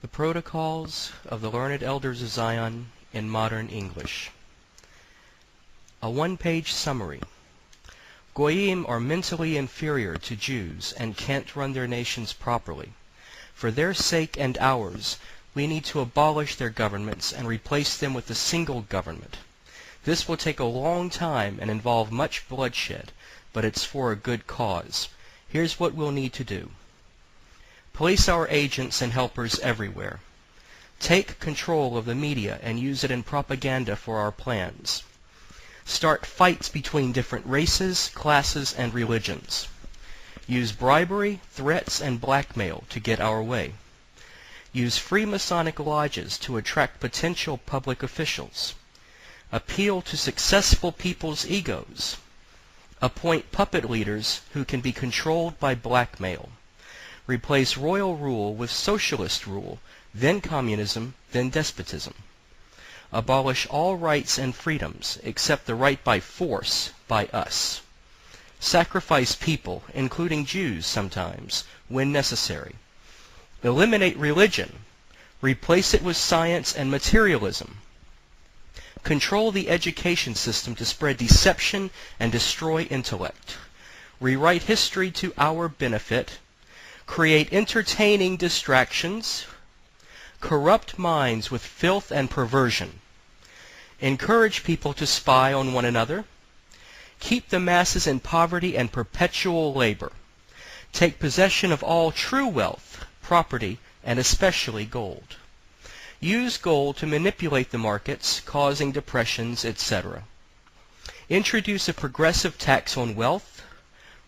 The Protocols of the Learned Elders of Zion in Modern English. A one-page summary. Goyim are mentally inferior to Jews and can't run their nations properly. For their sake and ours, we need to abolish their governments and replace them with a single government. This will take a long time and involve much bloodshed, but it's for a good cause. Here's what we'll need to do. Place our agents and helpers everywhere. Take control of the media and use it in propaganda for our plans. Start fights between different races, classes, and religions. Use bribery, threats, and blackmail to get our way. Use free Masonic lodges to attract potential public officials. Appeal to successful people's egos. Appoint puppet leaders who can be controlled by blackmail. Replace royal rule with socialist rule, then communism, then despotism. Abolish all rights and freedoms except the right by force by us. Sacrifice people, including Jews sometimes, when necessary. Eliminate religion. Replace it with science and materialism. Control the education system to spread deception and destroy intellect. Rewrite history to our benefit. Create entertaining distractions. Corrupt minds with filth and perversion. Encourage people to spy on one another. Keep the masses in poverty and perpetual labor. Take possession of all true wealth, property, and especially gold. Use gold to manipulate the markets, causing depressions, etc. Introduce a progressive tax on wealth.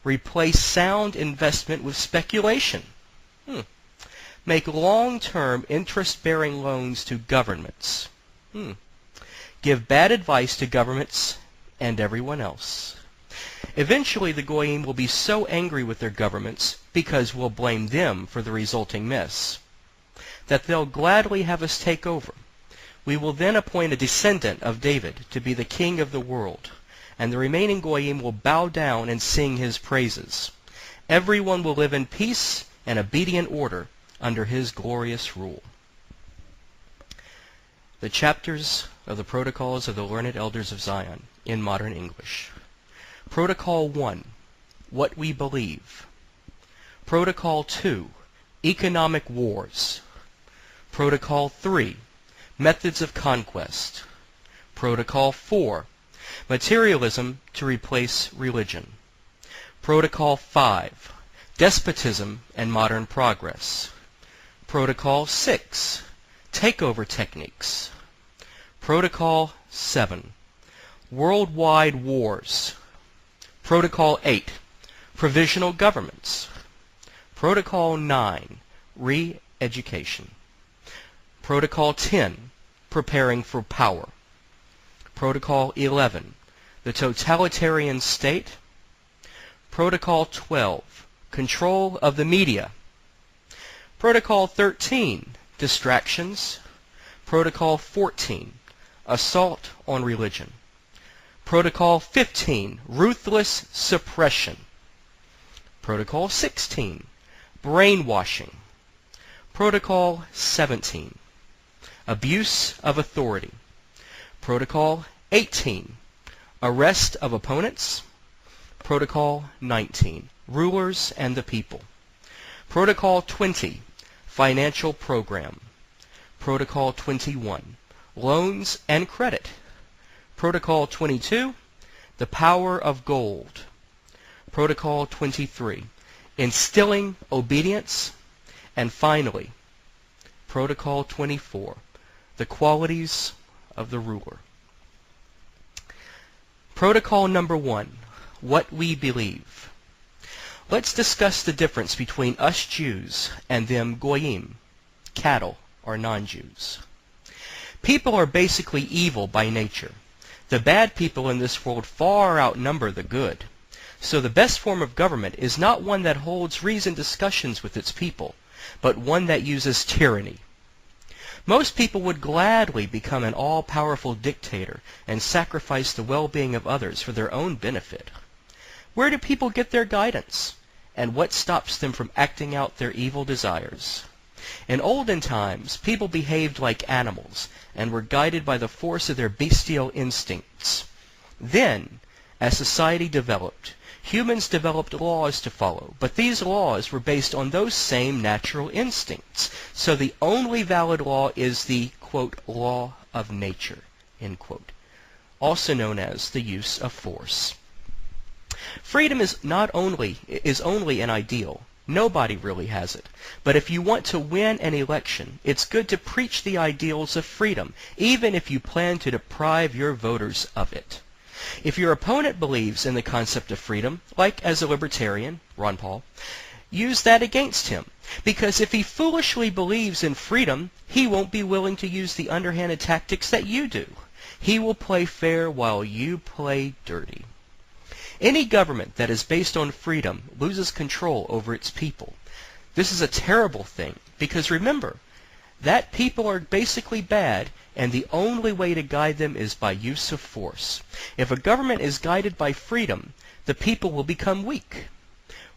Replace sound investment with speculation. Make long-term interest-bearing loans to governments. Give bad advice to governments and everyone else. Eventually the Goyim will be so angry with their governments, because we'll blame them for the resulting mess, that they'll gladly have us take over. We will then appoint a descendant of David to be the king of the world, and the remaining Goyim will bow down and sing his praises. Everyone will live in peace and obedient order under his glorious rule. The chapters of the Protocols of the Learned Elders of Zion in Modern English. Protocol 1, What We Believe. Protocol 2, Economic Wars. Protocol 3, Methods of Conquest. Protocol 4, Materialism to replace religion. Protocol 5, Despotism and modern progress. Protocol 6, Takeover techniques. Protocol 7, Worldwide wars. Protocol 8, Provisional governments. Protocol 9, Re-education. Protocol 10, Preparing for power. Protocol 11, the totalitarian state. Protocol 12, control of the media. Protocol 13, distractions. Protocol 14, assault on religion. Protocol 15, ruthless suppression. Protocol 16, brainwashing. Protocol 17, abuse of authority. Protocol 18, arrest of opponents. Protocol 19, rulers and the people. Protocol 20, financial program. Protocol 21, loans and credit. Protocol 22, the power of gold. Protocol 23, instilling obedience. And finally, Protocol 24, the qualities of the ruler. Protocol number 1, what we believe. Let's discuss the difference between us Jews and them Goyim, cattle or non-Jews. People are basically evil by nature. The bad people in this world far outnumber the good. So the best form of government is not one that holds reasoned discussions with its people, but one that uses tyranny. Most people would gladly become an all-powerful dictator and sacrifice the well-being of others for their own benefit. Where do people get their guidance? And what stops them from acting out their evil desires? In olden times, people behaved like animals and were guided by the force of their bestial instincts. Then, as society developed, humans developed laws to follow, but these laws were based on those same natural instincts. So the only valid law is the, quote, law of nature, end quote, also known as the use of force. Freedom is only an ideal. Nobody really has it. But if you want to win an election, it's good to preach the ideals of freedom, even if you plan to deprive your voters of it. If your opponent believes in the concept of freedom, like as a libertarian, Ron Paul, use that against him. Because if he foolishly believes in freedom, he won't be willing to use the underhanded tactics that you do. He will play fair while you play dirty. Any government that is based on freedom loses control over its people. This is a terrible thing, because remember, that people are basically bad, and the only way to guide them is by use of force. If a government is guided by freedom, the people will become weak.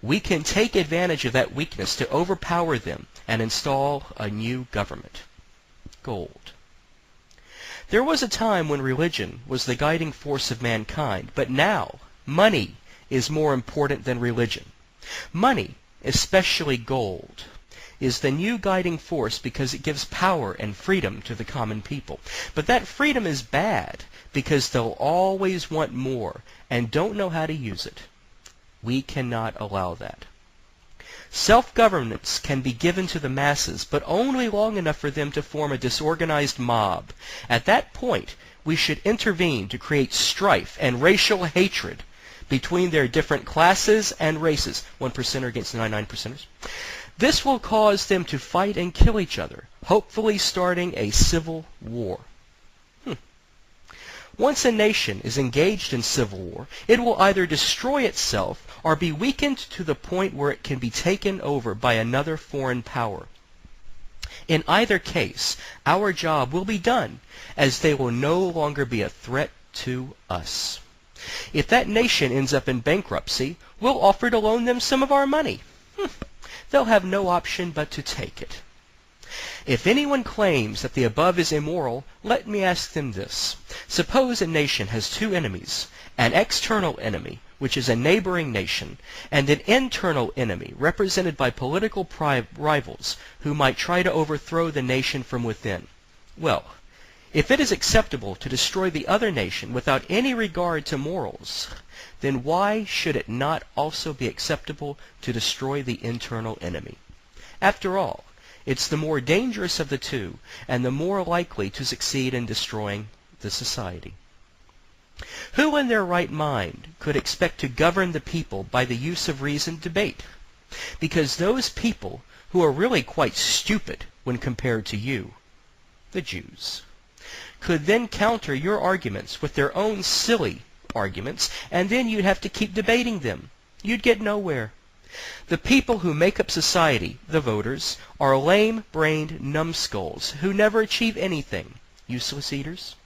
We can take advantage of that weakness to overpower them and install a new government. Gold. There was a time when religion was the guiding force of mankind, but now money is more important than religion. Money, especially gold, is the new guiding force because it gives power and freedom to the common people. But that freedom is bad because they'll always want more and don't know how to use it. We cannot allow that. Self-governance can be given to the masses, but only long enough for them to form a disorganized mob. At that point, we should intervene to create strife and racial hatred between their different classes and races, 1% against the 99%ers. This will cause them to fight and kill each other, hopefully starting a civil war. Once a nation is engaged in civil war, it will either destroy itself or be weakened to the point where it can be taken over by another foreign power. In either case, our job will be done, as they will no longer be a threat to us. If that nation ends up in bankruptcy, we'll offer to loan them some of our money. They'll have no option but to take it. If anyone claims that the above is immoral, let me ask them this. Suppose a nation has two enemies, an external enemy, which is a neighboring nation, and an internal enemy represented by political rivals who might try to overthrow the nation from within. Well, if it is acceptable to destroy the other nation without any regard to morals, then why should it not also be acceptable to destroy the internal enemy? After all, it's the more dangerous of the two, and the more likely to succeed in destroying the society. Who in their right mind could expect to govern the people by the use of reasoned debate? Because those people who are really quite stupid when compared to you, the Jews, could then counter your arguments with their own silly arguments, and then you'd have to keep debating them. You'd get nowhere. The people who make up society, the voters, are lame-brained numbskulls who never achieve anything. Useless eaters.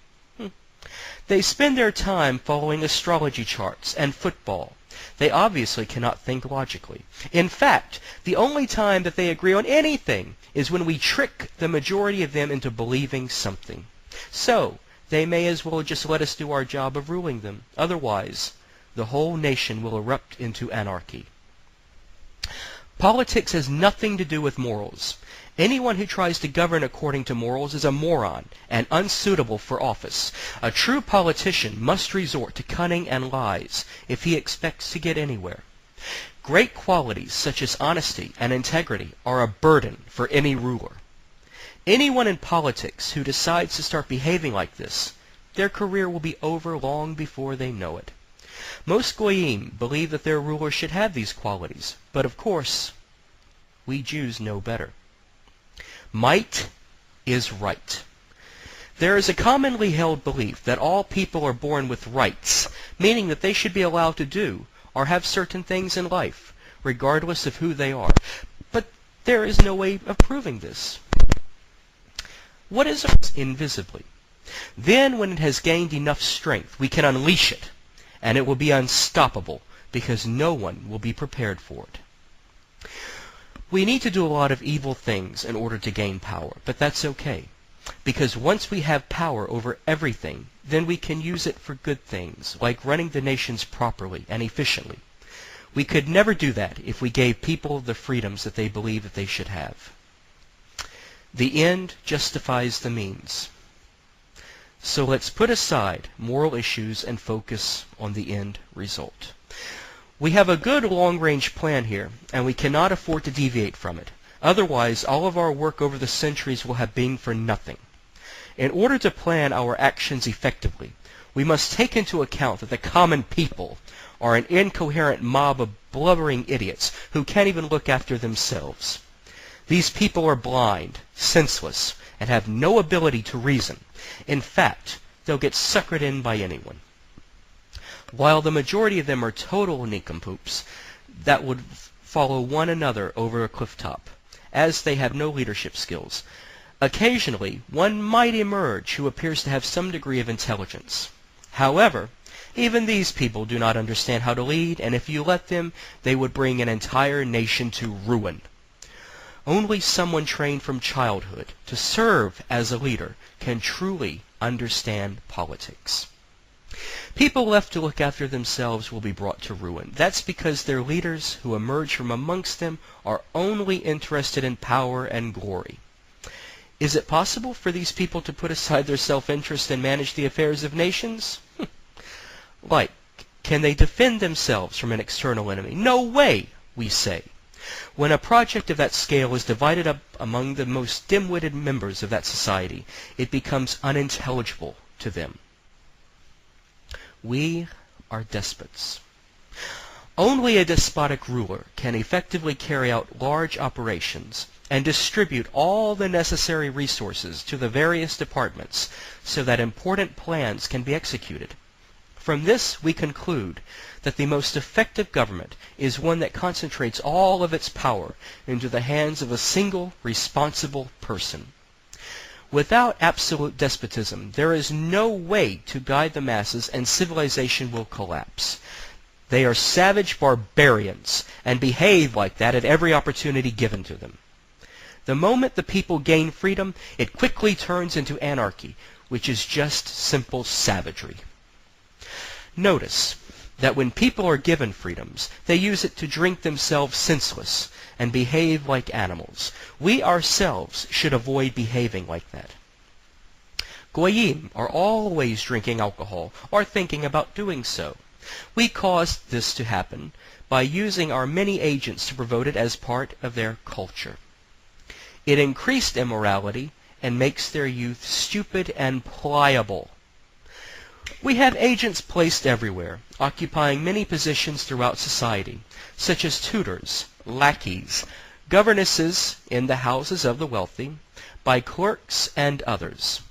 They spend their time following astrology charts and football. They obviously cannot think logically. In fact, the only time that they agree on anything is when we trick the majority of them into believing something. So, they may as well just let us do our job of ruling them. Otherwise, the whole nation will erupt into anarchy. Politics has nothing to do with morals. Anyone who tries to govern according to morals is a moron and unsuitable for office. A true politician must resort to cunning and lies if he expects to get anywhere. Great qualities such as honesty and integrity are a burden for any ruler. Anyone in politics who decides to start behaving like this, their career will be over long before they know it. Most goyim believe that their rulers should have these qualities, but of course, we Jews know better. Might is right. There is a commonly held belief that all people are born with rights, meaning that they should be allowed to do or have certain things in life, regardless of who they are. But there is no way of proving this. What is invisibly? Then when it has gained enough strength, we can unleash it, and it will be unstoppable because no one will be prepared for it. We need to do a lot of evil things in order to gain power, but that's okay. Because once we have power over everything, then we can use it for good things, like running the nations properly and efficiently. We could never do that if we gave people the freedoms that they believe that they should have. The end justifies the means. So let's put aside moral issues and focus on the end result. We have a good long-range plan here, and we cannot afford to deviate from it. Otherwise, all of our work over the centuries will have been for nothing. In order to plan our actions effectively, we must take into account that the common people are an incoherent mob of blubbering idiots who can't even look after themselves. These people are blind, senseless, and have no ability to reason. In fact, they'll get suckered in by anyone. While the majority of them are total nincompoops that would follow one another over a cliff top, as they have no leadership skills, occasionally one might emerge who appears to have some degree of intelligence. However, even these people do not understand how to lead, and if you let them, they would bring an entire nation to ruin. Only someone trained from childhood to serve as a leader can truly understand politics. People left to look after themselves will be brought to ruin. That's because their leaders who emerge from amongst them are only interested in power and glory. Is it possible for these people to put aside their self-interest and manage the affairs of nations? Like, can they defend themselves from an external enemy? No way, we say. When a project of that scale is divided up among the most dim-witted members of that society, it becomes unintelligible to them. We are despots. Only a despotic ruler can effectively carry out large operations and distribute all the necessary resources to the various departments so that important plans can be executed. From this, we conclude that the most effective government is one that concentrates all of its power into the hands of a single responsible person. Without absolute despotism, there is no way to guide the masses, and civilization will collapse. They are savage barbarians and behave like that at every opportunity given to them. The moment the people gain freedom, it quickly turns into anarchy, which is just simple savagery. Notice that when people are given freedoms, they use it to drink themselves senseless and behave like animals. We ourselves should avoid behaving like that. Goyim are always drinking alcohol or thinking about doing so. We caused this to happen by using our many agents to promote it as part of their culture. It increased immorality and makes their youth stupid and pliable. We have agents placed everywhere, occupying many positions throughout society, such as tutors, lackeys, governesses in the houses of the wealthy, by clerks and others.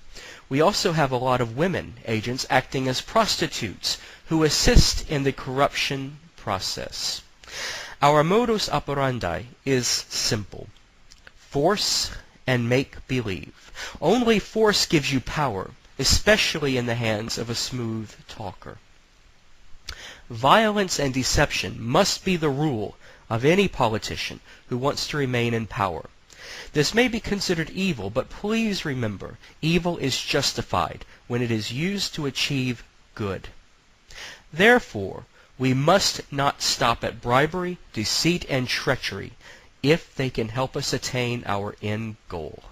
We also have a lot of women agents acting as prostitutes who assist in the corruption process. Our modus operandi is simple. Force and make-believe. Only force gives you power, especially in the hands of a smooth talker. Violence and deception must be the rule of any politician who wants to remain in power. This may be considered evil, but please remember, evil is justified when it is used to achieve good. Therefore, we must not stop at bribery, deceit, and treachery if they can help us attain our end goal.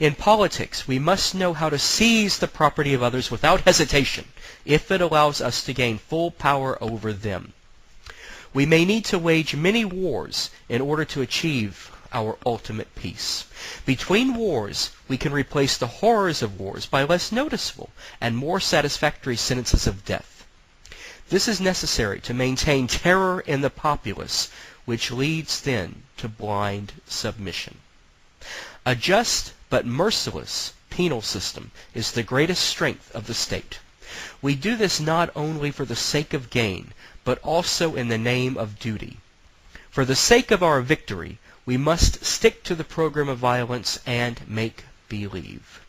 In politics, we must know how to seize the property of others without hesitation if it allows us to gain full power over them. We may need to wage many wars in order to achieve our ultimate peace. Between wars, we can replace the horrors of wars by less noticeable and more satisfactory sentences of death. This is necessary to maintain terror in the populace, which leads then to blind submission. A just but merciless penal system is the greatest strength of the state. We do this not only for the sake of gain, but also in the name of duty. For the sake of our victory, we must stick to the program of violence and make believe.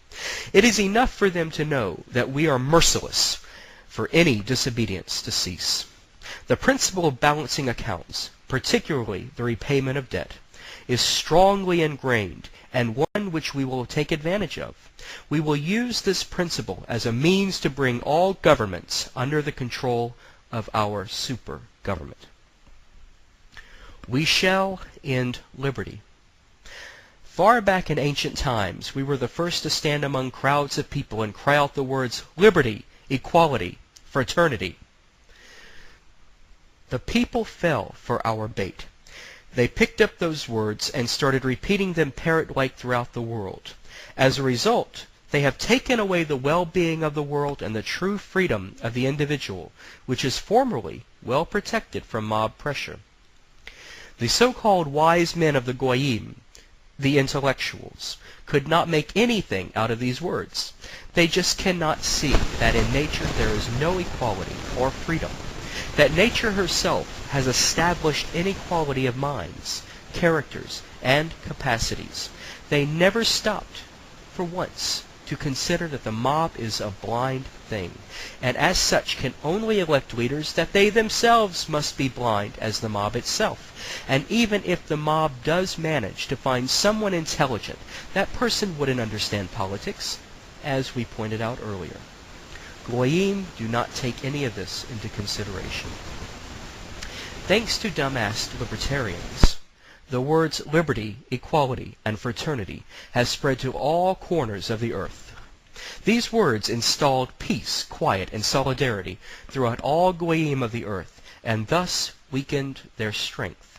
It is enough for them to know that we are merciless for any disobedience to cease. The principle of balancing accounts, particularly the repayment of debt, is strongly ingrained and one which we will take advantage of. We will use this principle as a means to bring all governments under the control of our super government. We shall end liberty. Far back in ancient times, we were the first to stand among crowds of people and cry out the words, liberty, equality, fraternity. The people fell for our bait. They picked up those words and started repeating them parrot-like throughout the world. As a result, they have taken away the well-being of the world and the true freedom of the individual, which is formerly well protected from mob pressure. The so-called wise men of the Goyim, the intellectuals, could not make anything out of these words. They just cannot see that in nature there is no equality or freedom, that nature herself has established inequality of minds, characters, and capacities. They never stopped for once to consider that the mob is a blind thing, and as such can only elect leaders that they themselves must be blind as the mob itself. And even if the mob does manage to find someone intelligent, that person wouldn't understand politics, as we pointed out earlier. Goyim do not take any of this into consideration. Thanks to dumbass libertarians, the words liberty, equality, and fraternity has spread to all corners of the earth. These words installed peace, quiet, and solidarity throughout all Goyim of the earth, and thus weakened their strength.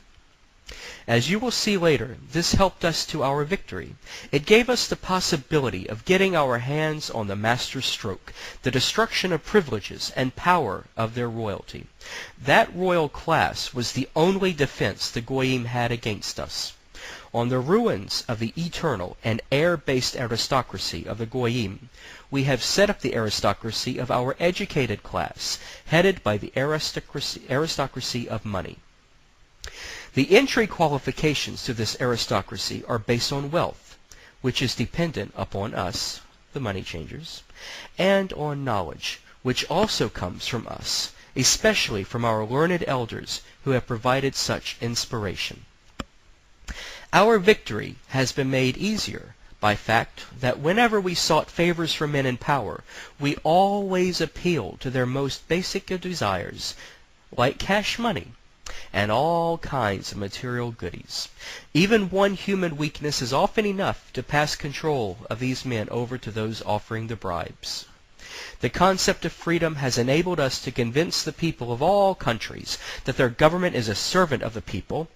As you will see later, this helped us to our victory. It gave us the possibility of getting our hands on the master stroke, the destruction of privileges and power of their royalty. That royal class was the only defense the Goyim had against us. On the ruins of the eternal and air-based aristocracy of the Goyim, we have set up the aristocracy of our educated class, headed by the aristocracy of money. The entry qualifications to this aristocracy are based on wealth, which is dependent upon us, the money changers, and on knowledge, which also comes from us, especially from our learned elders who have provided such inspiration. Our victory has been made easier by fact that whenever we sought favors from men in power, we always appealed to their most basic of desires, like cash money and all kinds of material goodies. Even one human weakness is often enough to pass control of these men over to those offering the bribes. The concept of freedom has enabled us to convince the people of all countries that their government is a servant of the people,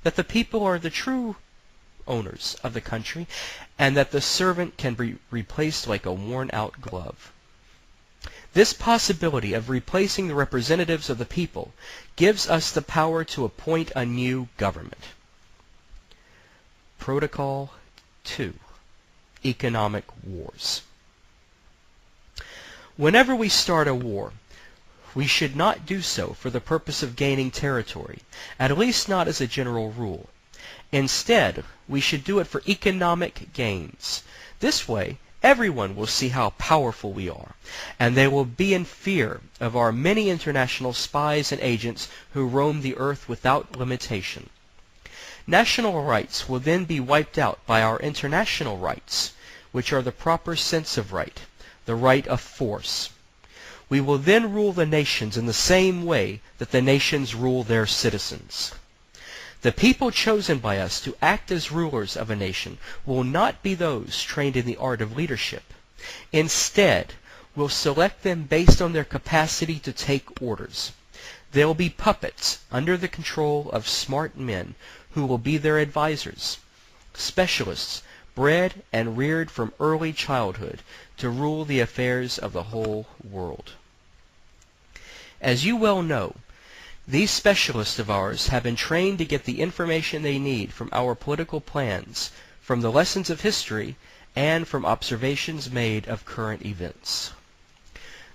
that the people are the true owners of the country, and that the servant can be replaced like a worn-out glove. This possibility of replacing the representatives of the people gives us the power to appoint a new government. Protocol 2. Economic wars. Whenever we start a war, we should not do so for the purpose of gaining territory, at least not as a general rule. Instead, we should do it for economic gains. This way, everyone will see how powerful we are, and they will be in fear of our many international spies and agents who roam the earth without limitation. National rights will then be wiped out by our international rights, which are the proper sense of right, the right of force. We will then rule the nations in the same way that the nations rule their citizens. The people chosen by us to act as rulers of a nation will not be those trained in the art of leadership. Instead, we'll select them based on their capacity to take orders. They'll be puppets under the control of smart men who will be their advisors, specialists bred and reared from early childhood to rule the affairs of the whole world. As you well know, these specialists of ours have been trained to get the information they need from our political plans, from the lessons of history, and from observations made of current events.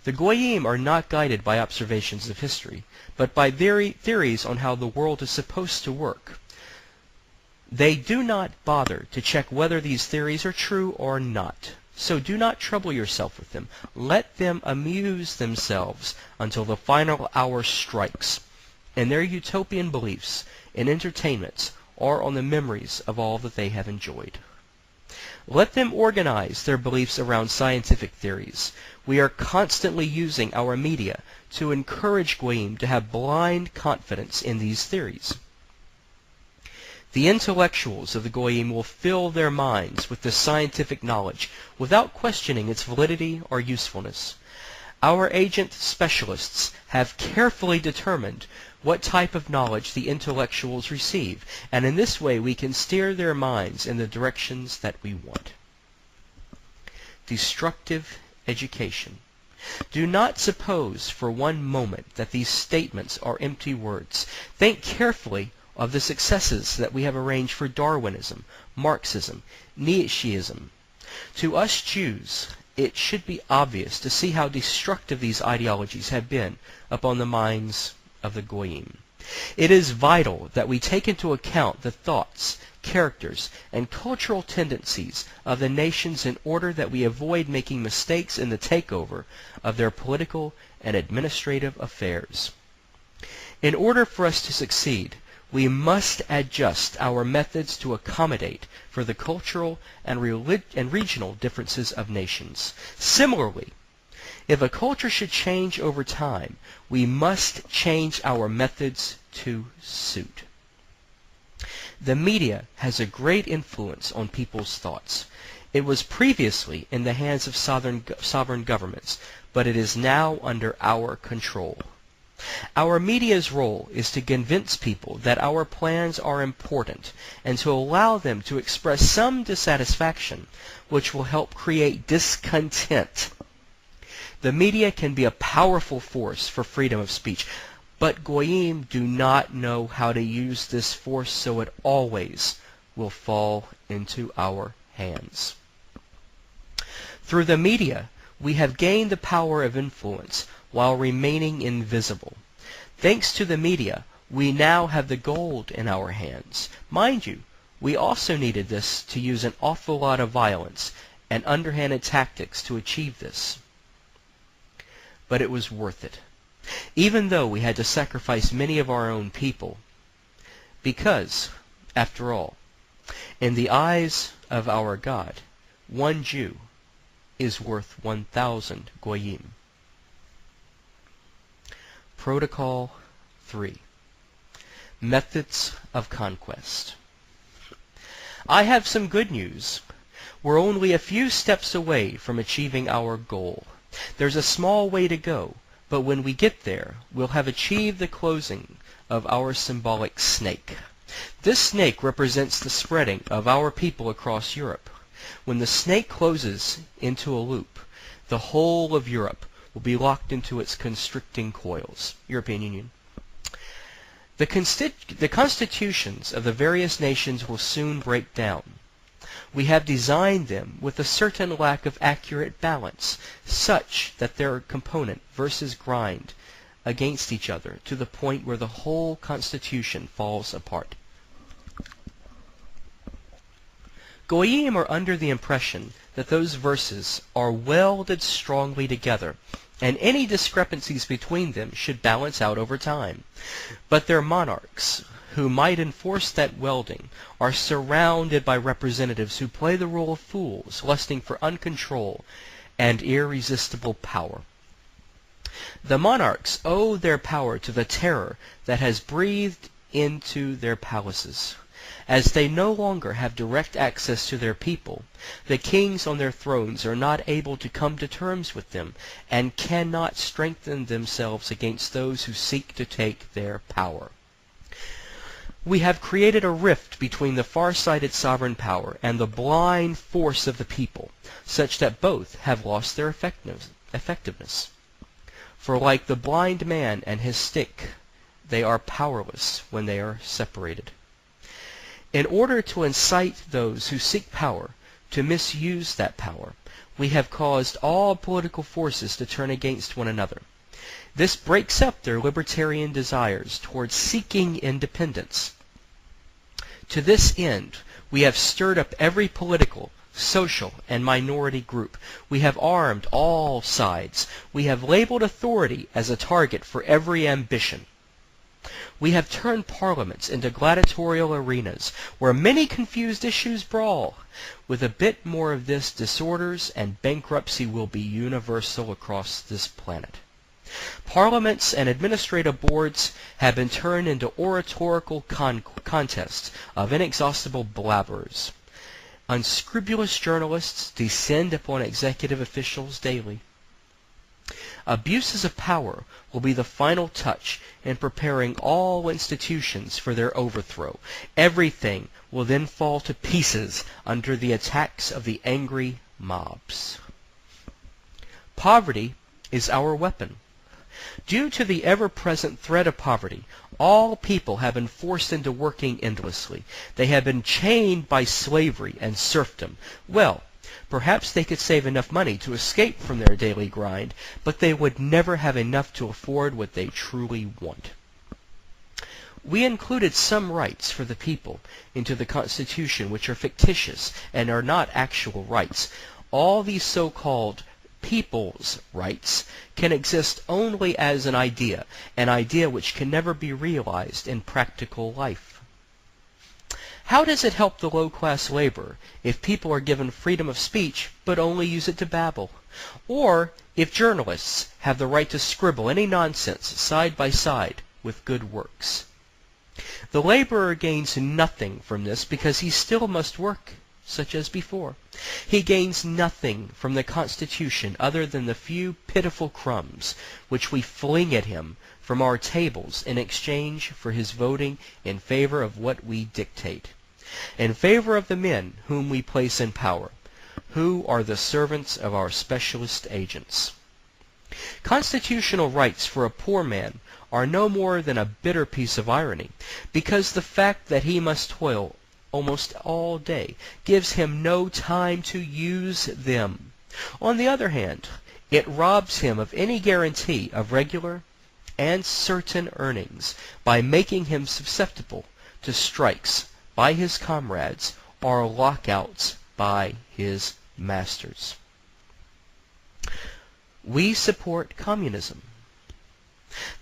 The Goyim are not guided by observations of history, but by theories on how the world is supposed to work. They do not bother to check whether these theories are true or not. So do not trouble yourself with them. Let them amuse themselves until the final hour strikes, and their utopian beliefs and entertainments or on the memories of all that they have enjoyed. Let them organize their beliefs around scientific theories. We are constantly using our media to encourage Goyim to have blind confidence in these theories. The intellectuals of the Goyim will fill their minds with this scientific knowledge without questioning its validity or usefulness. Our agent specialists have carefully determined what type of knowledge the intellectuals receive, and in this way we can steer their minds in the directions that we want. Destructive education. Do not suppose for one moment that these statements are empty words. Think carefully of the successes that we have arranged for Darwinism, Marxism, Nietzscheism. To us Jews, it should be obvious to see how destructive these ideologies have been upon the minds of the Goyim. It is vital that we take into account the thoughts, characters, and cultural tendencies of the nations in order that we avoid making mistakes in the takeover of their political and administrative affairs. In order for us to succeed, we must adjust our methods to accommodate for the cultural and regional differences of nations. Similarly, if a culture should change over time, we must change our methods to suit. The media has a great influence on people's thoughts. It was previously in the hands of sovereign governments, but it is now under our control. Our media's role is to convince people that our plans are important and to allow them to express some dissatisfaction, which will help create discontent. The media can be a powerful force for freedom of speech, but Goyim do not know how to use this force, so it always will fall into our hands. Through the media, we have gained the power of influence while remaining invisible. Thanks to the media, we now have the gold in our hands. Mind you, we also needed this to use an awful lot of violence and underhanded tactics to achieve this. But it was worth it, even though we had to sacrifice many of our own people. Because, after all, in the eyes of our God, one Jew is worth 1,000 Goyim. Protocol 3. Methods of Conquest. I have some good news. We're only a few steps away from achieving our goal. There's a small way to go, but when we get there, we'll have achieved the closing of our symbolic snake. This snake represents the spreading of our people across Europe. When the snake closes into a loop, the whole of Europe will be locked into its constricting coils. European Union. The constitutions of the various nations will soon break down. We have designed them with a certain lack of accurate balance, such that their component versus grind against each other to the point where the whole constitution falls apart. Goyim are under the impression that those verses are welded strongly together, and any discrepancies between them should balance out over time. But their monarchs, who might enforce that welding, are surrounded by representatives who play the role of fools, lusting for uncontrol and irresistible power. The monarchs owe their power to the terror that has breathed into their palaces. As they no longer have direct access to their people, the kings on their thrones are not able to come to terms with them and cannot strengthen themselves against those who seek to take their power. We have created a rift between the far-sighted sovereign power and the blind force of the people, such that both have lost their effectiveness. For like the blind man and his stick, they are powerless when they are separated. In order to incite those who seek power to misuse that power, we have caused all political forces to turn against one another. This breaks up their libertarian desires towards seeking independence. To this end, we have stirred up every political, social, and minority group. We have armed all sides. We have labeled authority as a target for every ambition. We have turned parliaments into gladiatorial arenas where many confused issues brawl. With a bit more of this, disorders and bankruptcy will be universal across this planet. Parliaments and administrative boards have been turned into oratorical contests of inexhaustible blabbers. Unscrupulous journalists descend upon executive officials daily. Abuses of power will be the final touch in preparing all institutions for their overthrow. Everything will then fall to pieces under the attacks of the angry mobs. Poverty is our weapon. Due to the ever-present threat of poverty, all people have been forced into working endlessly. They have been chained by slavery and serfdom. Well, perhaps they could save enough money to escape from their daily grind, but they would never have enough to afford what they truly want. We included some rights for the people into the Constitution which are fictitious and are not actual rights. All these so-called people's rights can exist only as an idea which can never be realized in practical life. How does it help the low-class laborer if people are given freedom of speech but only use it to babble? Or if journalists have the right to scribble any nonsense side by side with good works? The laborer gains nothing from this because he still must work, such as before. He gains nothing from the Constitution other than the few pitiful crumbs which we fling at him from our tables in exchange for his voting in favor of what we dictate, in favor of the men whom we place in power, who are the servants of our specialist agents. Constitutional rights for a poor man are no more than a bitter piece of irony, because the fact that he must toil almost all day gives him no time to use them. On the other hand, it robs him of any guarantee of regular and certain earnings by making him susceptible to strikes by his comrades or lockouts by his masters. We support communism.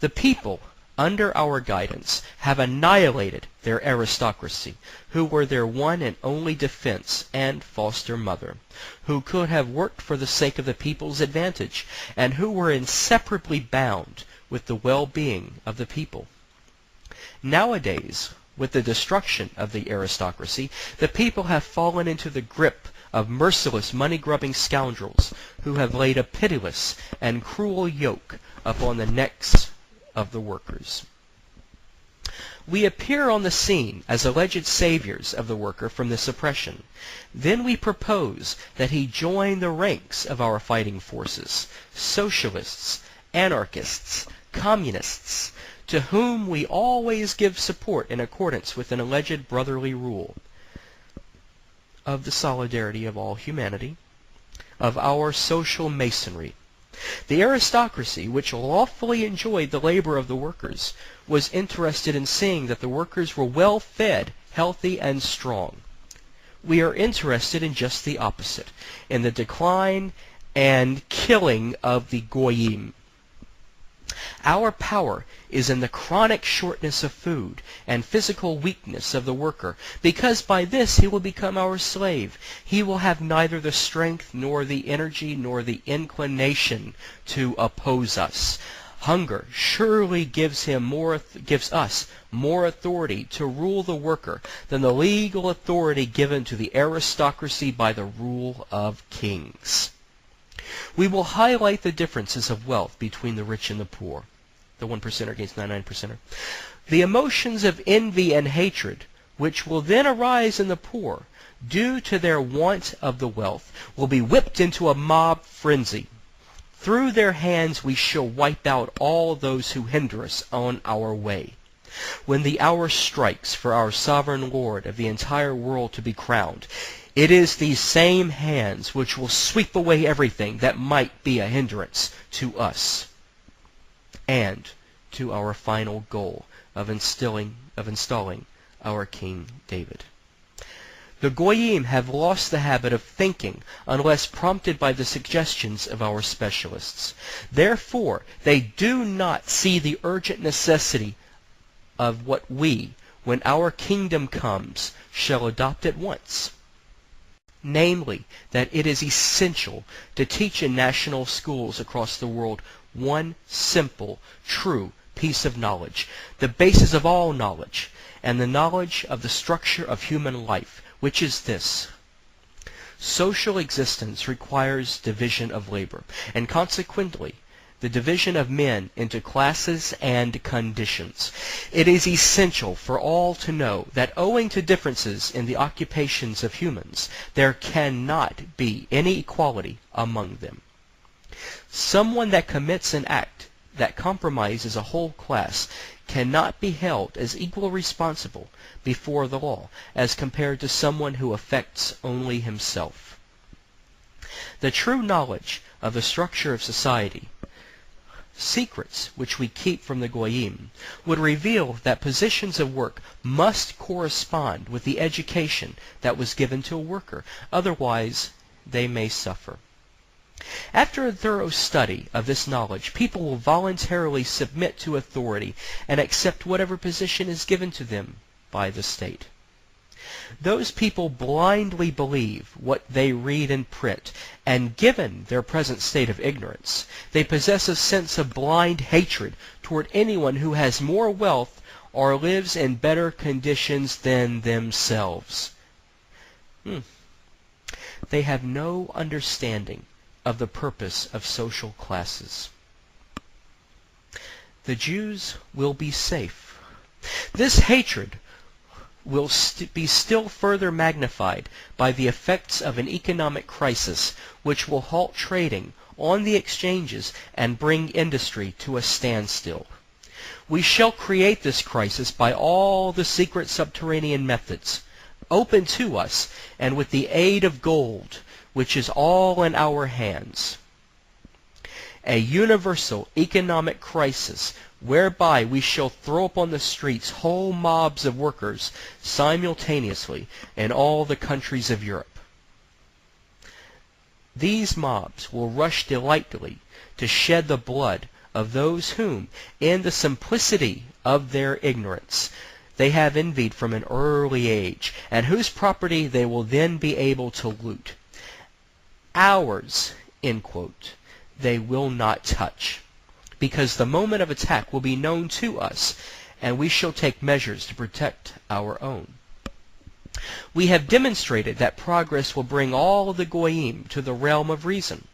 The people under our guidance have annihilated their aristocracy, who were their one and only defense and foster mother, who could have worked for the sake of the people's advantage, and who were inseparably bound with the well-being of the people. Nowadays, with the destruction of the aristocracy, the people have fallen into the grip of merciless money-grubbing scoundrels who have laid a pitiless and cruel yoke upon the necks of the workers. We appear on the scene as alleged saviors of the worker from this oppression. Then we propose that he join the ranks of our fighting forces, socialists, anarchists, communists, to whom we always give support in accordance with an alleged brotherly rule of the solidarity of all humanity, of our social masonry. The aristocracy, which lawfully enjoyed the labor of the workers, was interested in seeing that the workers were well fed, healthy, and strong. We are interested in just the opposite, in the decline and killing of the goyim. Our power is in the chronic shortness of food and physical weakness of the worker, because by this he will become our slave. He will have neither the strength nor the energy nor the inclination to oppose us. Hunger surely gives us more authority to rule the worker than the legal authority given to the aristocracy by the rule of kings. We will highlight the differences of wealth between the rich and the poor, the 1% against the 99%. The emotions of envy and hatred, which will then arise in the poor due to their want of the wealth, will be whipped into a mob frenzy. Through their hands we shall wipe out all those who hinder us on our way. When the hour strikes for our sovereign Lord of the entire world to be crowned, it is these same hands which will sweep away everything that might be a hindrance to us and to our final goal of installing our King David. The goyim have lost the habit of thinking unless prompted by the suggestions of our specialists. Therefore, they do not see the urgent necessity of what we, when our kingdom comes, shall adopt at once. Namely, that it is essential to teach in national schools across the world one simple, true piece of knowledge, the basis of all knowledge, and the knowledge of the structure of human life, which is this: social existence requires division of labor, and consequently the division of men into classes and conditions. It is essential for all to know that owing to differences in the occupations of humans, there cannot be any equality among them. Someone that commits an act that compromises a whole class cannot be held as equally responsible before the law as compared to someone who affects only himself. The true knowledge of the structure of society, secrets which we keep from the Goyim, would reveal that positions of work must correspond with the education that was given to a worker, otherwise they may suffer. After a thorough study of this knowledge, people will voluntarily submit to authority and accept whatever position is given to them by the state. Those people blindly believe what they read in print, and given their present state of ignorance, they possess a sense of blind hatred toward anyone who has more wealth or lives in better conditions than themselves. They have no understanding of the purpose of social classes. The Jews will be safe. This hatred will be still further magnified by the effects of an economic crisis which will halt trading on the exchanges and bring industry to a standstill. We shall create this crisis by all the secret subterranean methods open to us, and with the aid of gold, which is all in our hands. A universal economic crisis whereby we shall throw upon the streets whole mobs of workers simultaneously in all the countries of Europe. These mobs will rush delightfully to shed the blood of those whom, in the simplicity of their ignorance, they have envied from an early age, and whose property they will then be able to loot. Ours, end quote, they will not touch, because the moment of attack will be known to us, and we shall take measures to protect our own. We have demonstrated that progress will bring all of the Goyim to the realm of reason.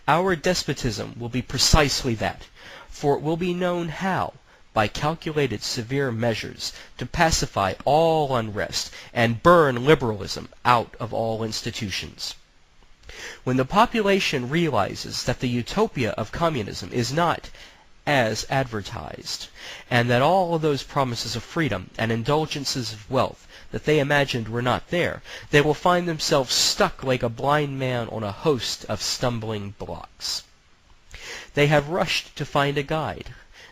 Our despotism will be precisely that, for it will be known how, by calculated severe measures, to pacify all unrest and burn liberalism out of all institutions. When the population realizes that the utopia of communism is not as advertised, and that all of those promises of freedom and indulgences of wealth that they imagined were not there, they will find themselves stuck like a blind man on a host of stumbling blocks. They have rushed to find a guide.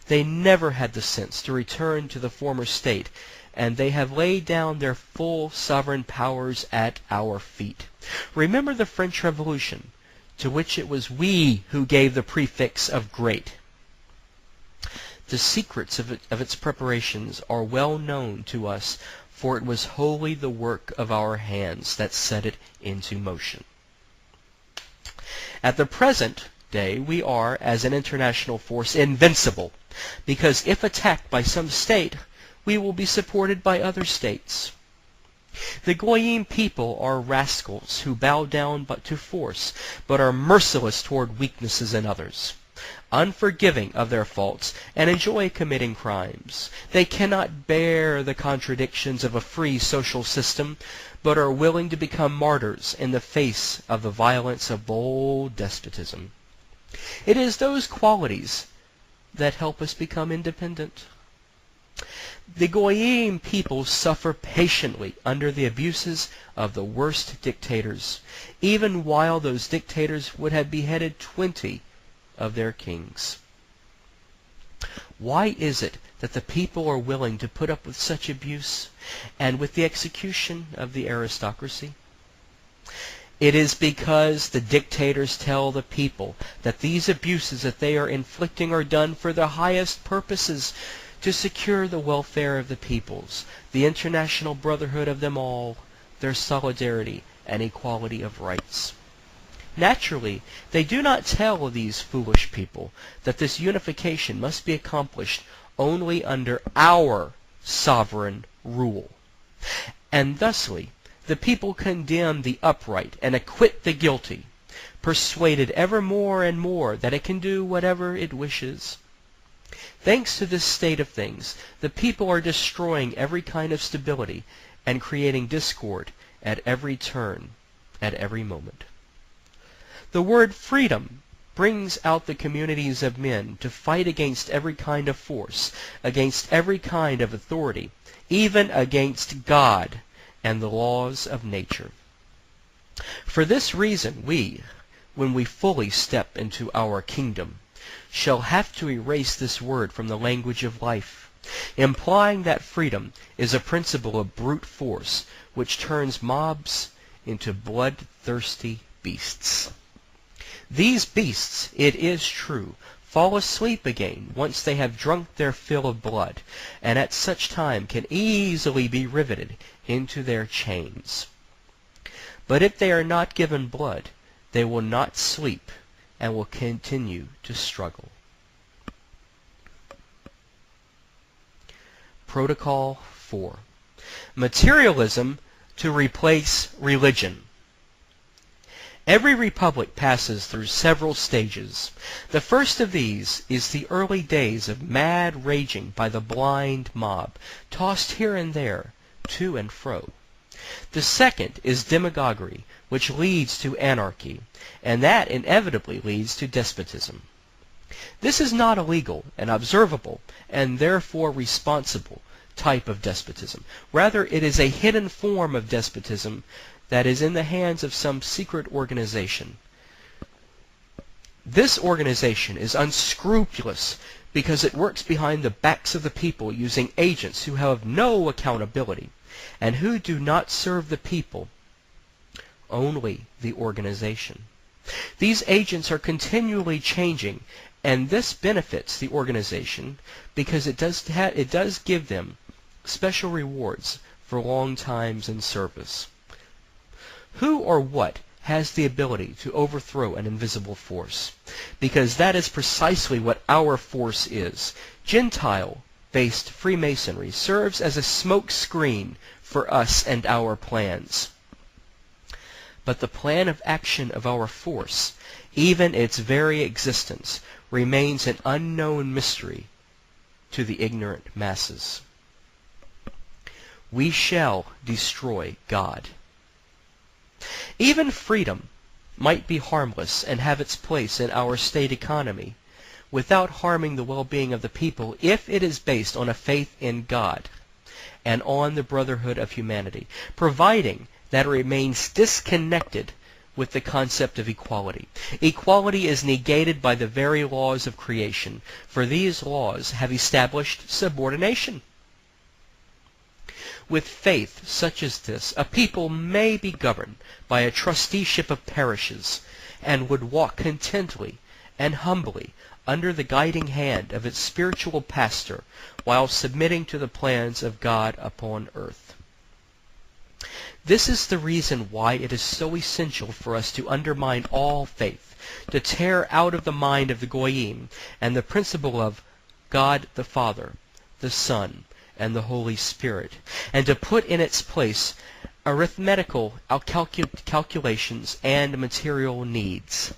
They never had the sense to return to the former state, and they have laid down their full sovereign powers at our feet. Remember the French Revolution, to which it was we who gave the prefix of great. The secrets of its preparations are well known to us, for it was wholly the work of our hands that set it into motion. At the present day we are, as an international force, invincible, because if attacked by some state, we will be supported by other states. The Goyim people are rascals who bow down but to force, but are merciless toward weaknesses in others, unforgiving of their faults, and enjoy committing crimes. They cannot bear the contradictions of a free social system, but are willing to become martyrs in the face of the violence of bold despotism. It is those qualities that help us become independent. The Goyim people suffer patiently under the abuses of the worst dictators, even while those dictators would have beheaded 20 of their kings. Why is it that the people are willing to put up with such abuse and with the execution of the aristocracy? It is because the dictators tell the people that these abuses that they are inflicting are done for the highest purposes, to secure the welfare of the peoples, the international brotherhood of them all, their solidarity and equality of rights. Naturally, they do not tell these foolish people that this unification must be accomplished only under our sovereign rule. And thusly, the people condemn the upright and acquit the guilty, persuaded ever more and more that it can do whatever it wishes. Thanks to this state of things, the people are destroying every kind of stability and creating discord at every turn, at every moment. The word freedom brings out the communities of men to fight against every kind of force, against every kind of authority, even against God and the laws of nature. For this reason we, when we fully step into our kingdom, shall have to erase this word from the language of life, implying that freedom is a principle of brute force which turns mobs into bloodthirsty beasts. These beasts, it is true, fall asleep again once they have drunk their fill of blood, and at such time can easily be riveted into their chains. But if they are not given blood, they will not sleep and will continue to struggle. Protocol 4. Materialism to replace religion. Every republic passes through several stages. The first of these is the early days of mad raging by the blind mob, tossed here and there, to and fro. The second is demagoguery, which leads to anarchy, and that inevitably leads to despotism. This is not a legal, an observable, and therefore responsible type of despotism. Rather, it is a hidden form of despotism that is in the hands of some secret organization. This organization is unscrupulous because it works behind the backs of the people using agents who have no accountability and who do not serve the people, only the organization. These agents are continually changing, and this benefits the organization because it does give them special rewards for long times in service. Who or what has the ability to overthrow an invisible force? Because that is precisely what our force is. Gentile-based Freemasonry serves as a smoke screen for us and our plans. But the plan of action of our force, even its very existence, remains an unknown mystery to the ignorant masses. We shall destroy God. Even freedom might be harmless and have its place in our state economy without harming the well-being of the people if it is based on a faith in God and on the brotherhood of humanity, providing that it remains disconnected with the concept of equality. Equality is negated by the very laws of creation, for these laws have established subordination. With faith such as this, a people may be governed by a trusteeship of parishes, and would walk contentedly and humbly under the guiding hand of its spiritual pastor, while submitting to the plans of God upon earth. This is the reason why it is so essential for us to undermine all faith, to tear out of the mind of the Goyim and the principle of God the Father, the Son, and the Holy Spirit, and to put in its place arithmetical calculations and material needs.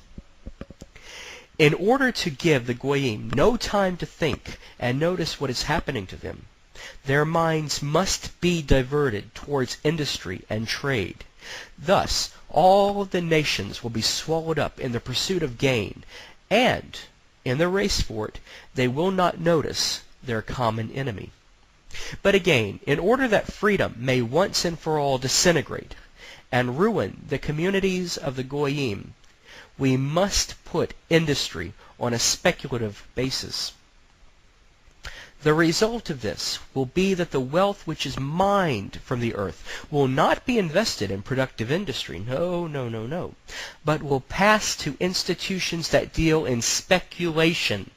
In order to give the Goyim no time to think and notice what is happening to them, their minds must be diverted towards industry and trade. Thus, all the nations will be swallowed up in the pursuit of gain, and, in the race for it, they will not notice their common enemy. But again, in order that freedom may once and for all disintegrate and ruin the communities of the Goyim, we must put industry on a speculative basis. The result of this will be that the wealth which is mined from the earth will not be invested in productive industry, no, but will pass to institutions that deal in speculation,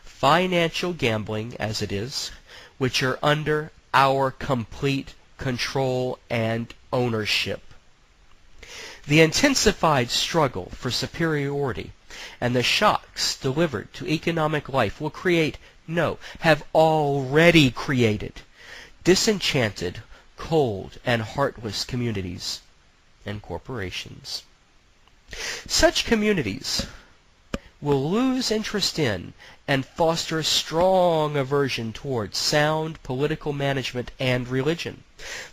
financial gambling as it is, which are under our complete control and ownership. The intensified struggle for superiority and the shocks delivered to economic life will create, no, have already created, disenchanted, cold, and heartless communities and corporations. Such communities will lose interest in and foster strong aversion towards sound political management and religion.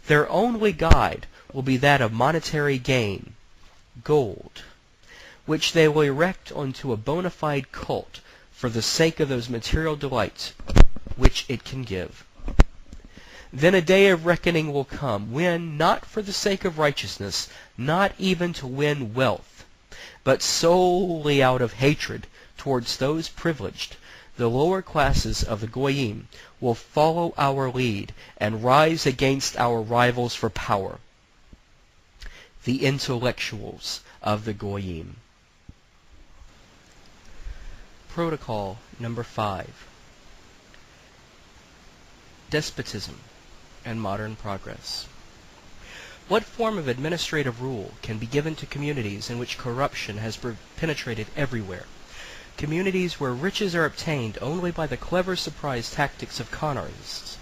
Their only guide will be that of monetary gain, gold, which they will erect onto a bona fide cult for the sake of those material delights which it can give. Then a day of reckoning will come when, not for the sake of righteousness, not even to win wealth, but solely out of hatred towards those privileged, the lower classes of the Goyim will follow our lead and rise against our rivals for power, the intellectuals of the Goyim. Protocol number 5. Despotism and modern progress. What form of administrative rule can be given to communities in which corruption has penetrated everywhere? Communities where riches are obtained only by the clever surprise tactics of con artists,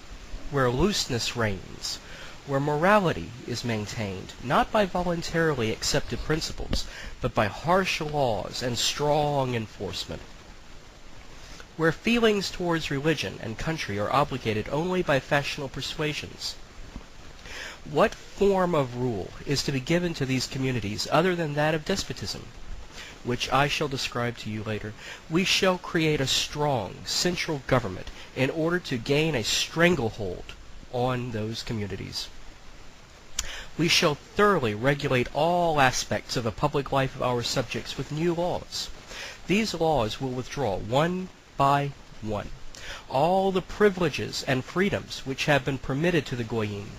where looseness reigns, where morality is maintained not by voluntarily accepted principles, but by harsh laws and strong enforcement, where feelings towards religion and country are obligated only by fashionable persuasions. What form of rule is to be given to these communities other than that of despotism, which I shall describe to you later? We shall create a strong central government in order to gain a stranglehold on those communities. We shall thoroughly regulate all aspects of the public life of our subjects with new laws. These laws will withdraw, one by one, all the privileges and freedoms which have been permitted to the Goyim,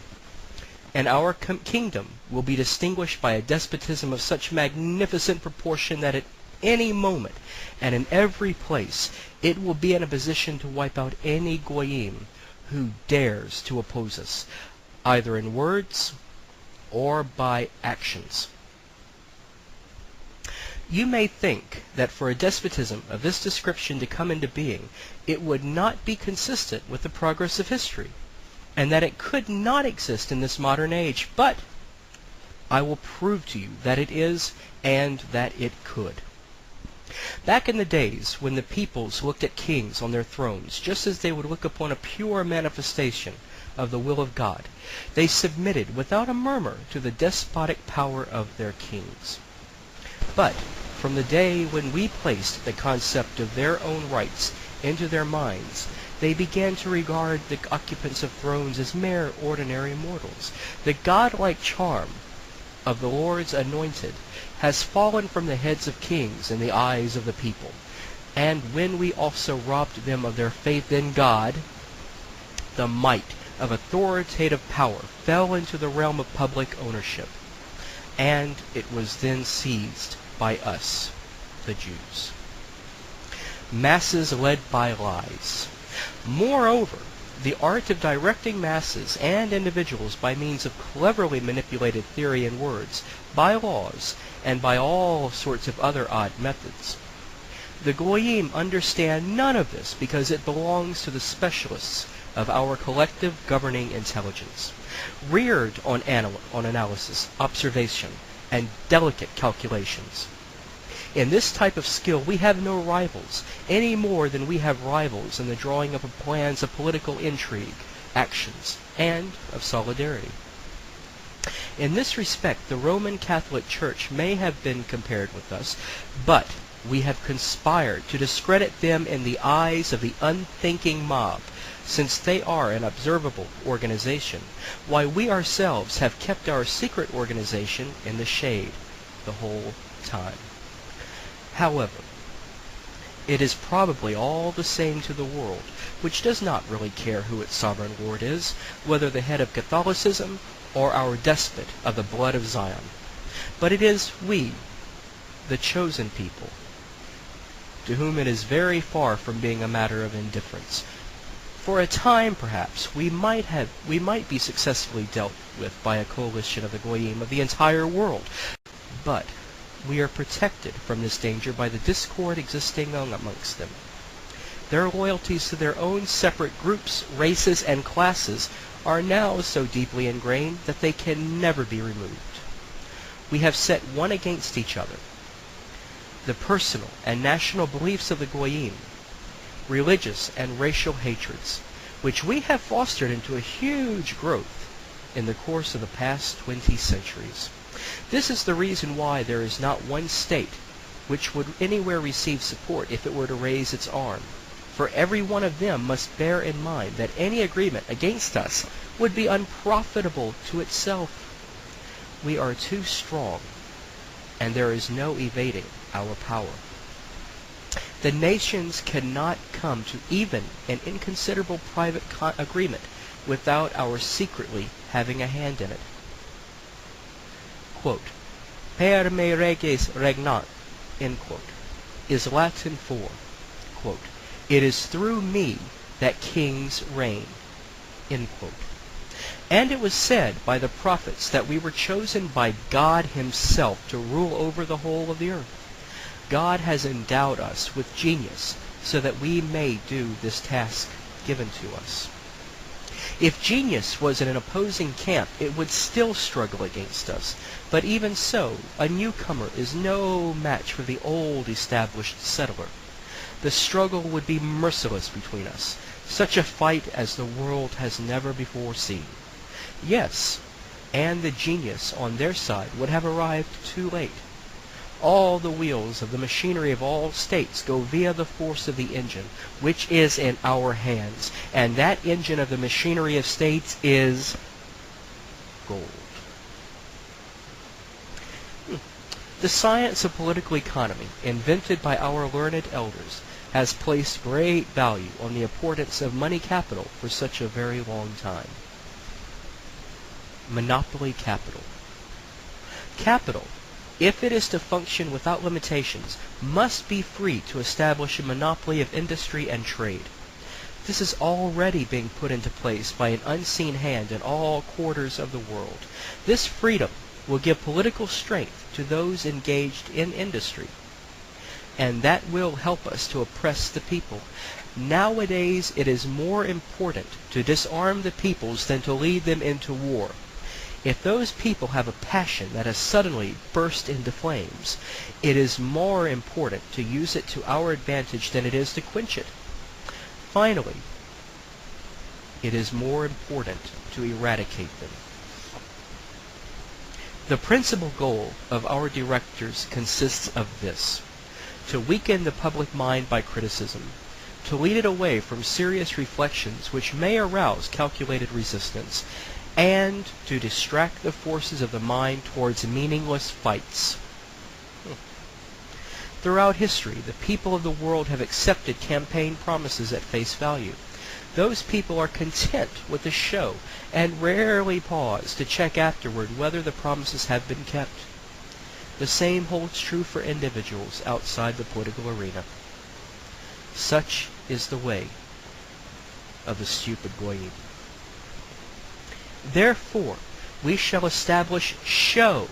and our kingdom will be distinguished by a despotism of such magnificent proportion that at any moment and in every place it will be in a position to wipe out any Goyim who dares to oppose us, either in words or by actions. You may think that for a despotism of this description to come into being, it would not be consistent with the progress of history, and that it could not exist in this modern age, but I will prove to you that it is, and that it could. Back in the days when the peoples looked at kings on their thrones just as they would look upon a pure manifestation of the will of God, they submitted without a murmur to the despotic power of their kings. But from the day when we placed the concept of their own rights into their minds, they began to regard the occupants of thrones as mere ordinary mortals. The godlike charm of the Lord's anointed has fallen from the heads of kings in the eyes of the people. And when we also robbed them of their faith in God, the might of authoritative power fell into the realm of public ownership, and it was then seized by us, the Jews. Masses led by lies. Moreover, the art of directing masses and individuals by means of cleverly manipulated theory and words, by laws, and by all sorts of other odd methods. The Goyim understand none of this because it belongs to the specialists of our collective governing intelligence, reared on analysis, observation, and delicate calculations. In this type of skill we have no rivals, any more than we have rivals in the drawing up of plans of political intrigue, actions, and of solidarity. In this respect the Roman Catholic Church may have been compared with us, but we have conspired to discredit them in the eyes of the unthinking mob, since they are an observable organization, while we ourselves have kept our secret organization in the shade the whole time. However, it is probably all the same to the world, which does not really care who its sovereign lord is, whether the head of Catholicism or our despot of the blood of Zion. But it is we, the chosen people, to whom it is very far from being a matter of indifference. For a time, perhaps, we might be successfully dealt with by a coalition of the goyim of the entire world, but we are protected from this danger by the discord existing amongst them. Their loyalties to their own separate groups, races, and classes are now so deeply ingrained that they can never be removed. We have set one against each other. The personal and national beliefs of the goyim, religious and racial hatreds, which we have fostered into a huge growth in the course of the past 20 centuries. This is the reason why there is not one state which would anywhere receive support if it were to raise its arm. For every one of them must bear in mind that any agreement against us would be unprofitable to itself. We are too strong, and there is no evading our power. The nations cannot come to even an inconsiderable private agreement without our secretly having a hand in it. Quote, per me reges regnant, end quote, is Latin for, quote, it is through me that kings reign, end quote. And it was said by the prophets that we were chosen by God himself to rule over the whole of the earth. God has endowed us with genius so that we may do this task given to us. If genius was in an opposing camp, it would still struggle against us. But even so, a newcomer is no match for the old established settler. The struggle would be merciless between us, such a fight as the world has never before seen. Yes, and the genius on their side would have arrived too late. All the wheels of the machinery of all states go via the force of the engine, which is in our hands, and that engine of the machinery of states is gold. The science of political economy, invented by our learned elders, has placed great value on the importance of money capital for such a very long time. Monopoly capital. Capital, if it is to function without limitations, must be free to establish a monopoly of industry and trade. This is already being put into place by an unseen hand in all quarters of the world. This freedom will give political strength to those engaged in industry, and that will help us to oppress the people. Nowadays, it is more important to disarm the peoples than to lead them into war. If those people have a passion that has suddenly burst into flames, it is more important to use it to our advantage than it is to quench it. Finally, it is more important to eradicate them. The principal goal of our directors consists of this: to weaken the public mind by criticism, to lead it away from serious reflections which may arouse calculated resistance, and to distract the forces of the mind towards meaningless fights. Throughout history, the people of the world have accepted campaign promises at face value. Those people are content with the show and rarely pause to check afterward whether the promises have been kept. The same holds true for individuals outside the political arena. Such is the way of the stupid goyim. Therefore, we shall establish show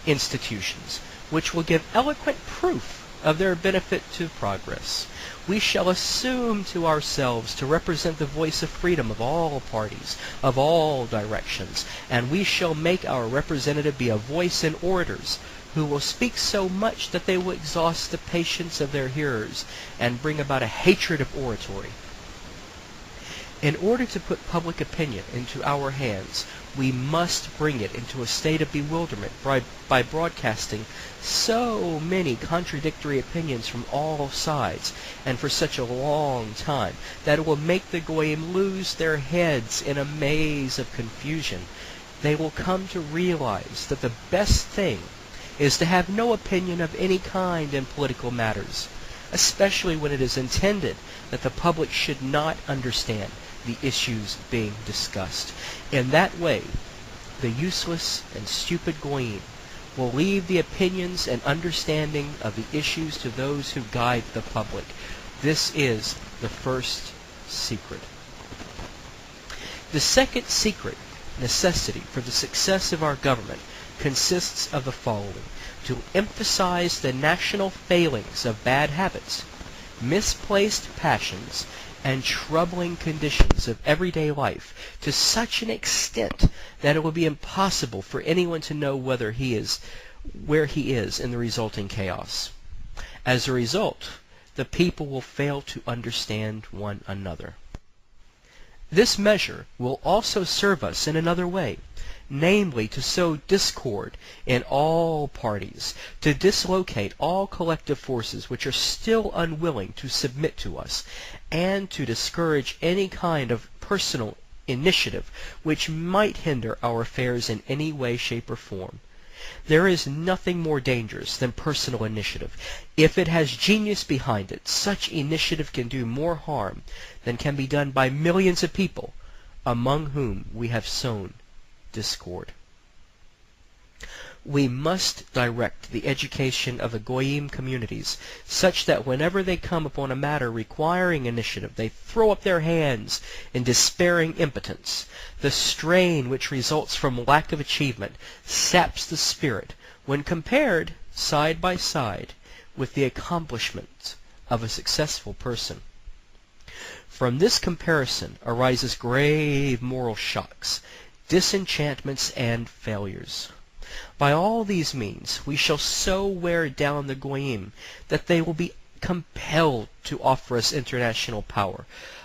institutions which will give eloquent proof of their benefit to progress. We shall assume to ourselves to represent the voice of freedom of all parties, of all directions, and we shall make our representative be a voice in orators who will speak so much that they will exhaust the patience of their hearers and bring about a hatred of oratory. In order to put public opinion into our hands, we must bring it into a state of bewilderment by broadcasting so many contradictory opinions from all sides, and for such a long time, that it will make the goyim lose their heads in a maze of confusion. They will come to realize that the best thing is to have no opinion of any kind in political matters, especially when it is intended that the public should not understand the issues being discussed. In that way, the useless and stupid goyim will leave the opinions and understanding of the issues to those who guide the public. This is the first secret. The second secret necessity for the success of our government consists of the following: to emphasize the national failings of bad habits, misplaced passions, and troubling conditions of everyday life to such an extent that it will be impossible for anyone to know where he is in the resulting chaos. As a result, the people will fail to understand one another. This measure will also serve us in another way, namely to sow discord in all parties, to dislocate all collective forces which are still unwilling to submit to us, and to discourage any kind of personal initiative which might hinder our affairs in any way, shape, or form. There is nothing more dangerous than personal initiative. If it has genius behind it, such initiative can do more harm than can be done by millions of people among whom we have sown discord. We must direct the education of the Goyim communities such that whenever they come upon a matter requiring initiative, they throw up their hands in despairing impotence. The strain which results from lack of achievement saps the spirit when compared side by side with the accomplishments of a successful person. From this comparison arises grave moral shocks, disenchantments, and failures. By all these means we shall so wear down the Goyim that they will be compelled to offer us international power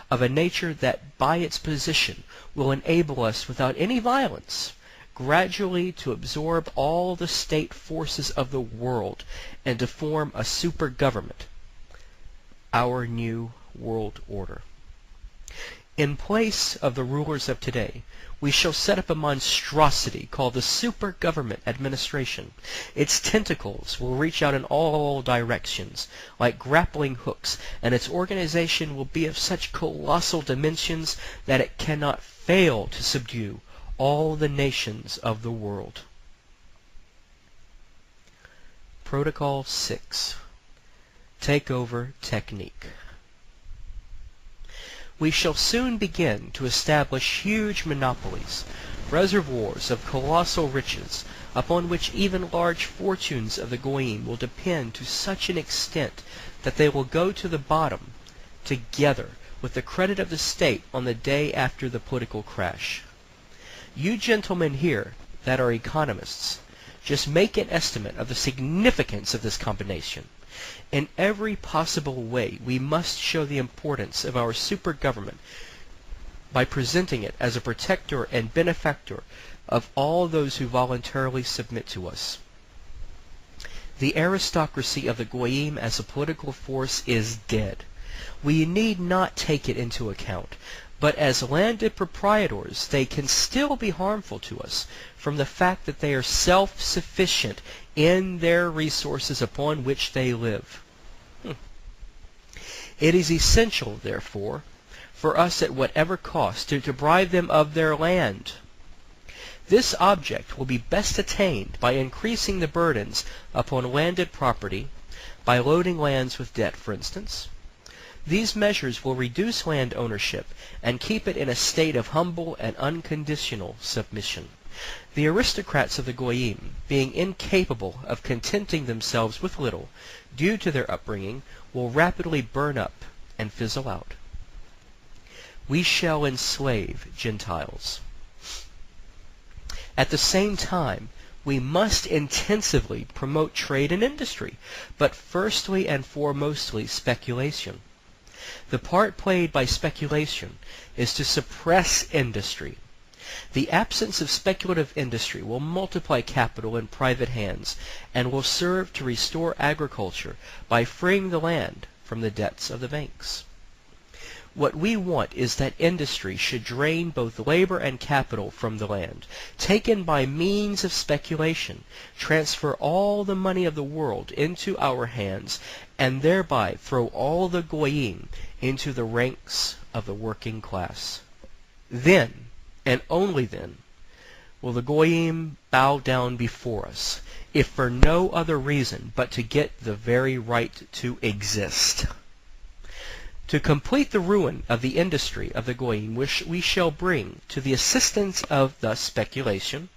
of a nature that by its position will enable us without any violence gradually to absorb all the state forces of the world and to form a super government, our new world order. In place of the rulers of today, we shall set up a monstrosity called the Super Government Administration. Its tentacles will reach out in all directions, like grappling hooks, and its organization will be of such colossal dimensions that it cannot fail to subdue all the nations of the world. Protocol 6. Takeover Technique. We shall soon begin to establish huge monopolies, reservoirs of colossal riches, upon which even large fortunes of the Goyim will depend to such an extent that they will go to the bottom, together with the credit of the state on the day after the political crash. You gentlemen here that are economists, just make an estimate of the significance of this combination. In every possible way we must show the importance of our super government by presenting it as a protector and benefactor of all those who voluntarily submit to us. The aristocracy of the Goyim as a political force is dead. We need not take it into account, but as landed proprietors they can still be harmful to us from the fact that they are self-sufficient in their resources upon which they live. It is essential, therefore, for us at whatever cost to deprive them of their land. This object will be best attained by increasing the burdens upon landed property, by loading lands with debt, for instance. These measures will reduce land ownership and keep it in a state of humble and unconditional submission. The aristocrats of the Goyim, being incapable of contenting themselves with little, due to their upbringing, will rapidly burn up and fizzle out. We shall enslave Gentiles. At the same time, we must intensively promote trade and industry, but firstly and foremostly speculation. The part played by speculation is to suppress industry. The absence of speculative industry will multiply capital in private hands and will serve to restore agriculture by freeing the land from the debts of the banks. What we want is that industry should drain both labor and capital from the land, taken by means of speculation, transfer all the money of the world into our hands, and thereby throw all the Goyim into the ranks of the working class. Then, and only then, will the Goyim bow down before us, if for no other reason but to get the very right to exist. To complete the ruin of the industry of the Goyim, which we shall bring to the assistance of the speculation,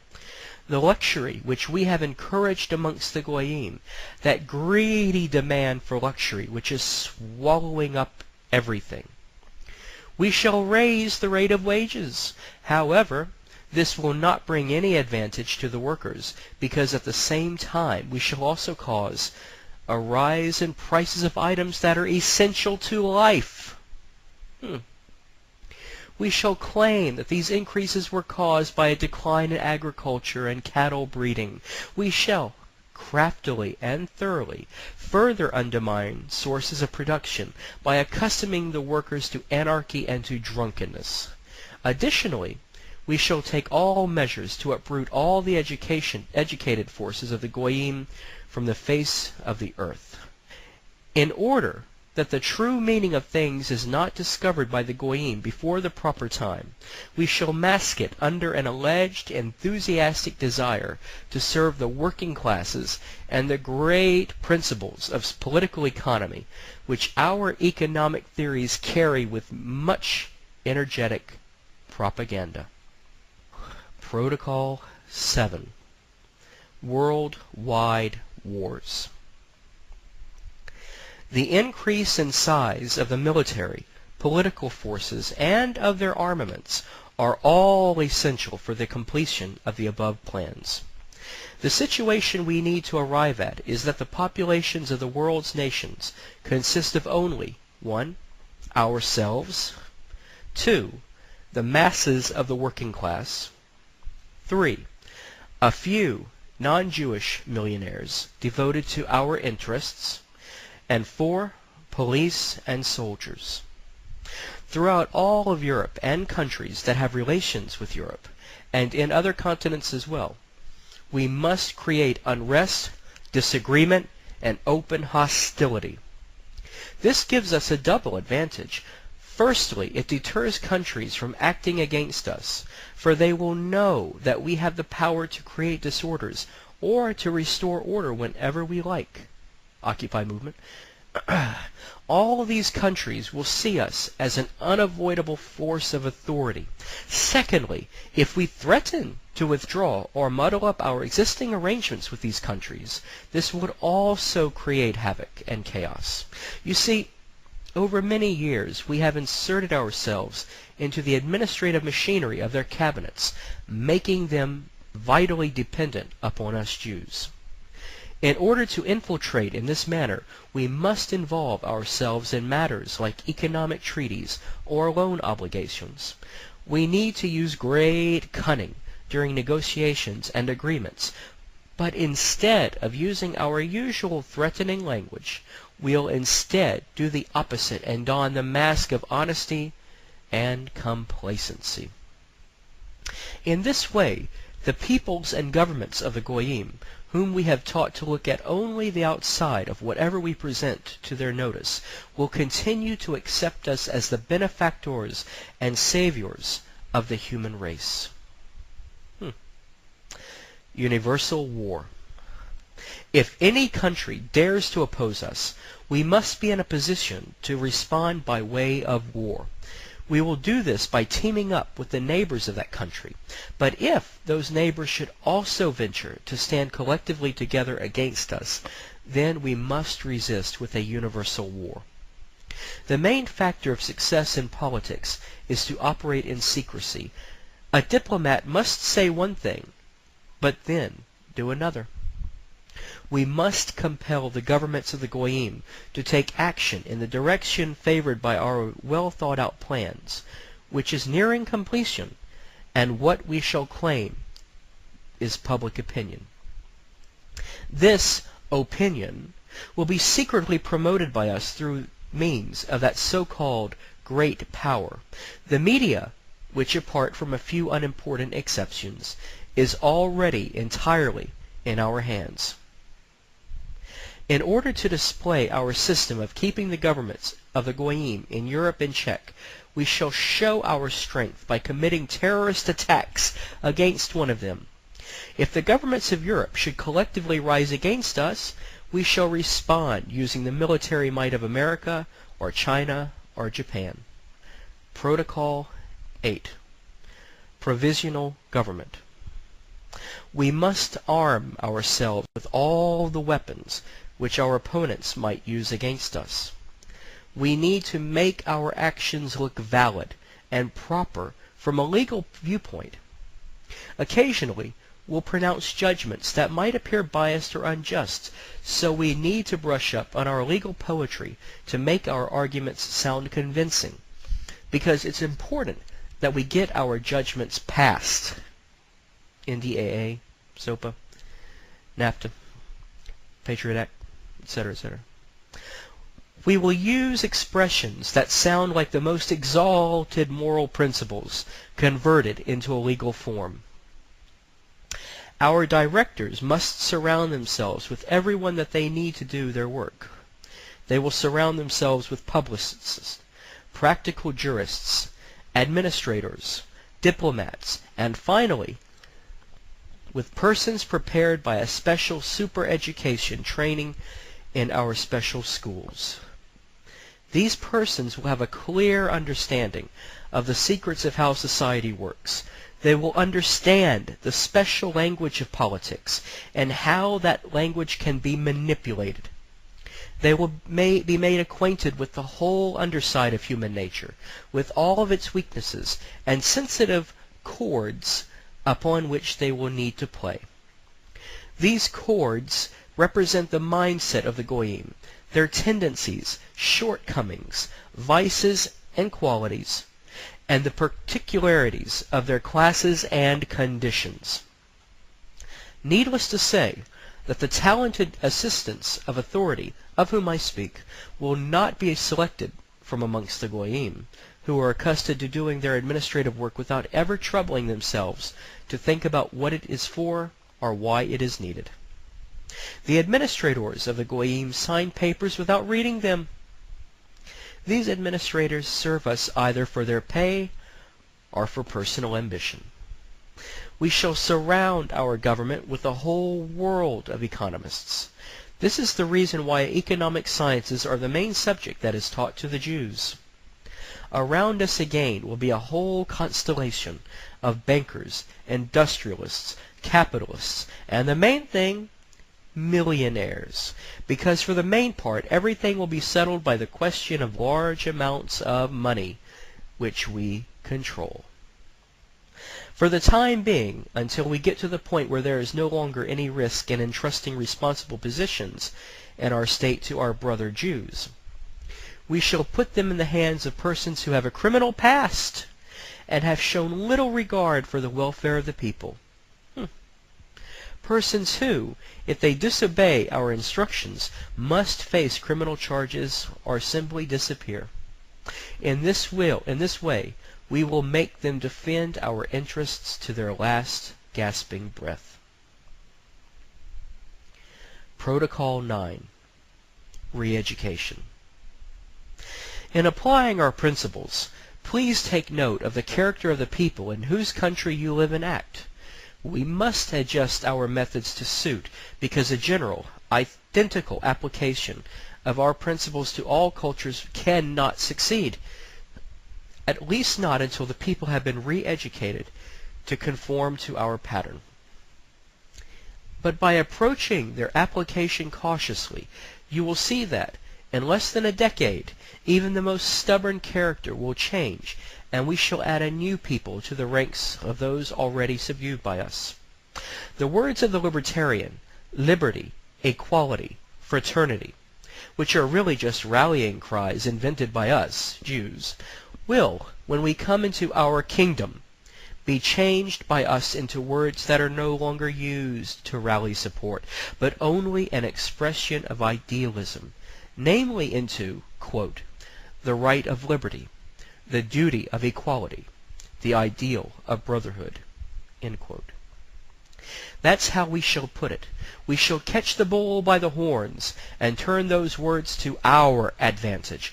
the luxury which we have encouraged amongst the Goyim, that greedy demand for luxury which is swallowing up everything. We shall raise the rate of wages. However, this will not bring any advantage to the workers, because at the same time we shall also cause a rise in prices of items that are essential to life. We shall claim that these increases were caused by a decline in agriculture and cattle breeding. We shall, craftily and thoroughly, further undermine sources of production by accustoming the workers to anarchy and to drunkenness. Additionally, we shall take all measures to uproot all the educated forces of the Goyim from the face of the earth. In order that the true meaning of things is not discovered by the Goyim before the proper time, we shall mask it under an alleged enthusiastic desire to serve the working classes and the great principles of political economy, which our economic theories carry with much energetic propaganda. Protocol 7. Worldwide Wars. The increase in size of the military, political forces, and of their armaments are all essential for the completion of the above plans. The situation we need to arrive at is that the populations of the world's nations consist of only 1. Ourselves, 2. The masses of the working class, 3. A few non-Jewish millionaires devoted to our interests, and 4. Police and soldiers. Throughout all of Europe and countries that have relations with Europe, and in other continents as well, we must create unrest, disagreement, and open hostility. This gives us a double advantage. Firstly, it deters countries from acting against us, for they will know that we have the power to create disorders or to restore order whenever we like. Occupy movement. All these countries will see us as an unavoidable force of authority. Secondly, if we threaten to withdraw or muddle up our existing arrangements with these countries, this would also create havoc and chaos. You see, over many years we have inserted ourselves into the administrative machinery of their cabinets, making them vitally dependent upon us Jews. In order to infiltrate in this manner, we must involve ourselves in matters like economic treaties or loan obligations. We need to use great cunning during negotiations and agreements, but instead of using our usual threatening language, we'll instead do the opposite and don the mask of honesty and complacency. In this way, the peoples and governments of the Goyim, whom we have taught to look at only the outside of whatever we present to their notice, will continue to accept us as the benefactors and saviors of the human race. Universal war. If any country dares to oppose us, we must be in a position to respond by way of war. We will do this by teaming up with the neighbors of that country. But if those neighbors should also venture to stand collectively together against us, then we must resist with a universal war. The main factor of success in politics is to operate in secrecy. A diplomat must say one thing, but then do another. We must compel the governments of the Goyim to take action in the direction favored by our well-thought-out plans, which is nearing completion, and what we shall claim is public opinion. This opinion will be secretly promoted by us through means of that so-called great power. The media, which apart from a few unimportant exceptions, is already entirely in our hands. In order to display our system of keeping the governments of the Goyim in Europe in check, we shall show our strength by committing terrorist attacks against one of them. If the governments of Europe should collectively rise against us, we shall respond using the military might of America or China or Japan. Protocol 8. Provisional Government. We must arm ourselves with all the weapons which our opponents might use against us. We need to make our actions look valid and proper from a legal viewpoint. Occasionally, we'll pronounce judgments that might appear biased or unjust, so we need to brush up on our legal poetry to make our arguments sound convincing, because it's important that we get our judgments passed. NDAA, SOPA, NAFTA, Patriot Act, etc., etc. We will use expressions that sound like the most exalted moral principles converted into a legal form. Our directors must surround themselves with everyone that they need to do their work. They will surround themselves with publicists, practical jurists, administrators, diplomats, and finally, with persons prepared by a special super-education training in our special schools. These persons will have a clear understanding of the secrets of how society works. They will understand the special language of politics and how that language can be manipulated. They will be made acquainted with the whole underside of human nature, with all of its weaknesses and sensitive chords upon which they will need to play. These chords represent the mindset of the Goyim, their tendencies, shortcomings, vices, and qualities, and the particularities of their classes and conditions. Needless to say that the talented assistants of authority of whom I speak will not be selected from amongst the Goyim, who are accustomed to doing their administrative work without ever troubling themselves to think about what it is for or why it is needed. The administrators of the Goyim sign papers without reading them. These administrators serve us either for their pay or for personal ambition. We shall surround our government with a whole world of economists. This is the reason why economic sciences are the main subject that is taught to the Jews. Around us again will be a whole constellation of bankers, industrialists, capitalists, and the main thing, millionaires, because for the main part everything will be settled by the question of large amounts of money, which we control. For the time being, until we get to the point where there is no longer any risk in entrusting responsible positions in our state to our brother Jews, we shall put them in the hands of persons who have a criminal past and have shown little regard for the welfare of the people. Persons who, if they disobey our instructions, must face criminal charges or simply disappear. In this way, we will make them defend our interests to their last gasping breath. Protocol 9. Re-education. In applying our principles, please take note of the character of the people in whose country you live and act. We must adjust our methods to suit, because a general, identical application of our principles to all cultures cannot succeed, at least not until the people have been re-educated to conform to our pattern. But by approaching their application cautiously, you will see that, in less than a decade, even the most stubborn character will change, and we shall add a new people to the ranks of those already subdued by us. The words of the libertarian, liberty, equality, fraternity, which are really just rallying cries invented by us, Jews, will, when we come into our kingdom, be changed by us into words that are no longer used to rally support, but only an expression of idealism, namely into, quote, the right of liberty, the duty of equality, the ideal of brotherhood, end quote. That's how we shall put it. We shall catch the bull by the horns and turn those words to our advantage.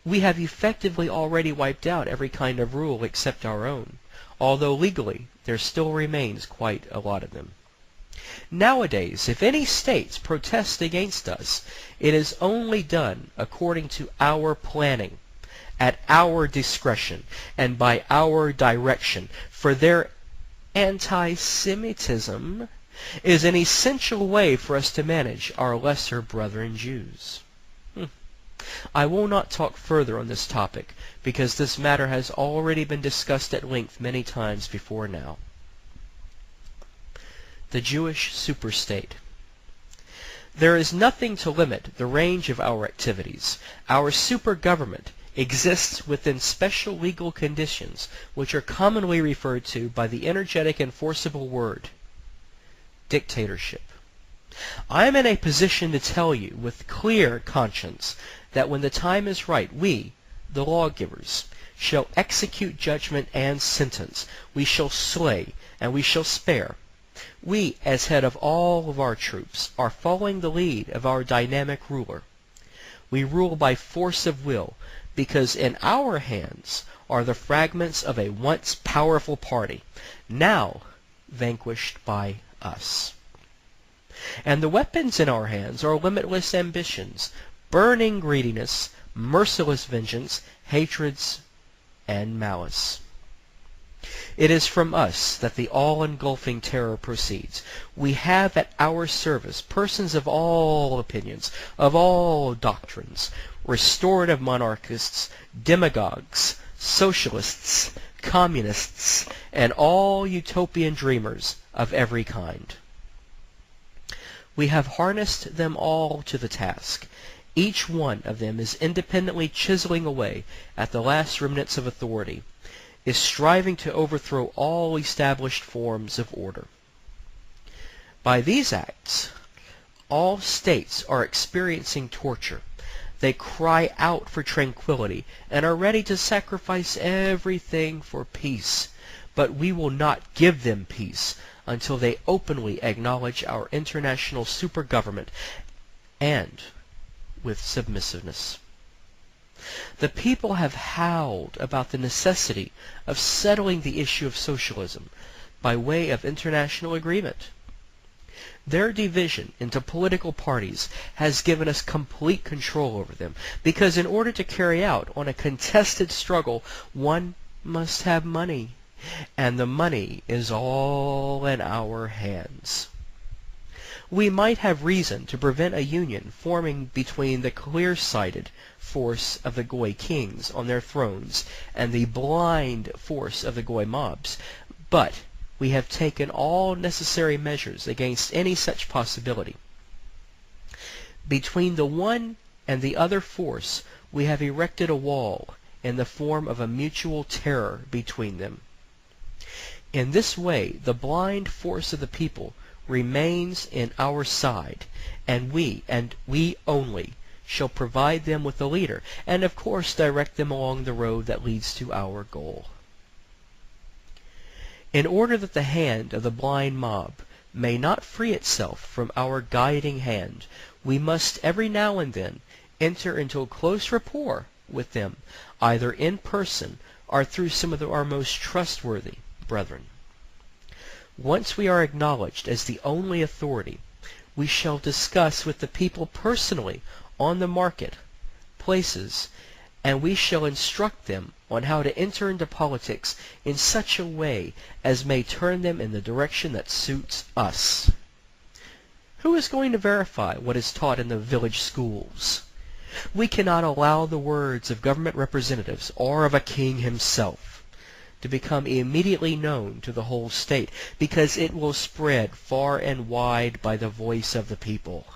We have effectively already wiped out every kind of rule except our own, although legally there still remains quite a lot of them. Nowadays, if any states protest against us, it is only done according to our planning, at our discretion and by our direction, for their anti-Semitism is an essential way for us to manage our lesser brethren Jews. I will not talk further on this topic, because this matter has already been discussed at length many times before now. The Jewish superstate. There is nothing to limit the range of our activities. Our super-government exists within special legal conditions, which are commonly referred to by the energetic and forcible word, dictatorship. I am in a position to tell you with clear conscience that when the time is right, we, the lawgivers, shall execute judgment and sentence. We shall slay and we shall spare. We, as head of all of our troops, are following the lead of our dynamic ruler. We rule by force of will, because in our hands are the fragments of a once powerful party, now vanquished by us. And the weapons in our hands are limitless ambitions, burning greediness, merciless vengeance, hatreds, and malice. It is from us that the all-engulfing terror proceeds. We have at our service persons of all opinions, of all doctrines, restorative monarchists, demagogues, socialists, communists, and all utopian dreamers of every kind. We have harnessed them all to the task. Each one of them is independently chiseling away at the last remnants of authority, is striving to overthrow all established forms of order. By these acts, all states are experiencing torture. They cry out for tranquility and are ready to sacrifice everything for peace. But we will not give them peace until they openly acknowledge our international super-government and with submissiveness. The people have howled about the necessity of settling the issue of socialism by way of international agreement. Their division into political parties has given us complete control over them, because in order to carry out on a contested struggle, one must have money, and the money is all in our hands. We might have reason to prevent a union forming between the clear-sighted force of the Goy kings on their thrones and the blind force of the Goy mobs, but we have taken all necessary measures against any such possibility. Between the one and the other force we have erected a wall in the form of a mutual terror between them. In this way the blind force of the people remains in our side, and we only shall provide them with a leader, and of course direct them along the road that leads to our goal. In order that the hand of the blind mob may not free itself from our guiding hand, we must every now and then enter into a close rapport with them, either in person or through some of our most trustworthy brethren. Once we are acknowledged as the only authority, we shall discuss with the people personally on the market places, and we shall instruct them on how to enter into politics in such a way as may turn them in the direction that suits us. Who is going to verify what is taught in the village schools? We cannot allow the words of government representatives or of a king himself to become immediately known to the whole state, because it will spread far and wide by the voice of the people.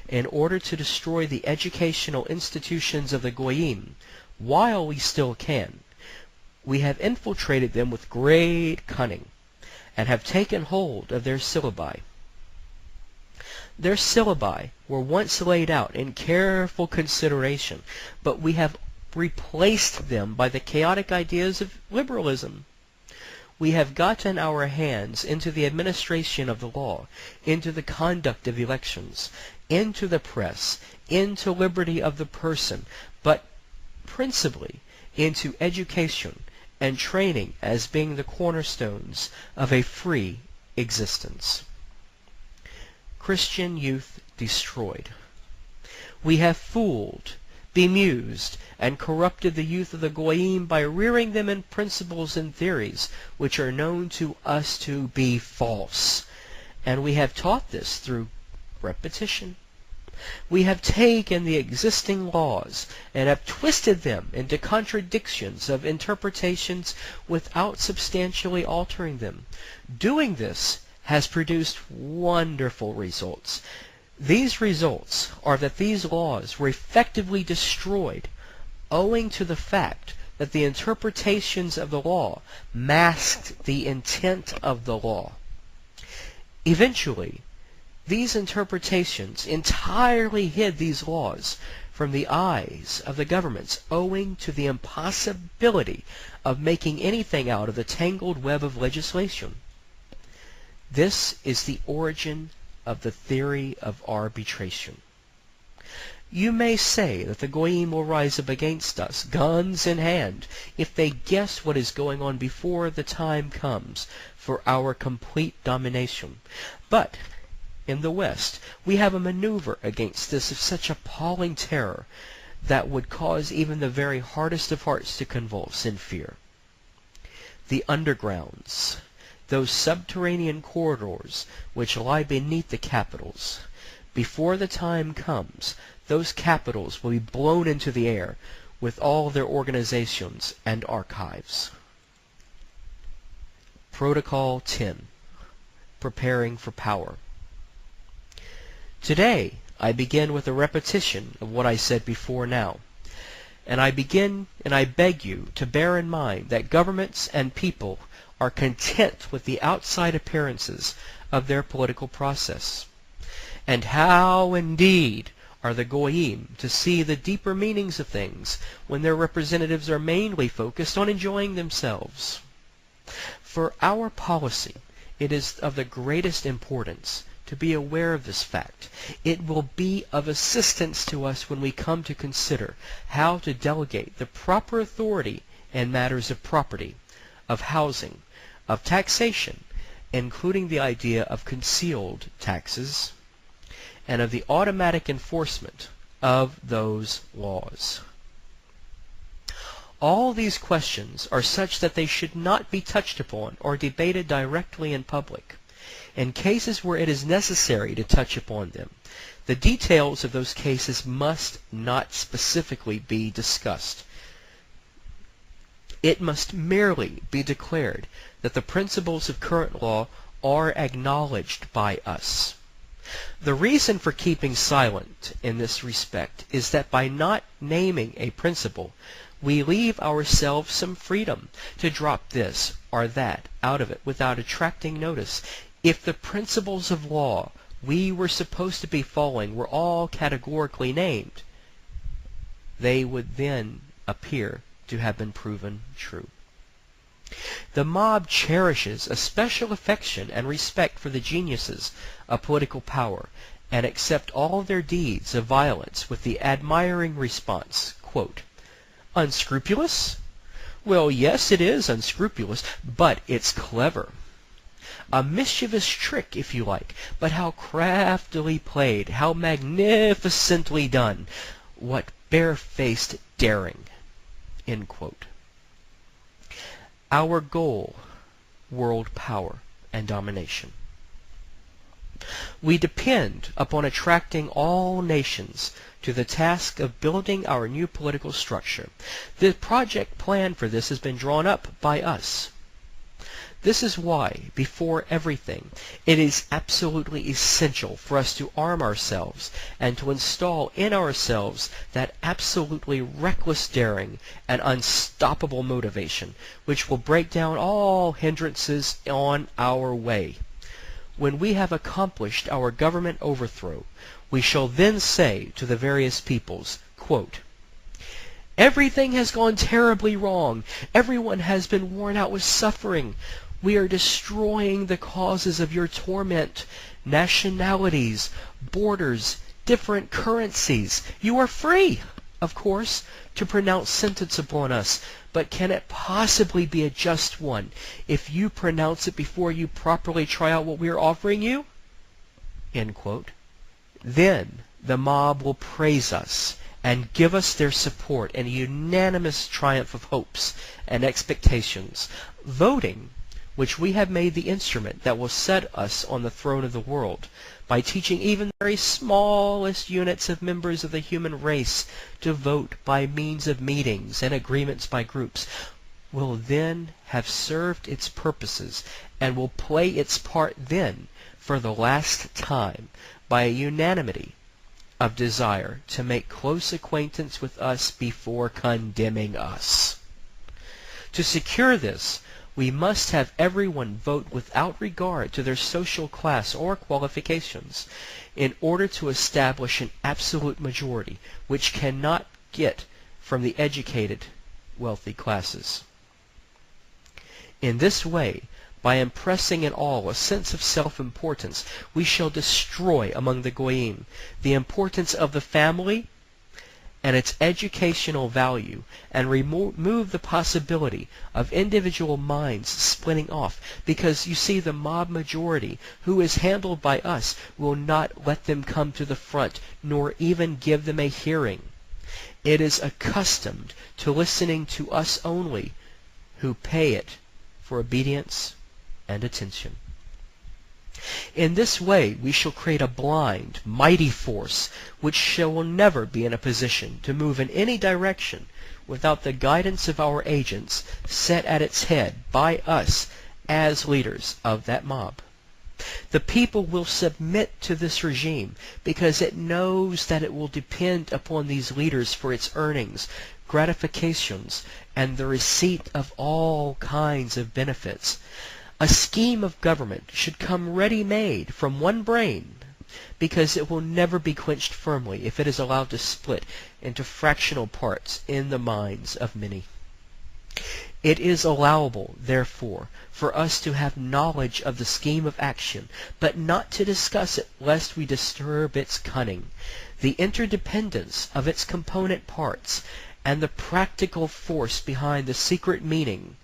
In order to destroy the educational institutions of the Goyim, while we still can, we have infiltrated them with great cunning, and have taken hold of their syllabi. Their syllabi were once laid out in careful consideration, but we have replaced them by the chaotic ideas of liberalism. We have gotten our hands into the administration of the law, into the conduct of elections, into the press, into liberty of the person, but principally into education and training as being the cornerstones of a free existence. Christian youth destroyed. We have fooled bemused, and corrupted the youth of the Goyim by rearing them in principles and theories which are known to us to be false. And we have taught this through repetition. We have taken the existing laws and have twisted them into contradictions of interpretations without substantially altering them. Doing this has produced wonderful results. These results are that these laws were effectively destroyed owing to the fact that the interpretations of the law masked the intent of the law. Eventually, these interpretations entirely hid these laws from the eyes of the governments owing to the impossibility of making anything out of the tangled web of legislation. This is the origin of the theory of arbitration. You may say that the Goyim will rise up against us, guns in hand, if they guess what is going on before the time comes for our complete domination. But in the West, we have a maneuver against this of such appalling terror that would cause even the very hardest of hearts to convulse in fear. The undergrounds, those subterranean corridors which lie beneath the capitals, before the time comes, those capitals will be blown into the air with all their organizations and archives. Protocol 10. Preparing for power. Today, I begin with a repetition of what I said before now. And I beg you to bear in mind that governments and people are content with the outside appearances of their political process. And how indeed are the Goyim to see the deeper meanings of things when their representatives are mainly focused on enjoying themselves? For our policy, it is of the greatest importance to be aware of this fact. It will be of assistance to us when we come to consider how to delegate the proper authority in matters of property, of housing, of taxation, including the idea of concealed taxes, and of the automatic enforcement of those laws. All these questions are such that they should not be touched upon or debated directly in public. In cases where it is necessary to touch upon them, the details of those cases must not specifically be discussed. It must merely be declared that the principles of current law are acknowledged by us. The reason for keeping silent in this respect is that by not naming a principle, we leave ourselves some freedom to drop this or that out of it without attracting notice. If the principles of law we were supposed to be following were all categorically named, they would then appear to have been proven true. The mob cherishes a special affection and respect for the geniuses of political power, and accept all their deeds of violence with the admiring response, quote, "Unscrupulous? Well, yes, it is unscrupulous, but it's clever. A mischievous trick, if you like, but how craftily played, how magnificently done, what barefaced daring." End quote. Our goal, world power and domination. We depend upon attracting all nations to the task of building our new political structure. The project plan for this has been drawn up by us. This is why, before everything, it is absolutely essential for us to arm ourselves and to install in ourselves that absolutely reckless daring and unstoppable motivation which will break down all hindrances on our way. When we have accomplished our government overthrow, we shall then say to the various peoples, quote, "Everything has gone terribly wrong. Everyone has been worn out with suffering. We are destroying the causes of your torment, nationalities, borders, different currencies. You are free, of course, to pronounce sentence upon us, but can it possibly be a just one if you pronounce it before you properly try out what we are offering you?" End quote. Then the mob will praise us and give us their support in a unanimous triumph of hopes and expectations, voting, which we have made the instrument that will set us on the throne of the world, by teaching even the very smallest units of members of the human race to vote by means of meetings and agreements by groups, will then have served its purposes and will play its part then for the last time by a unanimity of desire to make close acquaintance with us before condemning us. To secure this, we must have everyone vote without regard to their social class or qualifications, in order to establish an absolute majority, which cannot get from the educated, wealthy classes. In this way, by impressing in all a sense of self-importance, we shall destroy among the Goyim the importance of the family and its educational value, and remove the possibility of individual minds splitting off, because you see the mob majority who is handled by us will not let them come to the front, nor even give them a hearing. It is accustomed to listening to us only, who pay it for obedience and attention. In this way we shall create a blind, mighty force which shall never be in a position to move in any direction without the guidance of our agents set at its head by us as leaders of that mob. The people will submit to this regime because it knows that it will depend upon these leaders for its earnings, gratifications, and the receipt of all kinds of benefits. A scheme of government should come ready-made from one brain, because it will never be quenched firmly if it is allowed to split into fractional parts in the minds of many. It is allowable, therefore, for us to have knowledge of the scheme of action, but not to discuss it lest we disturb its cunning, the interdependence of its component parts, and the practical force behind the secret meaning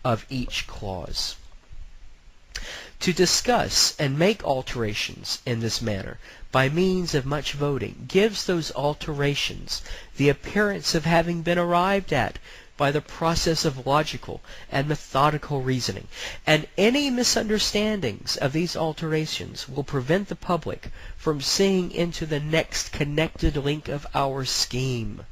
of each clause. To discuss and make alterations in this manner by means of much voting gives those alterations the appearance of having been arrived at by the process of logical and methodical reasoning, and any misunderstandings of these alterations will prevent the public from seeing into the next connected link of our scheme.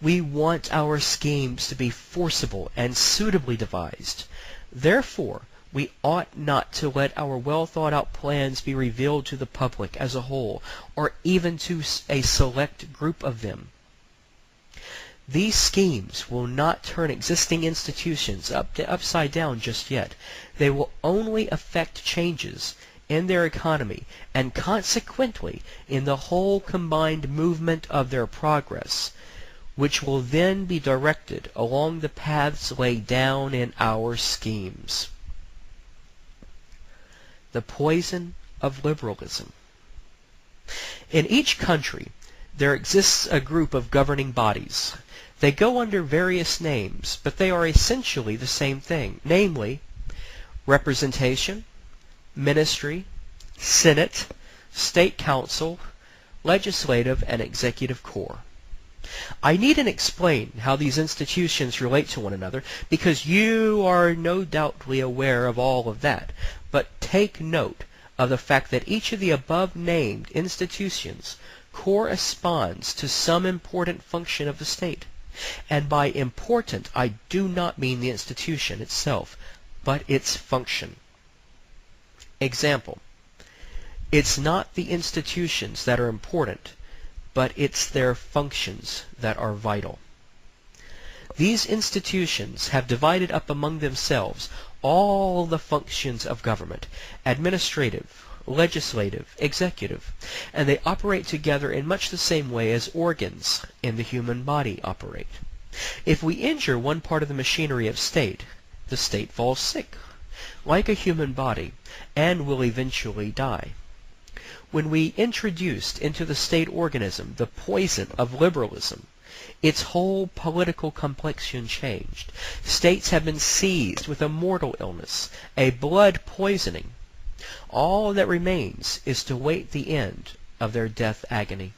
We want our schemes to be forcible and suitably devised. Therefore, we ought not to let our well-thought-out plans be revealed to the public as a whole, or even to a select group of them. These schemes will not turn existing institutions upside down just yet. They will only effect changes in their economy, and consequently in the whole combined movement of their progress, which will then be directed along the paths laid down in our schemes. The poison of liberalism. In each country there exists a group of governing bodies. They go under various names, but they are essentially the same thing, namely, representation, ministry, senate, state council, legislative and executive corps. I needn't explain how these institutions relate to one another, because you are no doubtly aware of all of that. But take note of the fact that each of the above-named institutions corresponds to some important function of the state. And by important, I do not mean the institution itself, but its function. Example: it's not the institutions that are important, but it's their functions that are vital. These institutions have divided up among themselves all the functions of government, administrative, legislative, executive, and they operate together in much the same way as organs in the human body operate. If we injure one part of the machinery of state, the state falls sick, like a human body, and will eventually die. When we introduced into the state organism the poison of liberalism, its whole political complexion changed. States have been seized with a mortal illness, a blood poisoning. All that remains is to wait the end of their death agony.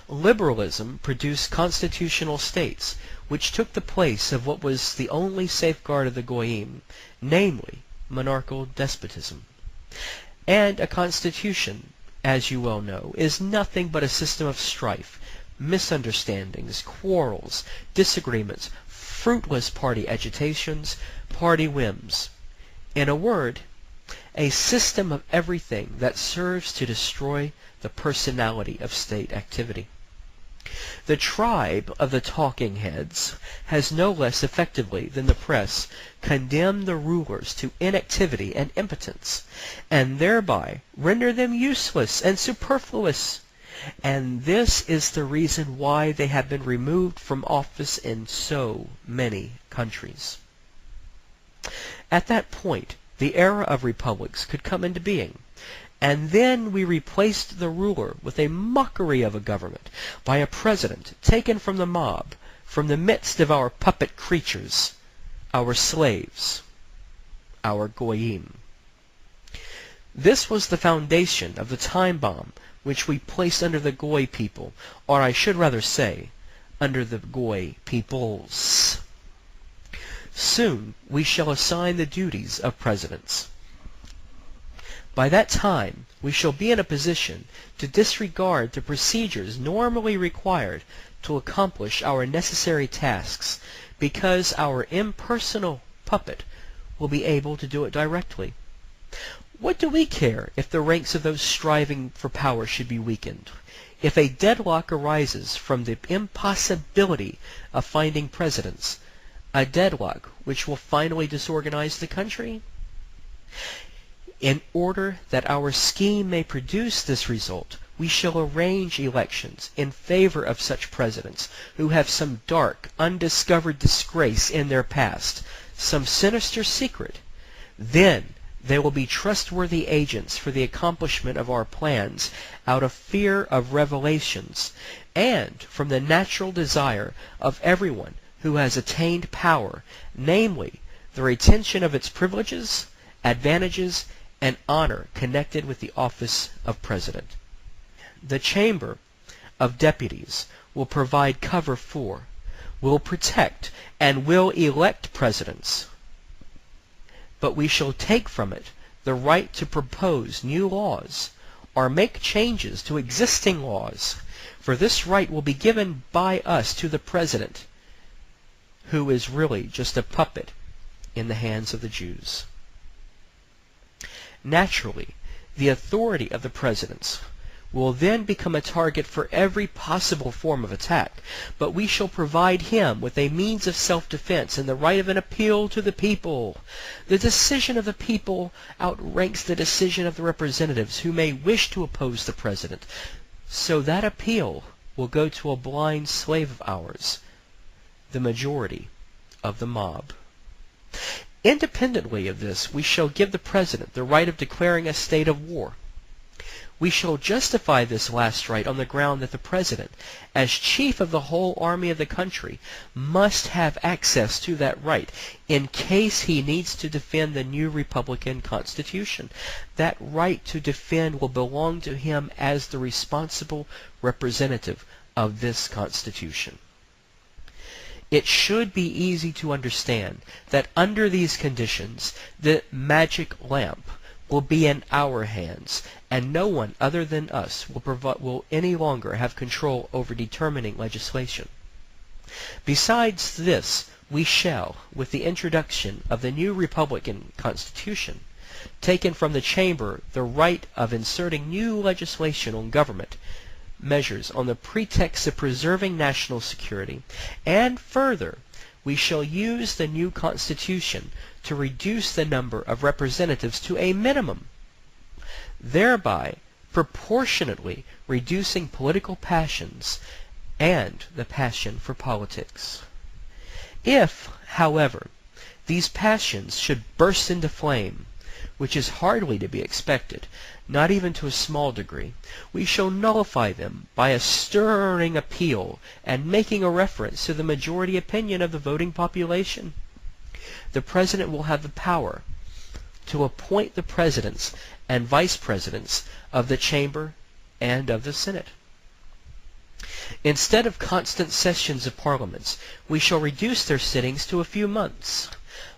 Liberalism produced constitutional states which took the place of what was the only safeguard of the goyim, namely monarchical despotism. And a constitution, as you well know, is nothing but a system of strife, misunderstandings, quarrels, disagreements, fruitless party agitations, party whims. In a word, a system of everything that serves to destroy the personality of state activity. The tribe of the talking heads has no less effectively than the press condemned the rulers to inactivity and impotence, and thereby render them useless and superfluous. And this is the reason why they have been removed from office in so many countries. At that point, the era of republics could come into being, and then we replaced the ruler with a mockery of a government by a president taken from the mob, from the midst of our puppet creatures, our slaves, our goyim. This was the foundation of the time bomb which we placed under the goy people, or I should rather say, under the goy peoples. Soon we shall assign the duties of presidents. By that time, we shall be in a position to disregard the procedures normally required to accomplish our necessary tasks, because our impersonal puppet will be able to do it directly. What do we care if the ranks of those striving for power should be weakened? If a deadlock arises from the impossibility of finding presidents, a deadlock which will finally disorganize the country? In order that our scheme may produce this result, we shall arrange elections in favor of such presidents who have some dark, undiscovered disgrace in their past, some sinister secret. Then they will be trustworthy agents for the accomplishment of our plans out of fear of revelations, and from the natural desire of everyone who has attained power, namely the retention of its privileges, advantages, and honor connected with the office of president. The Chamber of Deputies will provide cover for, will protect, and will elect presidents. But we shall take from it the right to propose new laws or make changes to existing laws, for this right will be given by us to the president, who is really just a puppet in the hands of the Jews. Naturally, the authority of the presidents will then become a target for every possible form of attack, but we shall provide him with a means of self-defense and the right of an appeal to the people. The decision of the people outranks the decision of the representatives who may wish to oppose the president, so that appeal will go to a blind slave of ours, the majority of the mob. Independently of this, we shall give the president the right of declaring a state of war. We shall justify this last right on the ground that the president, as chief of the whole army of the country, must have access to that right in case he needs to defend the new Republican Constitution. That right to defend will belong to him as the responsible representative of this Constitution. It should be easy to understand that under these conditions, the magic lamp will be in our hands, and no one other than us will any longer have control over determining legislation. Besides this, we shall, with the introduction of the new Republican Constitution, taken from the Chamber the right of inserting new legislation on government measures on the pretext of preserving national security, and further, we shall use the new Constitution to reduce the number of representatives to a minimum, thereby proportionately reducing political passions and the passion for politics. If, however, these passions should burst into flame, which is hardly to be expected, not even to a small degree, we shall nullify them by a stirring appeal and making a reference to the majority opinion of the voting population. The president will have the power to appoint the presidents and vice presidents of the Chamber and of the Senate. Instead of constant sessions of parliaments, we shall reduce their sittings to a few months.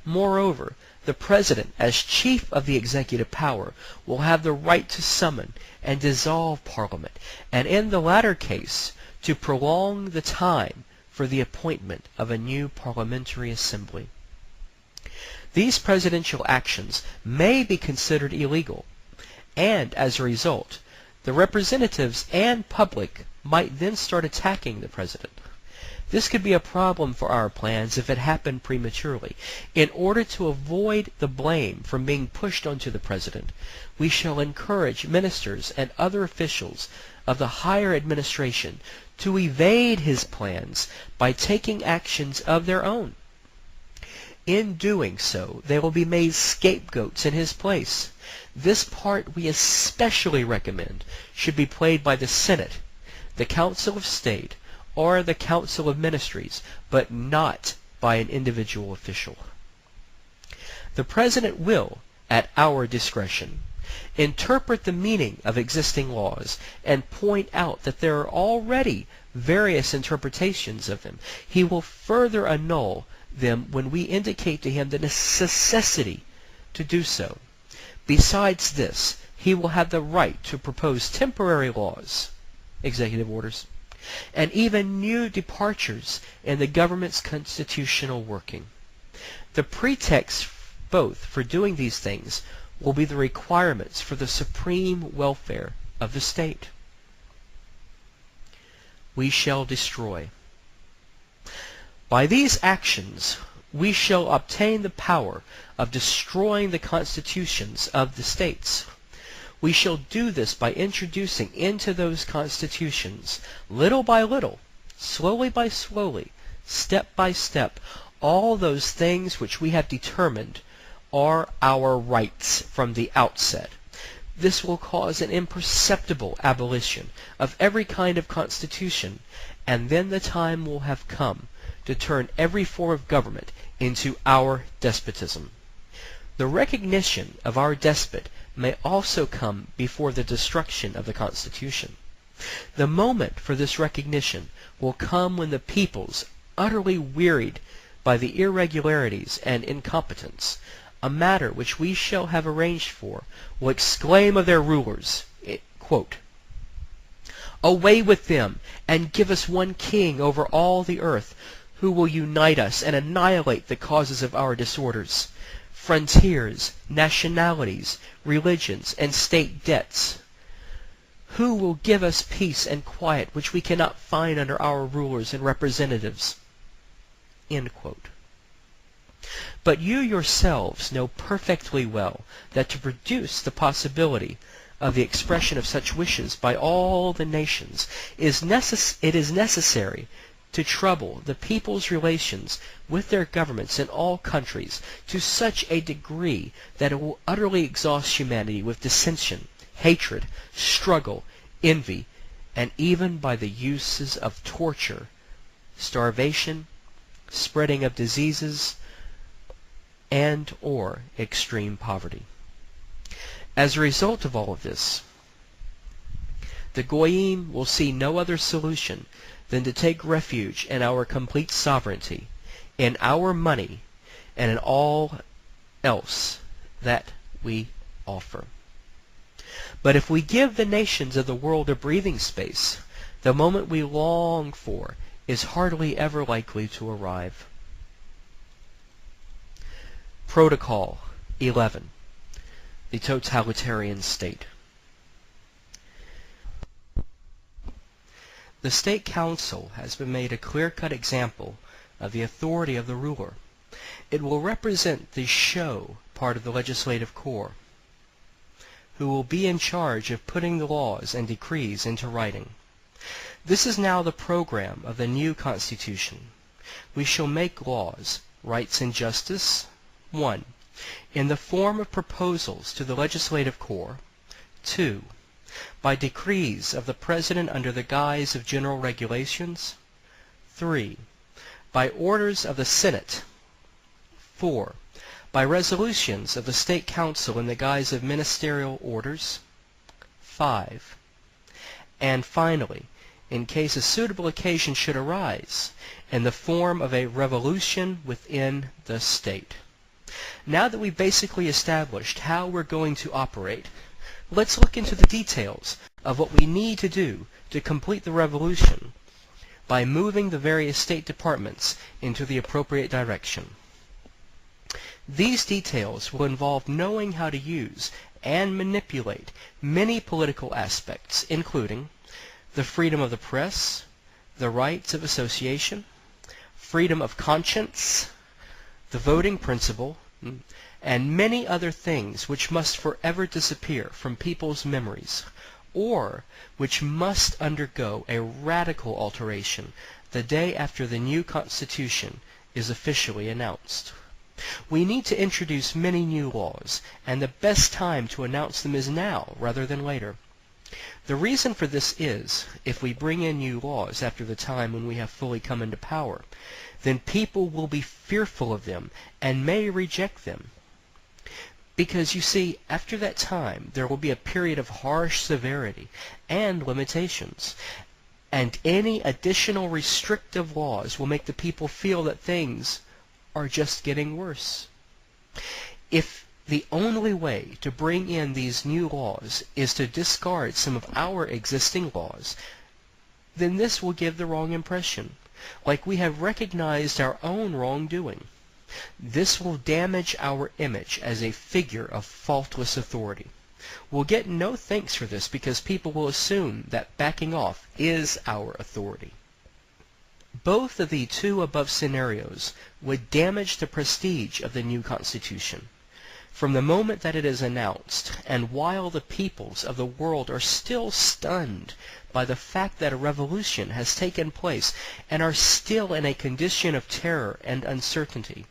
Moreover, the President, as chief of the executive power, will have the right to summon and dissolve Parliament, and in the latter case, to prolong the time for the appointment of a new parliamentary assembly. These presidential actions may be considered illegal, and as a result, the representatives and public might then start attacking the president. This could be a problem for our plans if it happened prematurely. In order to avoid the blame from being pushed onto the president, we shall encourage ministers and other officials of the higher administration to evade his plans by taking actions of their own. In doing so, they will be made scapegoats in his place. This part we especially recommend should be played by the Senate, the Council of State, or the Council of Ministries, but not by an individual official. The President will, at our discretion, interpret the meaning of existing laws and point out that there are already various interpretations of them. He will further annul them when we indicate to him the necessity to do so. Besides this, he will have the right to propose temporary laws, executive orders, and even new departures in the government's constitutional working. The pretext both for doing these things will be the requirements for the supreme welfare of the state. We shall destroy. By these actions, we shall obtain the power of destroying the constitutions of the states. We shall do this by introducing into those constitutions, little by little, slowly by slowly, step by step, all those things which we have determined are our rights from the outset. This will cause an imperceptible abolition of every kind of constitution, and then the time will have come to turn every form of government into our despotism. The recognition of our despot may also come before the destruction of the Constitution. The moment for this recognition will come when the peoples, utterly wearied by the irregularities and incompetence, a matter which we shall have arranged for, will exclaim of their rulers, quote, "Away with them, and give us one king over all the earth, who will unite us and annihilate the causes of our disorders, frontiers, nationalities, religions, and state debts. Who will give us peace and quiet which we cannot find under our rulers and representatives?" End quote. But you yourselves know perfectly well that to produce the possibility of the expression of such wishes by all the nations, it is necessary to trouble the people's relations with their governments in all countries to such a degree that it will utterly exhaust humanity with dissension, hatred, struggle, envy, and even by the uses of torture, starvation, spreading of diseases, and or extreme poverty. As a result of all of this, the Goyim will see no other solution than to take refuge in our complete sovereignty, in our money, and in all else that we offer. But if we give the nations of the world a breathing space, the moment we long for is hardly ever likely to arrive. Protocol 11. The Totalitarian State. The State Council has been made a clear-cut example of the authority of the ruler. It will represent the show part of the legislative corps, who will be in charge of putting the laws and decrees into writing. This is now the program of the new Constitution. We shall make laws, rights and justice, 1. In the form of proposals to the legislative corps, 2. By decrees of the President under the guise of general regulations, 3. By orders of the Senate, 4. By resolutions of the State Council in the guise of ministerial orders, 5. And finally, in case a suitable occasion should arise, in the form of a revolution within the state. Now that we've basically established how we're going to operate, let's look into the details of what we need to do to complete the revolution by moving the various state departments into the appropriate direction. These details will involve knowing how to use and manipulate many political aspects, including the freedom of the press, the rights of association, freedom of conscience, the voting principle, and many other things which must forever disappear from people's memories, or which must undergo a radical alteration the day after the new Constitution is officially announced. We need to introduce many new laws, and the best time to announce them is now rather than later. The reason for this is, if we bring in new laws after the time when we have fully come into power, then people will be fearful of them and may reject them. Because, you see, after that time there will be a period of harsh severity and limitations, and any additional restrictive laws will make the people feel that things are just getting worse. If the only way to bring in these new laws is to discard some of our existing laws, then this will give the wrong impression, like we have recognized our own wrongdoing. This will damage our image as a figure of faultless authority. We'll get no thanks for this because people will assume that backing off is our authority. Both of the two above scenarios would damage the prestige of the new Constitution. From the moment that it is announced, and while the peoples of the world are still stunned by the fact that a revolution has taken place and are still in a condition of terror and uncertainty,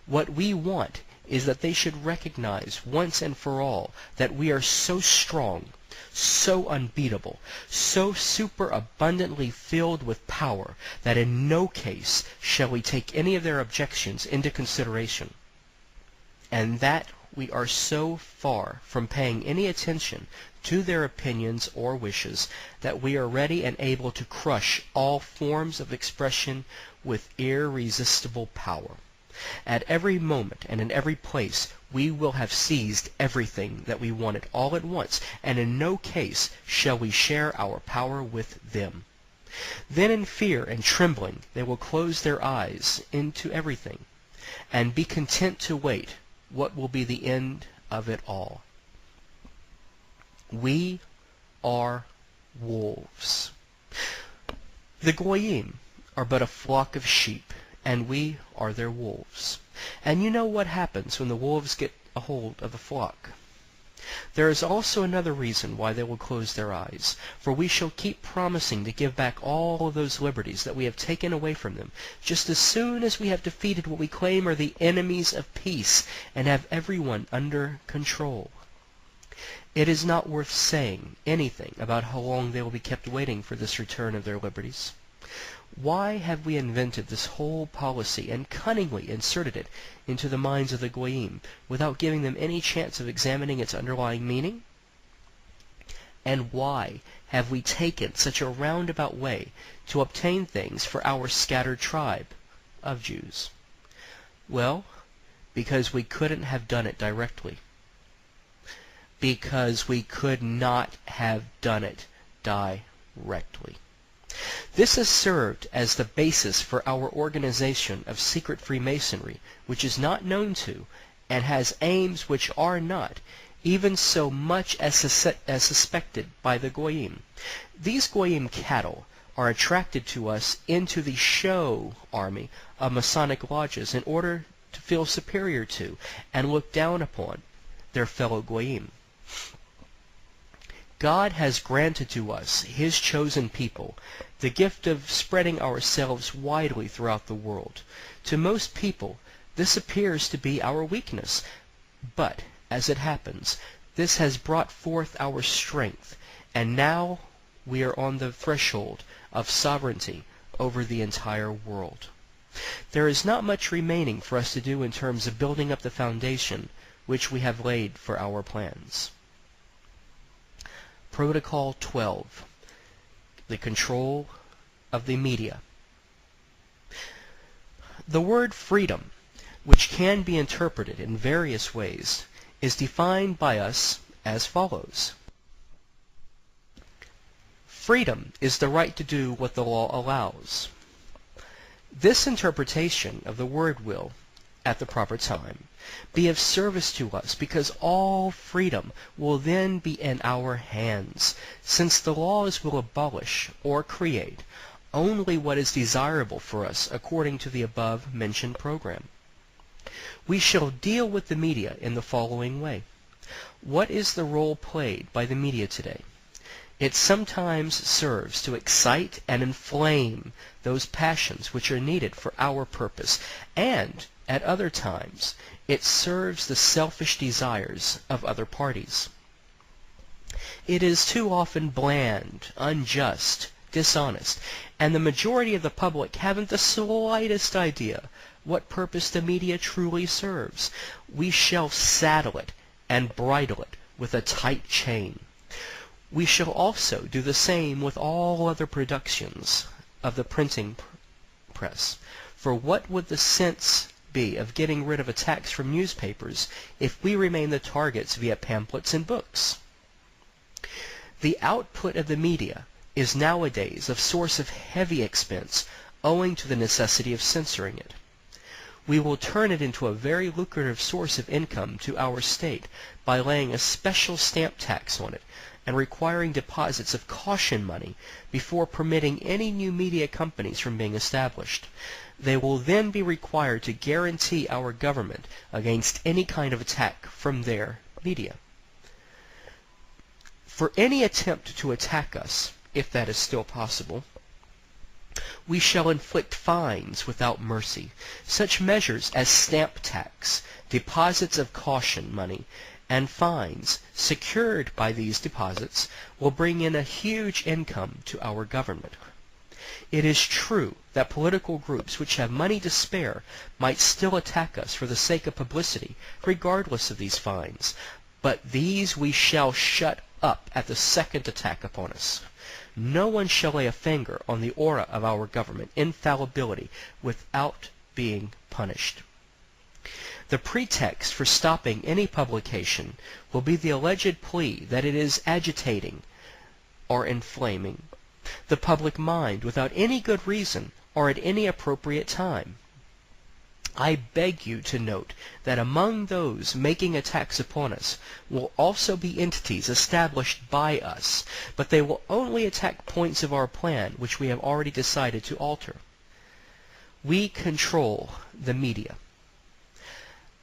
what we want is that they should recognize once and for all that we are so strong, so unbeatable, so superabundantly filled with power that in no case shall we take any of their objections into consideration, and that we are so far from paying any attention to their opinions or wishes that we are ready and able to crush all forms of expression with irresistible power. At every moment and in every place we will have seized everything that we wanted all at once, and in no case shall we share our power with them. Then in fear and trembling they will close their eyes into everything, and be content to wait what will be the end of it all. We are wolves. The Goyim are but a flock of sheep, and we are their wolves. And you know what happens when the wolves get a hold of the flock. There is also another reason why they will close their eyes, for we shall keep promising to give back all of those liberties that we have taken away from them, just as soon as we have defeated what we claim are the enemies of peace and have everyone under control. It is not worth saying anything about how long they will be kept waiting for this return of their liberties. Why have we invented this whole policy and cunningly inserted it into the minds of the Goyim without giving them any chance of examining its underlying meaning? And why have we taken such a roundabout way to obtain things for our scattered tribe of Jews? Well, because we couldn't have done it directly. Because we could not have done it directly. This has served as the basis for our organization of secret Freemasonry, which is not known to, and has aims which are not, even so much as suspected by the Goyim. These Goyim cattle are attracted to us into the show army of Masonic lodges in order to feel superior to and look down upon their fellow Goyim. God has granted to us, His chosen people, the gift of spreading ourselves widely throughout the world. To most people, this appears to be our weakness, but, as it happens, this has brought forth our strength, and now we are on the threshold of sovereignty over the entire world. There is not much remaining for us to do in terms of building up the foundation which we have laid for our plans. Protocol 12. the control of the media. The word freedom, which can be interpreted in various ways, is defined by us as follows. Freedom is the right to do what the law allows. This interpretation of the word will, at the proper time, be of service to us because all freedom will then be in our hands, since the laws will abolish or create only what is desirable for us according to the above-mentioned program. We shall deal with the media in the following way. What is the role played by the media today? It sometimes serves to excite and inflame those passions which are needed for our purpose, and at other times it serves the selfish desires of other parties. It is too often bland, unjust, dishonest, and the majority of the public haven't the slightest idea what purpose the media truly serves. We shall saddle it and bridle it with a tight chain. We shall also do the same with all other productions of the printing press. For what would the sense be of getting rid of a tax from newspapers if we remain the targets via pamphlets and books? The output of the media is nowadays a source of heavy expense owing to the necessity of censoring it. We will turn it into a very lucrative source of income to our state by laying a special stamp tax on it and requiring deposits of caution money before permitting any new media companies from being established. They will then be required to guarantee our government against any kind of attack from their media. For any attempt to attack us, if that is still possible, we shall inflict fines without mercy. Such measures as stamp tax, deposits of caution money, and fines secured by these deposits will bring in a huge income to our government. It is true that political groups which have money to spare might still attack us for the sake of publicity, regardless of these fines, but these we shall shut up at the second attack upon us. No one shall lay a finger on the aura of our government infallibility without being punished. The pretext for stopping any publication will be the alleged plea that it is agitating or inflaming the public mind without any good reason or at any appropriate time. I beg you to note that among those making attacks upon us will also be entities established by us, but they will only attack points of our plan which we have already decided to alter. We control the media.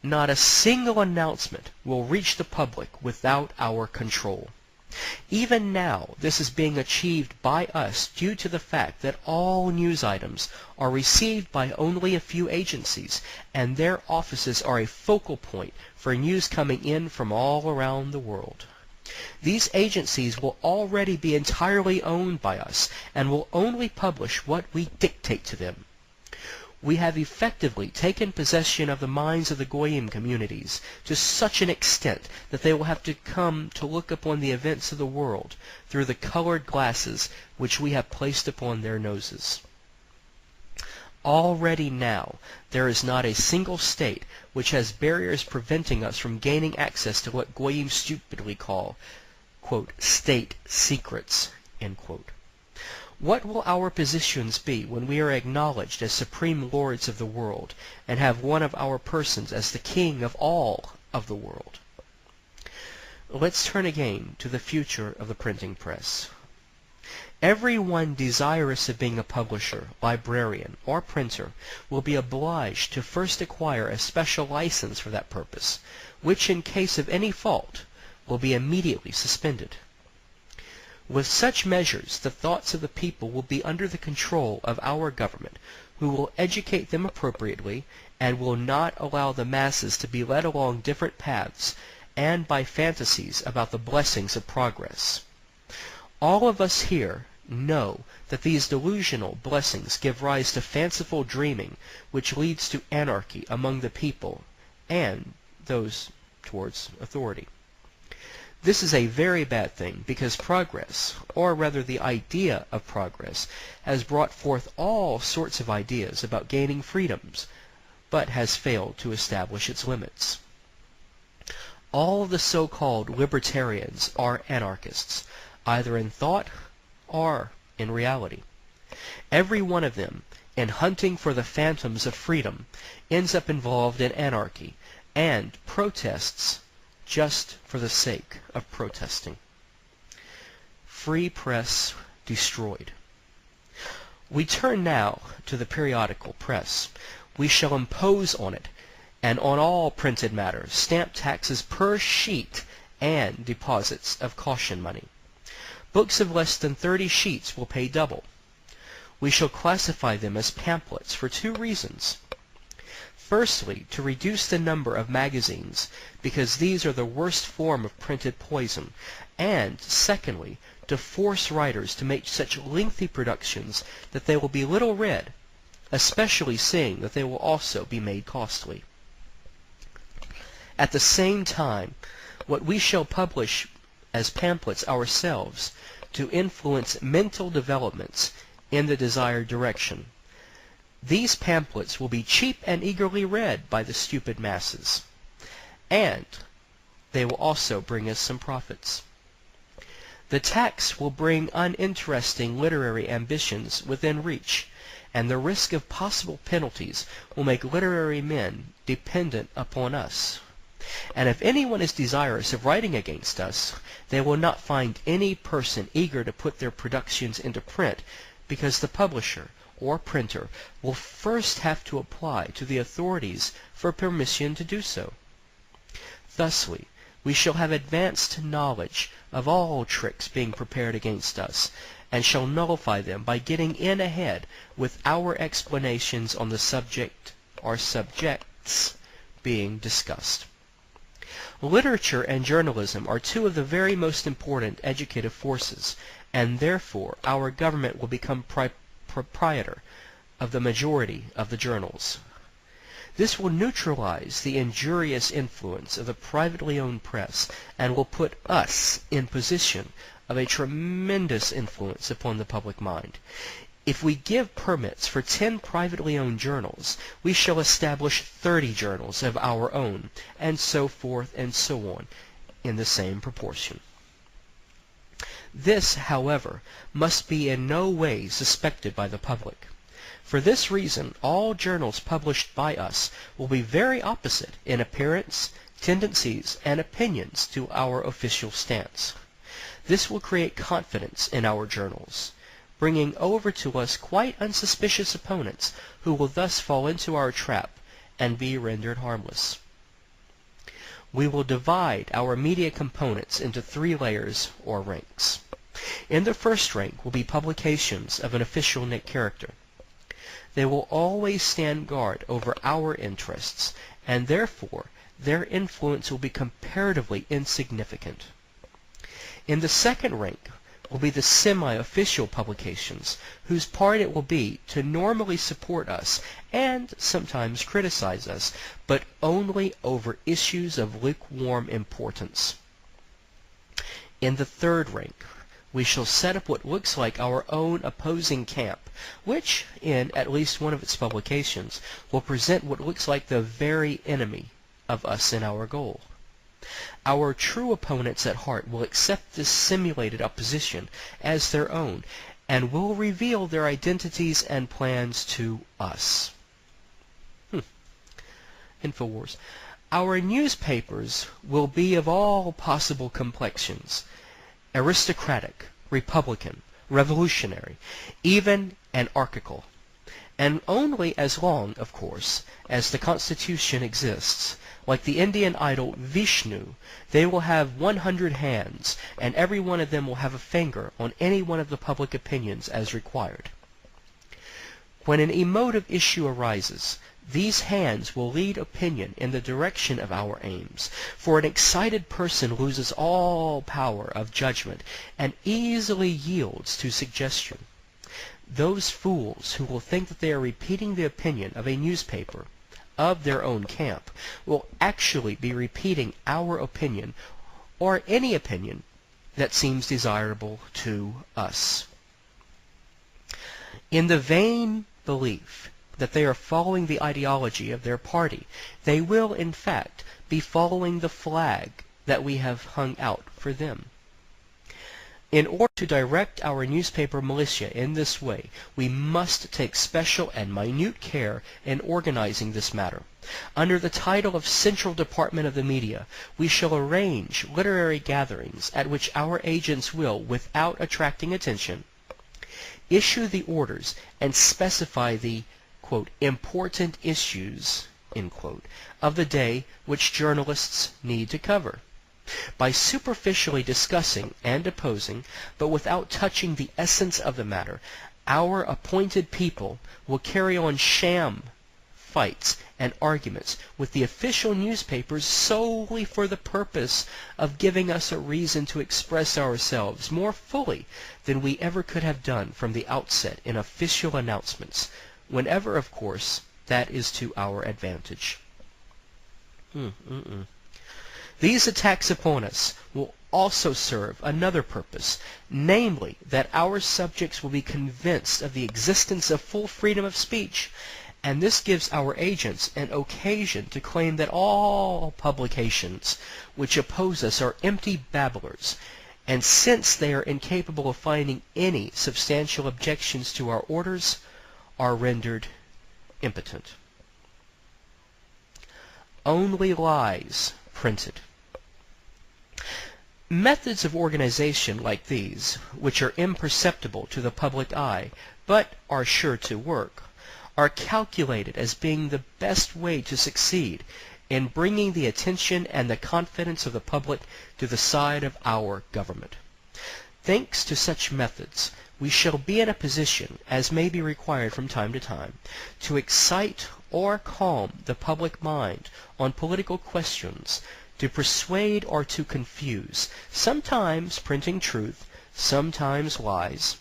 Not a single announcement will reach the public without our control. Even now, this is being achieved by us due to the fact that all news items are received by only a few agencies, and their offices are a focal point for news coming in from all around the world. These agencies will already be entirely owned by us and will only publish what we dictate to them. We have effectively taken possession of the minds of the Goyim communities to such an extent that they will have to come to look upon the events of the world through the colored glasses which we have placed upon their noses. Already now there is not a single state which has barriers preventing us from gaining access to what Goyim stupidly call, quote, state secrets, end quote. What will our positions be when we are acknowledged as supreme lords of the world and have one of our persons as the king of all of the world? Let's turn again to the future of the printing press. Everyone desirous of being a publisher, librarian, or printer will be obliged to first acquire a special license for that purpose, which in case of any fault will be immediately suspended. With such measures, the thoughts of the people will be under the control of our government, who will educate them appropriately and will not allow the masses to be led along different paths and by fantasies about the blessings of progress. All of us here know that these delusional blessings give rise to fanciful dreaming, which leads to anarchy among the people and those towards authority. This is a very bad thing, because progress, or rather the idea of progress, has brought forth all sorts of ideas about gaining freedoms, but has failed to establish its limits. All the so-called libertarians are anarchists, either in thought or in reality. Every one of them, in hunting for the phantoms of freedom, ends up involved in anarchy and protests just for the sake of protesting. Free press destroyed. We turn now to the periodical press. We shall impose on it, and on all printed matter, stamp taxes per sheet and deposits of caution money. Books of less than 30 sheets will pay double. We shall classify them as pamphlets for two reasons. Firstly, to reduce the number of magazines, because these are the worst form of printed poison, and secondly, to force writers to make such lengthy productions that they will be little read, especially seeing that they will also be made costly. At the same time, what we shall publish as pamphlets ourselves to influence mental developments in the desired direction. These pamphlets will be cheap and eagerly read by the stupid masses, and they will also bring us some profits. The tax will bring uninteresting literary ambitions within reach, and the risk of possible penalties will make literary men dependent upon us. And if anyone is desirous of writing against us, they will not find any person eager to put their productions into print, because the publisher or printer will first have to apply to the authorities for permission to do so. Thusly, we shall have advanced knowledge of all tricks being prepared against us, and shall nullify them by getting in ahead with our explanations on the subject or subjects being discussed. Literature and journalism are two of the very most important educative forces, and therefore our government will become proprietor of the majority of the journals. This will neutralize the injurious influence of the privately owned press, and will put us in position of a tremendous influence upon the public mind. If we give permits for 10 privately owned journals, we shall establish 30 journals of our own, and so forth and so on, in the same proportion. This, however, must be in no way suspected by the public. For this reason, all journals published by us will be very opposite in appearance, tendencies, and opinions to our official stance. This will create confidence in our journals, bringing over to us quite unsuspicious opponents who will thus fall into our trap and be rendered harmless. We will divide our media components into 3 layers or ranks. In the first rank will be publications of an official character. They will always stand guard over our interests, and therefore their influence will be comparatively insignificant. In the second rank will be the semi-official publications, whose part it will be to normally support us and sometimes criticize us, but only over issues of lukewarm importance. In the third rank, we shall set up what looks like our own opposing camp, which, in at least one of its publications, will present what looks like the very enemy of us and our goal. Our true opponents at heart will accept this simulated opposition as their own, and will reveal their identities and plans to us. Infowars. Our newspapers will be of all possible complexions: aristocratic, republican, revolutionary, even anarchical. And only as long, of course, as the Constitution exists, like the Indian idol Vishnu, they will have 100 hands, and every one of them will have a finger on any one of the public opinions as required. When an emotive issue arises, these hands will lead opinion in the direction of our aims, for an excited person loses all power of judgment and easily yields to suggestion. Those fools who will think that they are repeating the opinion of a newspaper of their own camp will actually be repeating our opinion or any opinion that seems desirable to us. In the vain belief that they are following the ideology of their party, they will, in fact, be following the flag that we have hung out for them. In order to direct our newspaper militia in this way, we must take special and minute care in organizing this matter. Under the title of Central Department of the Media, we shall arrange literary gatherings at which our agents will, without attracting attention, issue the orders and specify the, quote, important issues, end quote, of the day which journalists need to cover. By superficially discussing and opposing, but without touching the essence of the matter, our appointed people will carry on sham fights and arguments with the official newspapers solely for the purpose of giving us a reason to express ourselves more fully than we ever could have done from the outset in official announcements, whenever, of course, that is to our advantage. These attacks upon us will also serve another purpose, namely that our subjects will be convinced of the existence of full freedom of speech, and this gives our agents an occasion to claim that all publications which oppose us are empty babblers, and since they are incapable of finding any substantial objections to our orders, are rendered impotent. Only lies printed. Methods of organization like these, which are imperceptible to the public eye, but are sure to work, are calculated as being the best way to succeed in bringing the attention and the confidence of the public to the side of our government. Thanks to such methods, we shall be in a position, as may be required from time to time, to excite or calm the public mind on political questions, to persuade or to confuse, sometimes printing truth, sometimes lies,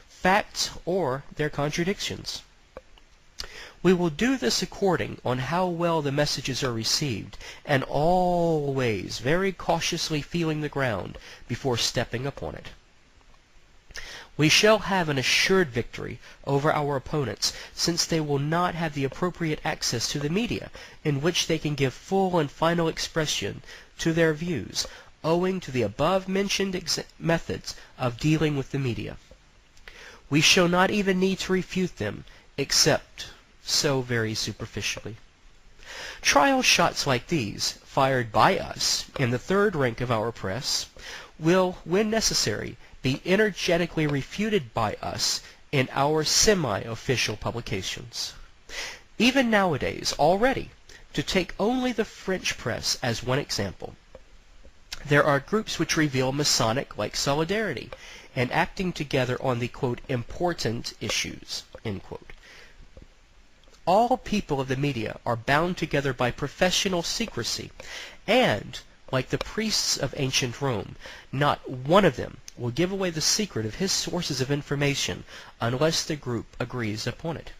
facts or their contradictions. We will do this according on how well the messages are received, and always very cautiously feeling the ground before stepping upon it. We shall have an assured victory over our opponents, since they will not have the appropriate access to the media, in which they can give full and final expression to their views, owing to the above-mentioned methods of dealing with the media. We shall not even need to refute them, except so very superficially. Trial shots like these, fired by us in the third rank of our press, will, when necessary, be energetically refuted by us in our semi-official publications. Even nowadays, already, to take only the French press as one example, there are groups which reveal Masonic-like solidarity and acting together on the, quote, important issues, end quote. All people of the media are bound together by professional secrecy, and, like the priests of ancient Rome, not one of them will give away the secret of his sources of information unless the group agrees upon it.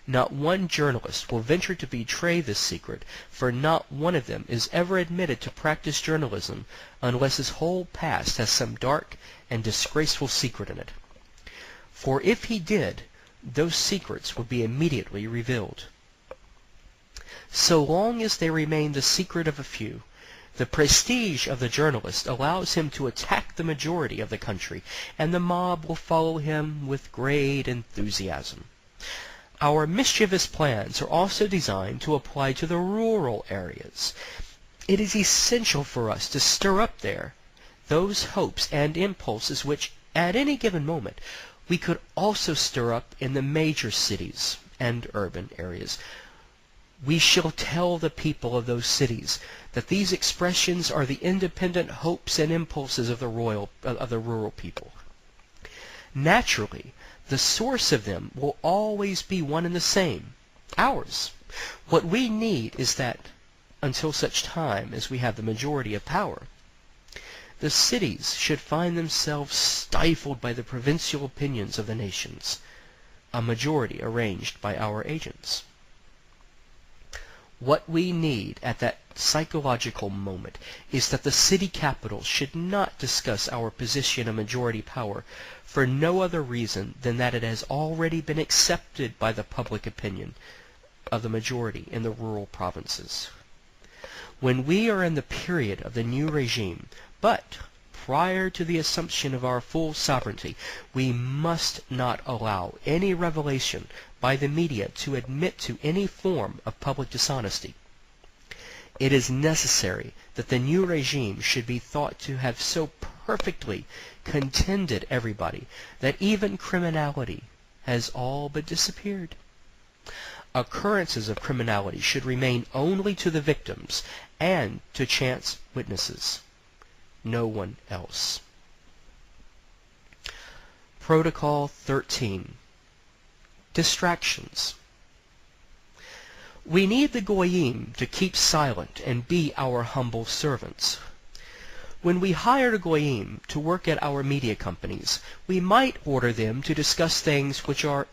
Not one journalist will venture to betray this secret, for not one of them is ever admitted to practice journalism unless his whole past has some dark and disgraceful secret in it. For if he did, those secrets would be immediately revealed. So long as they remain the secret of a few, the prestige of the journalist allows him to attack the majority of the country, and the mob will follow him with great enthusiasm. Our mischievous plans are also designed to apply to the rural areas. It is essential for us to stir up there those hopes and impulses which, at any given moment, we could also stir up in the major cities and urban areas. We shall tell the people of those cities that these expressions are the independent hopes and impulses of the rural people. Naturally, the source of them will always be one and the same, ours. What we need is that, until such time as we have the majority of power, the cities should find themselves stifled by the provincial opinions of the nations, a majority arranged by our agents. What we need at that psychological moment is that the city capital should not discuss our position of majority power for no other reason than that it has already been accepted by the public opinion of the majority in the rural provinces. When we are in the period of the new regime, but prior to the assumption of our full sovereignty, we must not allow any revelation by the media to admit to any form of public dishonesty. It is necessary that the new regime should be thought to have so perfectly contented everybody that even criminality has all but disappeared. Occurrences of criminality should remain only to the victims and to chance witnesses. No one else. Protocol 13. Distractions. We need the goyim to keep silent and be our humble servants. When we hire the goyim to work at our media companies, we might order them to discuss things which are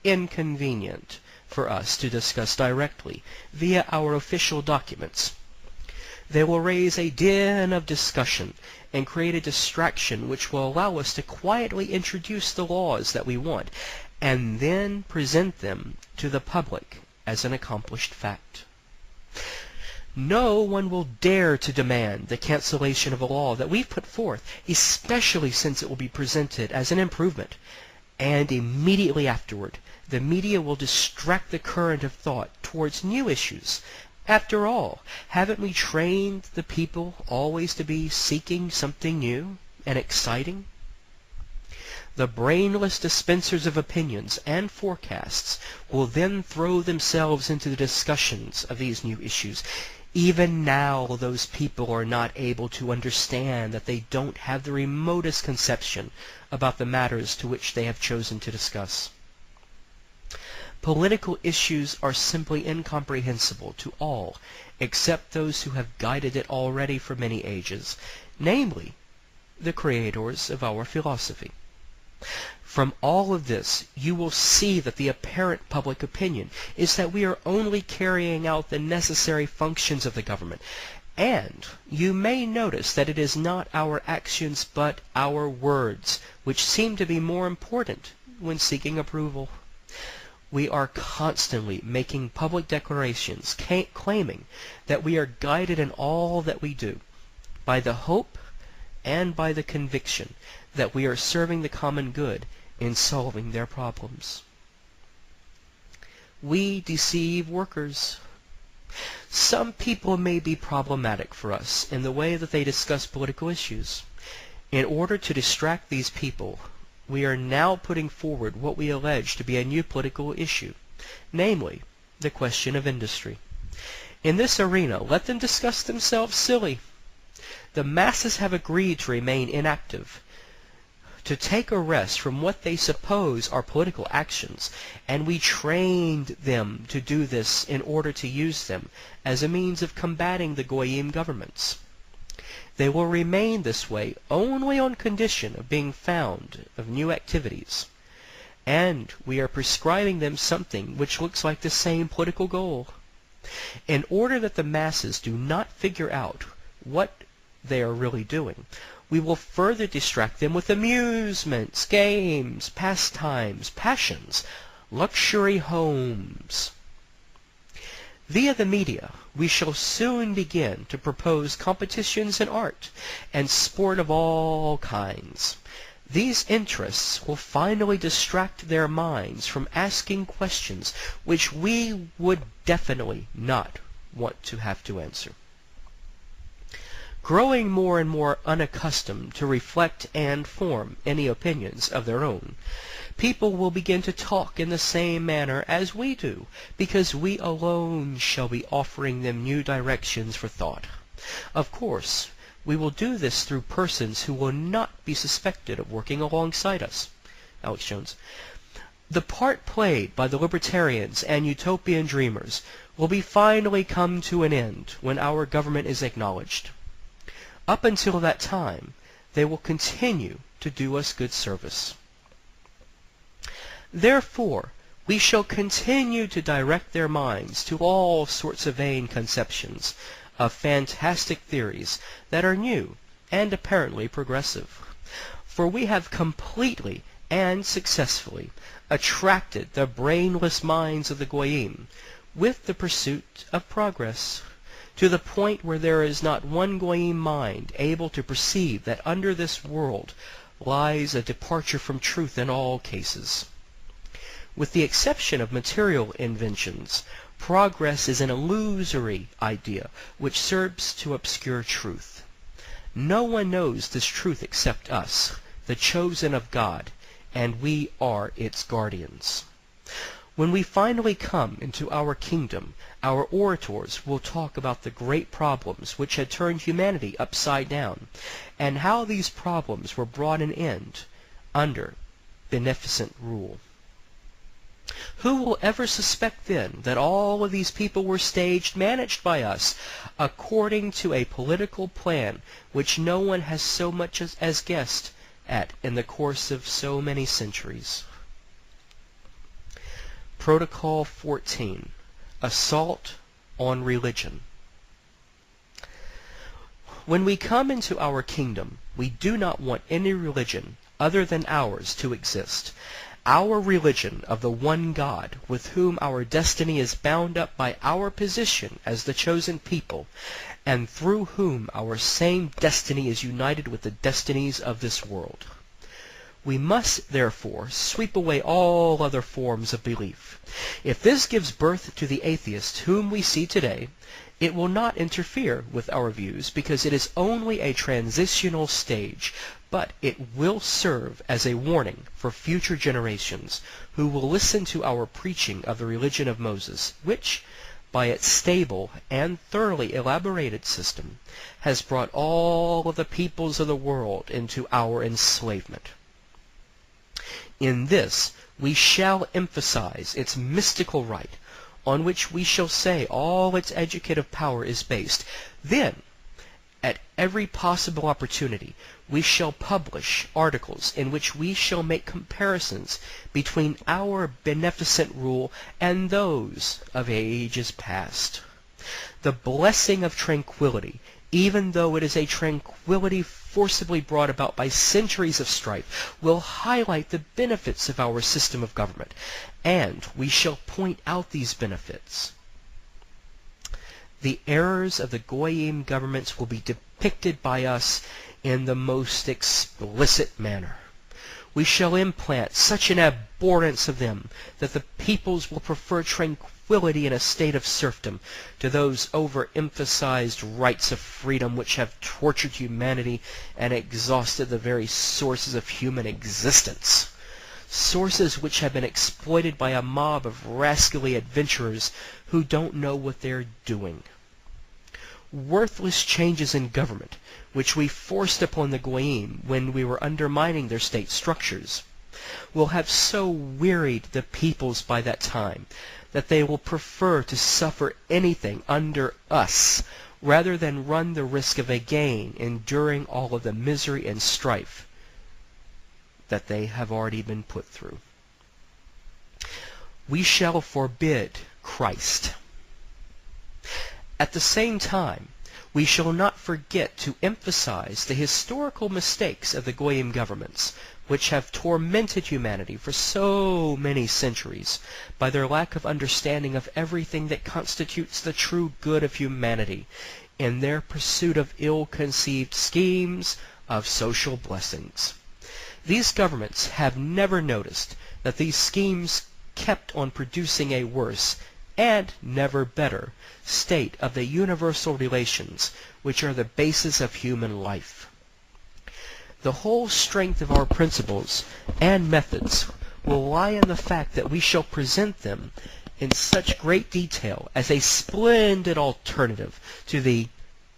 inconvenient for us to discuss directly via our official documents. They will raise a din of discussion and create a distraction which will allow us to quietly introduce the laws that we want and then present them to the public as an accomplished fact. No one will dare to demand the cancellation of a law that we've put forth, especially since it will be presented as an improvement, and immediately afterward the media will distract the current of thought towards new issues. After all, haven't we trained the people always to be seeking something new and exciting? The brainless dispensers of opinions and forecasts will then throw themselves into the discussions of these new issues. Even now, those people are not able to understand that they don't have the remotest conception about the matters to which they have chosen to discuss. Political issues are simply incomprehensible to all except those who have guided it already for many ages, namely, the creators of our philosophy. From all of this, you will see that the apparent public opinion is that we are only carrying out the necessary functions of the government, and you may notice that it is not our actions but our words which seem to be more important when seeking approval. We are constantly making public declarations claiming that we are guided in all that we do by the hope and by the conviction that we are serving the common good in solving their problems. We deceive workers. Some people may be problematic for us in the way that they discuss political issues. In order to distract these people, we are now putting forward what we allege to be a new political issue, namely, the question of industry. In this arena, let them discuss themselves silly. The masses have agreed to remain inactive, to take a rest from what they suppose are political actions, and we trained them to do this in order to use them as a means of combating the goyim governments. They will remain this way only on condition of being found of new activities, and we are prescribing them something which looks like the same political goal. In order that the masses do not figure out what they are really doing, we will further distract them with amusements, games, pastimes, passions, luxury homes. Via the media, we shall soon begin to propose competitions in art and sport of all kinds. These interests will finally distract their minds from asking questions which we would definitely not want to have to answer. Growing more and more unaccustomed to reflect and form any opinions of their own, people will begin to talk in the same manner as we do, because we alone shall be offering them new directions for thought. Of course, we will do this through persons who will not be suspected of working alongside us. Alex Jones. The part played by the libertarians and utopian dreamers will be finally come to an end when our government is acknowledged. Up until that time, they will continue to do us good service. Therefore, We shall continue to direct their minds to all sorts of vain conceptions of fantastic theories that are new and apparently progressive. For we have completely and successfully attracted the brainless minds of the Goyim with the pursuit of progress, to the point where there is not one Goyim mind able to perceive that under this world lies a departure from truth in all cases. With the exception of material inventions, progress is an illusory idea which serves to obscure truth. No one knows this truth except us, the chosen of God, and we are its guardians. When we finally come into our kingdom, our orators will talk about the great problems which had turned humanity upside down, and how these problems were brought an end under beneficent rule. Who will ever suspect then that all of these people were managed by us, according to a political plan which no one has so much as guessed at in the course of so many centuries? Protocol 14. Assault on Religion. When we come into our kingdom, we do not want any religion other than ours to exist. Our religion of the one God, with whom our destiny is bound up by our position as the chosen people, and through whom our same destiny is united with the destinies of this world. We must, therefore, sweep away all other forms of belief. If this gives birth to the atheist whom we see today, it will not interfere with our views, because it is only a transitional stage, but it will serve as a warning for future generations who will listen to our preaching of the religion of Moses, which, by its stable and thoroughly elaborated system, has brought all of the peoples of the world into our enslavement. In this we shall emphasize its mystical right, on which we shall say all its educative power is based. Then, at every possible opportunity, we shall publish articles in which we shall make comparisons between our beneficent rule and those of ages past. The blessing of tranquility, even though it is a tranquility forcibly brought about by centuries of strife, will highlight the benefits of our system of government, and we shall point out these benefits. The errors of the Goyim governments will be depicted by us in the most explicit manner. We shall implant such an abhorrence of them that the peoples will prefer tranquility in a state of serfdom to those overemphasized rights of freedom which have tortured humanity and exhausted the very sources of human existence. Sources which have been exploited by a mob of rascally adventurers who don't know what they're doing. Worthless changes in government, which we forced upon the Goyim when we were undermining their state structures, will have so wearied the peoples by that time that they will prefer to suffer anything under us rather than run the risk of again enduring all of the misery and strife that they have already been put through. We shall forbid Christ. At the same time, we shall not forget to emphasize the historical mistakes of the Goyim governments, which have tormented humanity for so many centuries by their lack of understanding of everything that constitutes the true good of humanity in their pursuit of ill-conceived schemes of social blessings. These governments have never noticed that these schemes kept on producing a worse and never better state of the universal relations which are the basis of human life. The whole strength of our principles and methods will lie in the fact that we shall present them in such great detail as a splendid alternative to the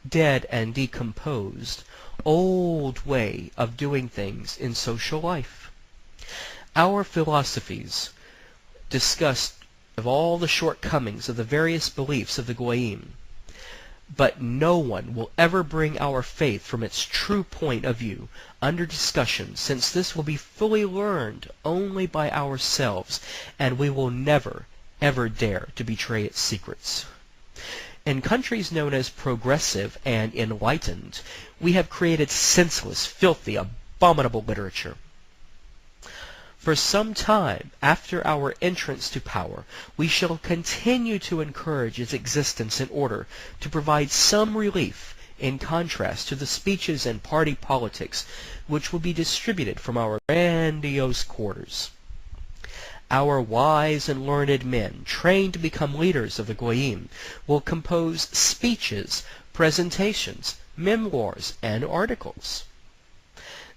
dead and decomposed old way of doing things in social life. Our philosophies discussed of all the shortcomings of the various beliefs of the Goyim, But no one will ever bring our faith from its true point of view under discussion, since this will be fully learned only by ourselves, and we will never, ever dare to betray its secrets. In countries known as progressive and enlightened, we have created senseless, filthy, abominable literature. For some time after our entrance to power, we shall continue to encourage its existence in order to provide some relief in contrast to the speeches and party politics which will be distributed from our grandiose quarters. Our wise and learned men, trained to become leaders of the Goyim, will compose speeches, presentations, memoirs, and articles.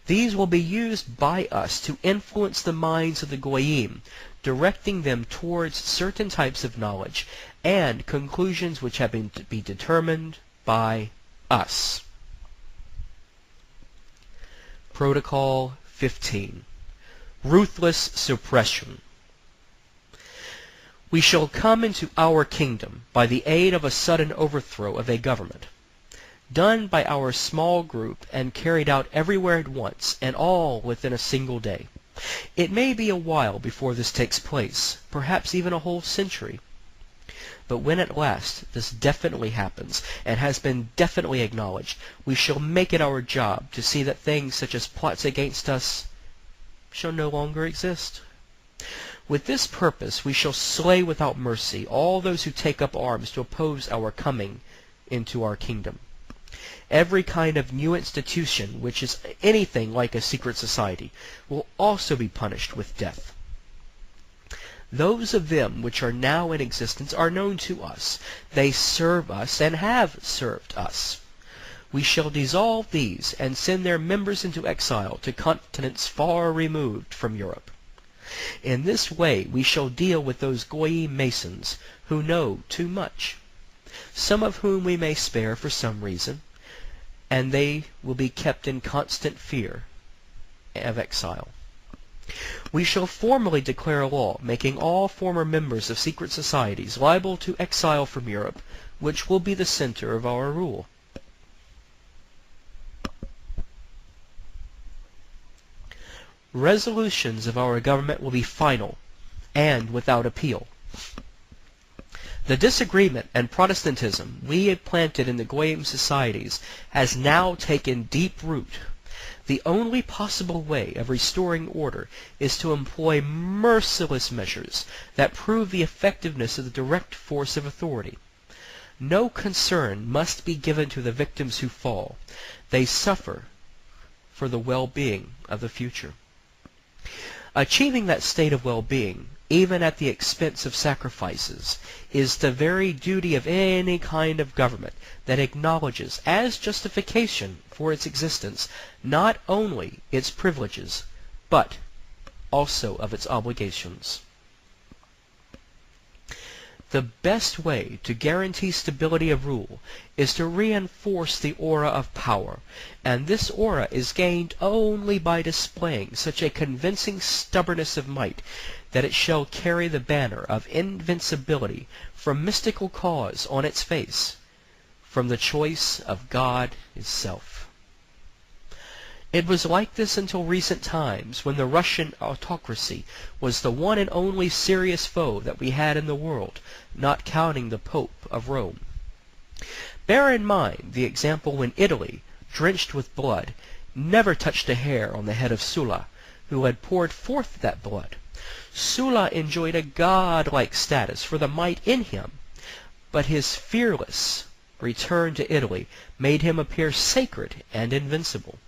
These will be used by us to influence the minds of the Goyim, directing them towards certain types of knowledge and conclusions which have been to be determined by us. Protocol 15. Ruthless suppression. We shall come into our kingdom by the aid of a sudden overthrow of a government, done by our small group and carried out everywhere at once, and all within a single day. It may be a while before this takes place, perhaps even a whole century. But when at last this definitely happens, and has been definitely acknowledged, we shall make it our job to see that things such as plots against us shall no longer exist. With this purpose we shall slay without mercy all those who take up arms to oppose our coming into our kingdom. Every kind of new institution which is anything like a secret society will also be punished with death. Those of them which are now in existence are known to us. They serve us and have served us. We shall dissolve these and send their members into exile to continents far removed from Europe. In this way we shall deal with those Goyim Masons who know too much, some of whom we may spare for some reason, and they will be kept in constant fear of exile. We shall formally declare a law making all former members of secret societies liable to exile from Europe, which will be the center of our rule. Resolutions of our government will be final and without appeal. The disagreement and Protestantism we had planted in the Goyim societies has now taken deep root. The only possible way of restoring order is to employ merciless measures that prove the effectiveness of the direct force of authority. No concern must be given to the victims who fall. They suffer for the well-being of the future. Achieving that state of well-being, even at the expense of sacrifices, is the very duty of any kind of government that acknowledges as justification for its existence not only its privileges, but also of its obligations. The best way to guarantee stability of rule is to reinforce the aura of power, and this aura is gained only by displaying such a convincing stubbornness of might that it shall carry the banner of invincibility from mystical cause on its face, from the choice of God itself. It was like this until recent times, when the Russian autocracy was the one and only serious foe that we had in the world, not counting the Pope of Rome. Bear in mind the example when Italy, drenched with blood, never touched a hair on the head of Sulla, who had poured forth that blood. Sulla enjoyed a god-like status for the might in him, but his fearless return to Italy made him appear sacred and invincible.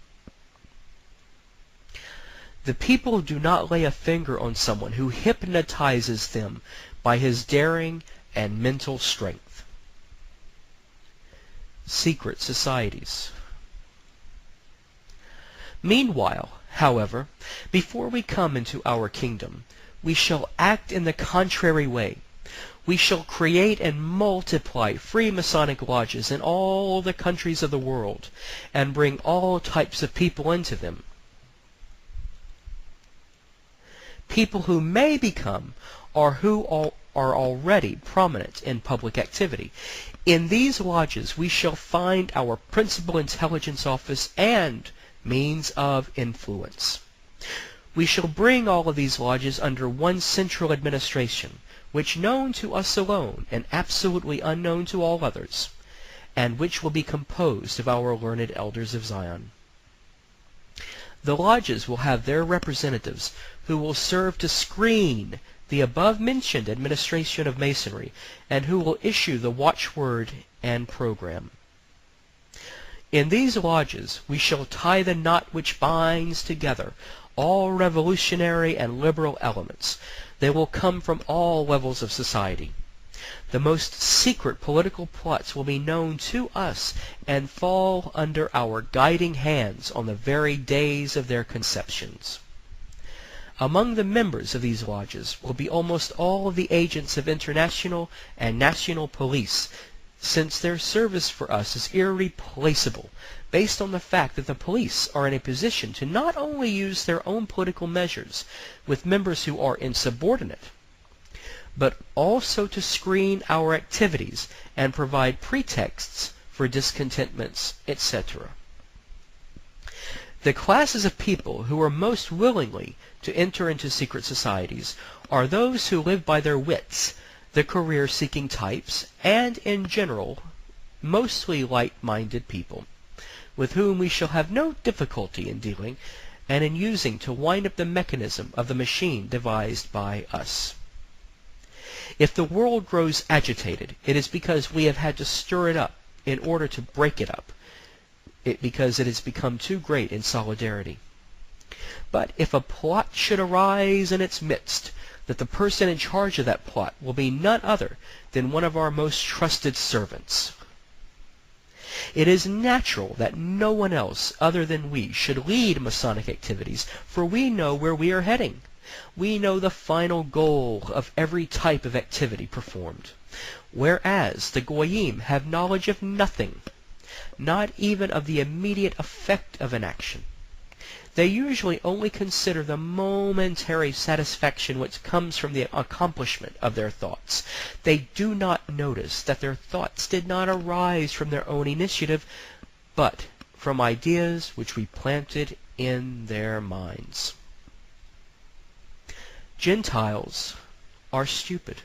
The people do not lay a finger on someone who hypnotizes them by his daring and mental strength. Secret societies. Meanwhile, however, before we come into our kingdom, we shall act in the contrary way. We shall create and multiply free Masonic lodges in all the countries of the world, and bring all types of people into them. People who may become, or who are already prominent in public activity. In these lodges we shall find our principal intelligence office and means of influence. We shall bring all of these lodges under one central administration, which known to us alone and absolutely unknown to all others, and which will be composed of our learned elders of Zion. The lodges will have their representatives who will serve to screen the above-mentioned administration of Masonry, and who will issue the watchword and program. In these lodges we shall tie the knot which binds together all revolutionary and liberal elements. They will come from all levels of society. The most secret political plots will be known to us and fall under our guiding hands on the very days of their conceptions. Among the members of these lodges will be almost all of the agents of international and national police, since their service for us is irreplaceable, based on the fact that the police are in a position to not only use their own political measures with members who are insubordinate, but also to screen our activities and provide pretexts for discontentments, etc. The classes of people who are most willingly to enter into secret societies are those who live by their wits, the career-seeking types, and in general, mostly light-minded people, with whom we shall have no difficulty in dealing and in using to wind up the mechanism of the machine devised by us. If the world grows agitated, it is because we have had to stir it up in order to break it up, because it has become too great in solidarity. But if a plot should arise in its midst, that the person in charge of that plot will be none other than one of our most trusted servants. It is natural that no one else other than we should lead Masonic activities, for we know where we are heading. We know the final goal of every type of activity performed, whereas the Goyim have knowledge of nothing, not even of the immediate effect of an action. They usually only consider the momentary satisfaction which comes from the accomplishment of their thoughts. They do not notice that their thoughts did not arise from their own initiative, but from ideas which we planted in their minds. Gentiles are stupid.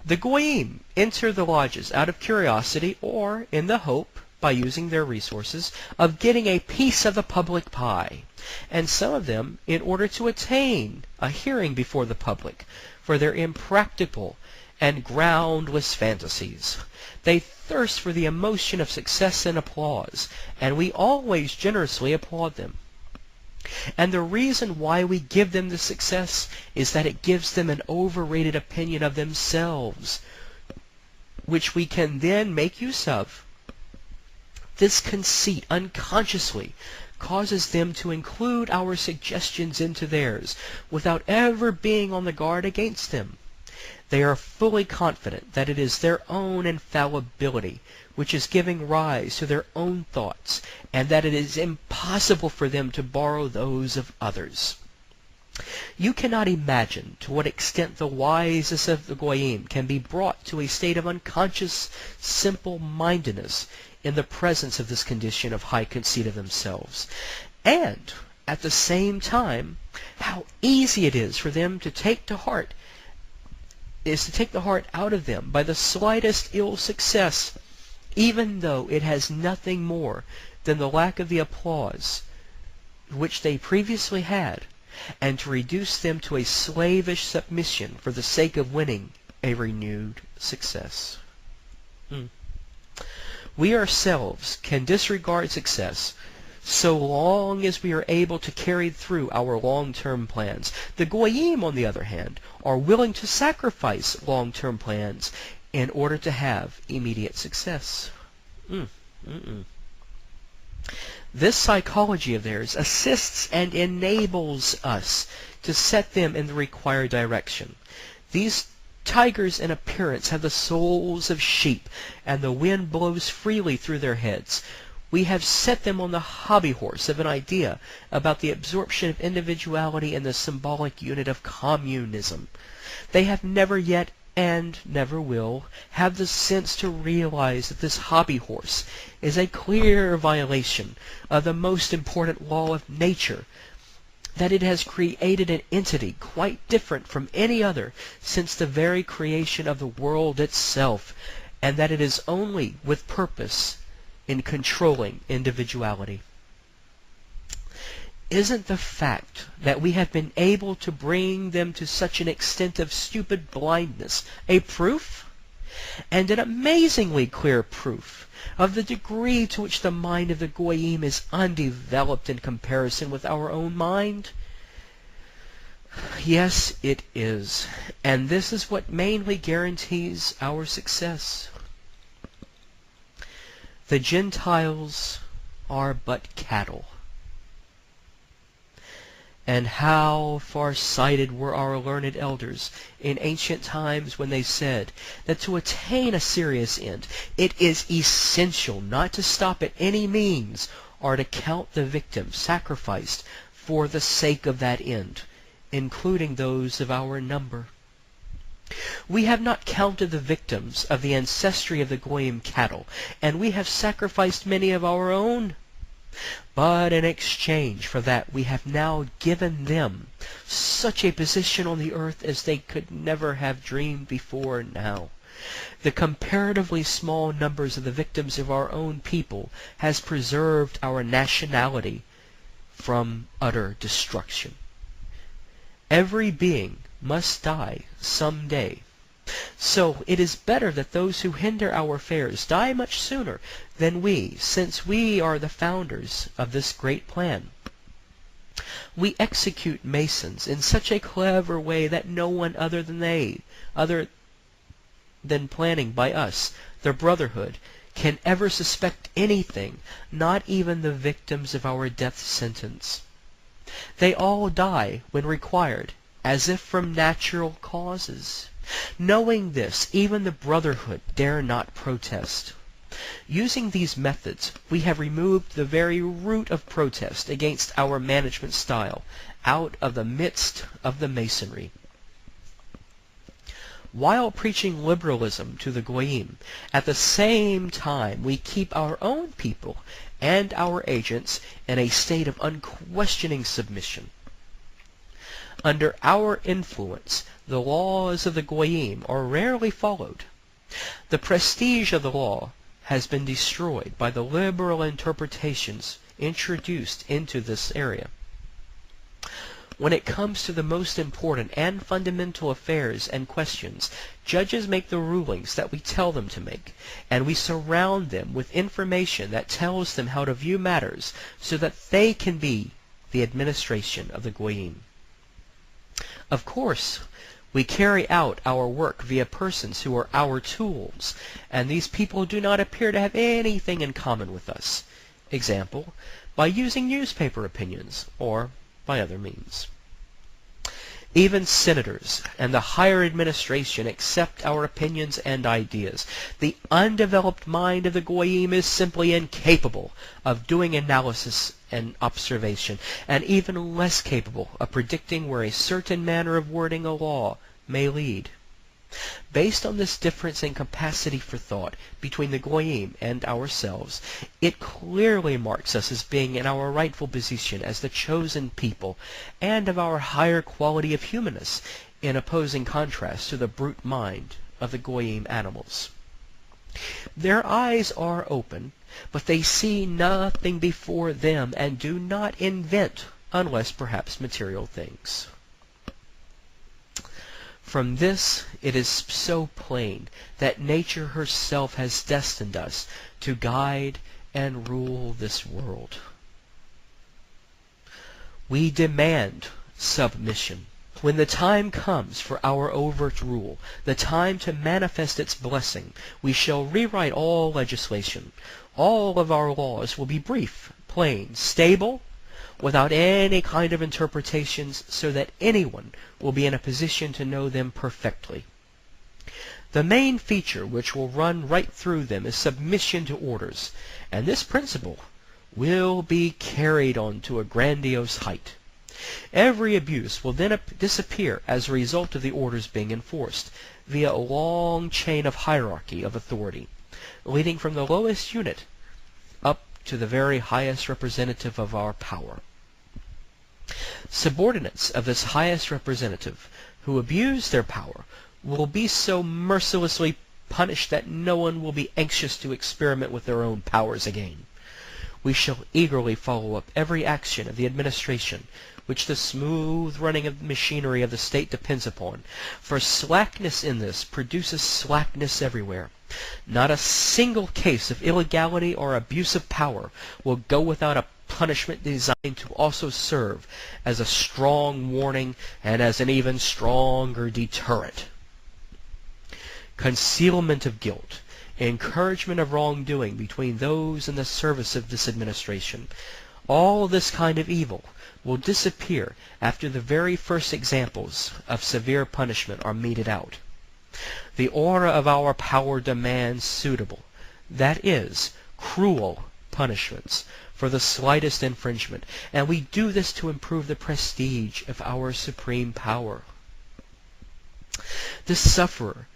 The Goyim enter the lodges out of curiosity or in the hope, by using their resources, of getting a piece of the public pie, and some of them in order to attain a hearing before the public for their impractical and groundless fantasies. They thirst for the emotion of success and applause, and we always generously applaud them. And the reason why we give them the success is that it gives them an overrated opinion of themselves, which we can then make use of. This conceit unconsciously causes them to include our suggestions into theirs without ever being on the guard against them. They are fully confident that it is their own infallibility which is giving rise to their own thoughts, and that it is impossible for them to borrow those of others. You cannot imagine to what extent the wisest of the Goyim can be brought to a state of unconscious simple-mindedness in the presence of this condition of high conceit of themselves, and at the same time how easy it is for them to take the heart out of them by the slightest ill success, even though it has nothing more than the lack of the applause which they previously had, and to reduce them to a slavish submission for the sake of winning a renewed success. We ourselves can disregard success so long as we are able to carry through our long-term plans. The Goyim, on the other hand, are willing to sacrifice long-term plans in order to have immediate success. This psychology of theirs assists and enables us to set them in the required direction. These tigers in appearance have the souls of sheep, and the wind blows freely through their heads. We have set them on the hobby horse of an idea about the absorption of individuality in the symbolic unit of communism. They have never yet, and never will, have the sense to realize that this hobby horse is a clear violation of the most important law of nature, that it has created an entity quite different from any other since the very creation of the world itself, and that it is only with purpose in controlling individuality. Isn't the fact that we have been able to bring them to such an extent of stupid blindness a proof, and an amazingly clear proof, of the degree to which the mind of the Goyim is undeveloped in comparison with our own mind? Yes, it is, and this is what mainly guarantees our success. The Gentiles are but cattle. And how far-sighted were our learned elders in ancient times when they said that to attain a serious end, it is essential not to stop at any means or to count the victims sacrificed for the sake of that end, including those of our number. We have not counted the victims of the ancestry of the Goyim cattle, and we have sacrificed many of our own. But in exchange for that we have now given them such a position on the earth as they could never have dreamed before now. The comparatively small numbers of the victims of our own people has preserved our nationality from utter destruction. Every being must die some day. So it is better that those who hinder our affairs die much sooner than we, since we are the founders of this great plan. We execute Masons in such a clever way that no one other than planning by us, the Brotherhood, can ever suspect anything, not even the victims of our death sentence. They all die when required, as if from natural causes. Knowing this, even the Brotherhood dare not protest. Using these methods, we have removed the very root of protest against our management style out of the midst of the Masonry. While preaching liberalism to the Goyim, at the same time we keep our own people and our agents in a state of unquestioning submission. Under our influence, the laws of the Goyim are rarely followed. The prestige of the law has been destroyed by the liberal interpretations introduced into this area. When it comes to the most important and fundamental affairs and questions, judges make the rulings that we tell them to make, and we surround them with information that tells them how to view matters so that they can be the administration of the Goyim. Of course, we carry out our work via persons who are our tools, and these people do not appear to have anything in common with us. Example, by using newspaper opinions, or by other means. Even senators and the higher administration accept our opinions and ideas. The undeveloped mind of the Goyim is simply incapable of doing analysis and observation, and even less capable of predicting where a certain manner of wording a law may lead. Based on this difference in capacity for thought between the Goyim and ourselves, it clearly marks us as being in our rightful position as the chosen people, and of our higher quality of humanness, in opposing contrast to the brute mind of the Goyim animals. Their eyes are open, but they see nothing before them and do not invent, unless perhaps material things. From this it is so plain that nature herself has destined us to guide and rule this world. We demand submission. When the time comes for our overt rule, the time to manifest its blessing, we shall rewrite all legislation. All of our laws will be brief, plain, stable, without any kind of interpretations, so that anyone will be in a position to know them perfectly. The main feature which will run right through them is submission to orders, and this principle will be carried on to a grandiose height. Every abuse will then disappear as a result of the orders being enforced, via a long chain of hierarchy of authority, leading from the lowest unit up to the very highest representative of our power. Subordinates of this highest representative who abuse their power will be so mercilessly punished that no one will be anxious to experiment with their own powers again. We shall eagerly follow up every action of the administration which the smooth running of the machinery of the state depends upon, for slackness in this produces slackness everywhere. Not a single case of illegality or abuse of power will go without a punishment designed to also serve as a strong warning and as an even stronger deterrent. Concealment of guilt, encouragement of wrongdoing between those in the service of this administration, all this kind of evil will disappear after the very first examples of severe punishment are meted out. The aura of our power demands suitable, that is, cruel punishments for the slightest infringement, and we do this to improve the prestige of our supreme power. The sufferer,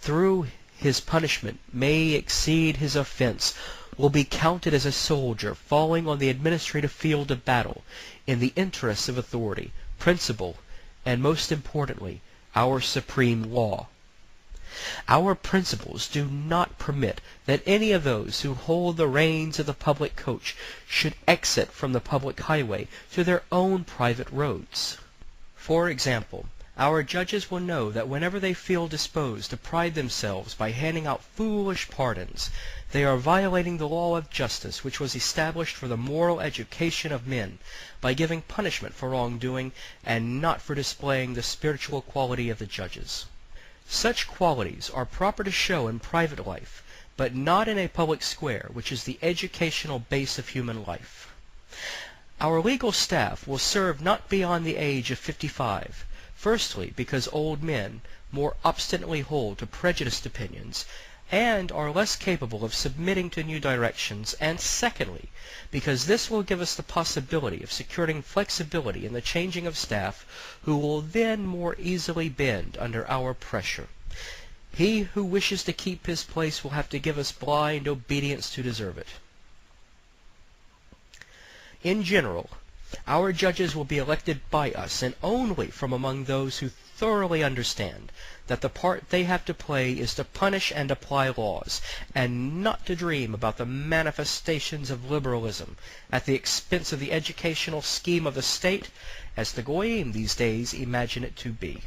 through his punishment, may exceed his offense, will be counted as a soldier falling on the administrative field of battle in the interests of authority, principle, and most importantly, our supreme law. Our principles do not permit that any of those who hold the reins of the public coach should exit from the public highway to their own private roads. For example, our judges will know that whenever they feel disposed to pride themselves by handing out foolish pardons, they are violating the law of justice which was established for the moral education of men, by giving punishment for wrongdoing and not for displaying the spiritual quality of the judges. Such qualities are proper to show in private life, but not in a public square, which is the educational base of human life. Our legal staff will serve not beyond the age of 55, firstly, because old men more obstinately hold to prejudiced opinions and are less capable of submitting to new directions, and secondly, because this will give us the possibility of securing flexibility in the changing of staff, who will then more easily bend under our pressure. He who wishes to keep his place will have to give us blind obedience to deserve it. In general, our judges will be elected by us, and only from among those who thoroughly understand that the part they have to play is to punish and apply laws, and not to dream about the manifestations of liberalism at the expense of the educational scheme of the state, as the goyim these days imagine it to be.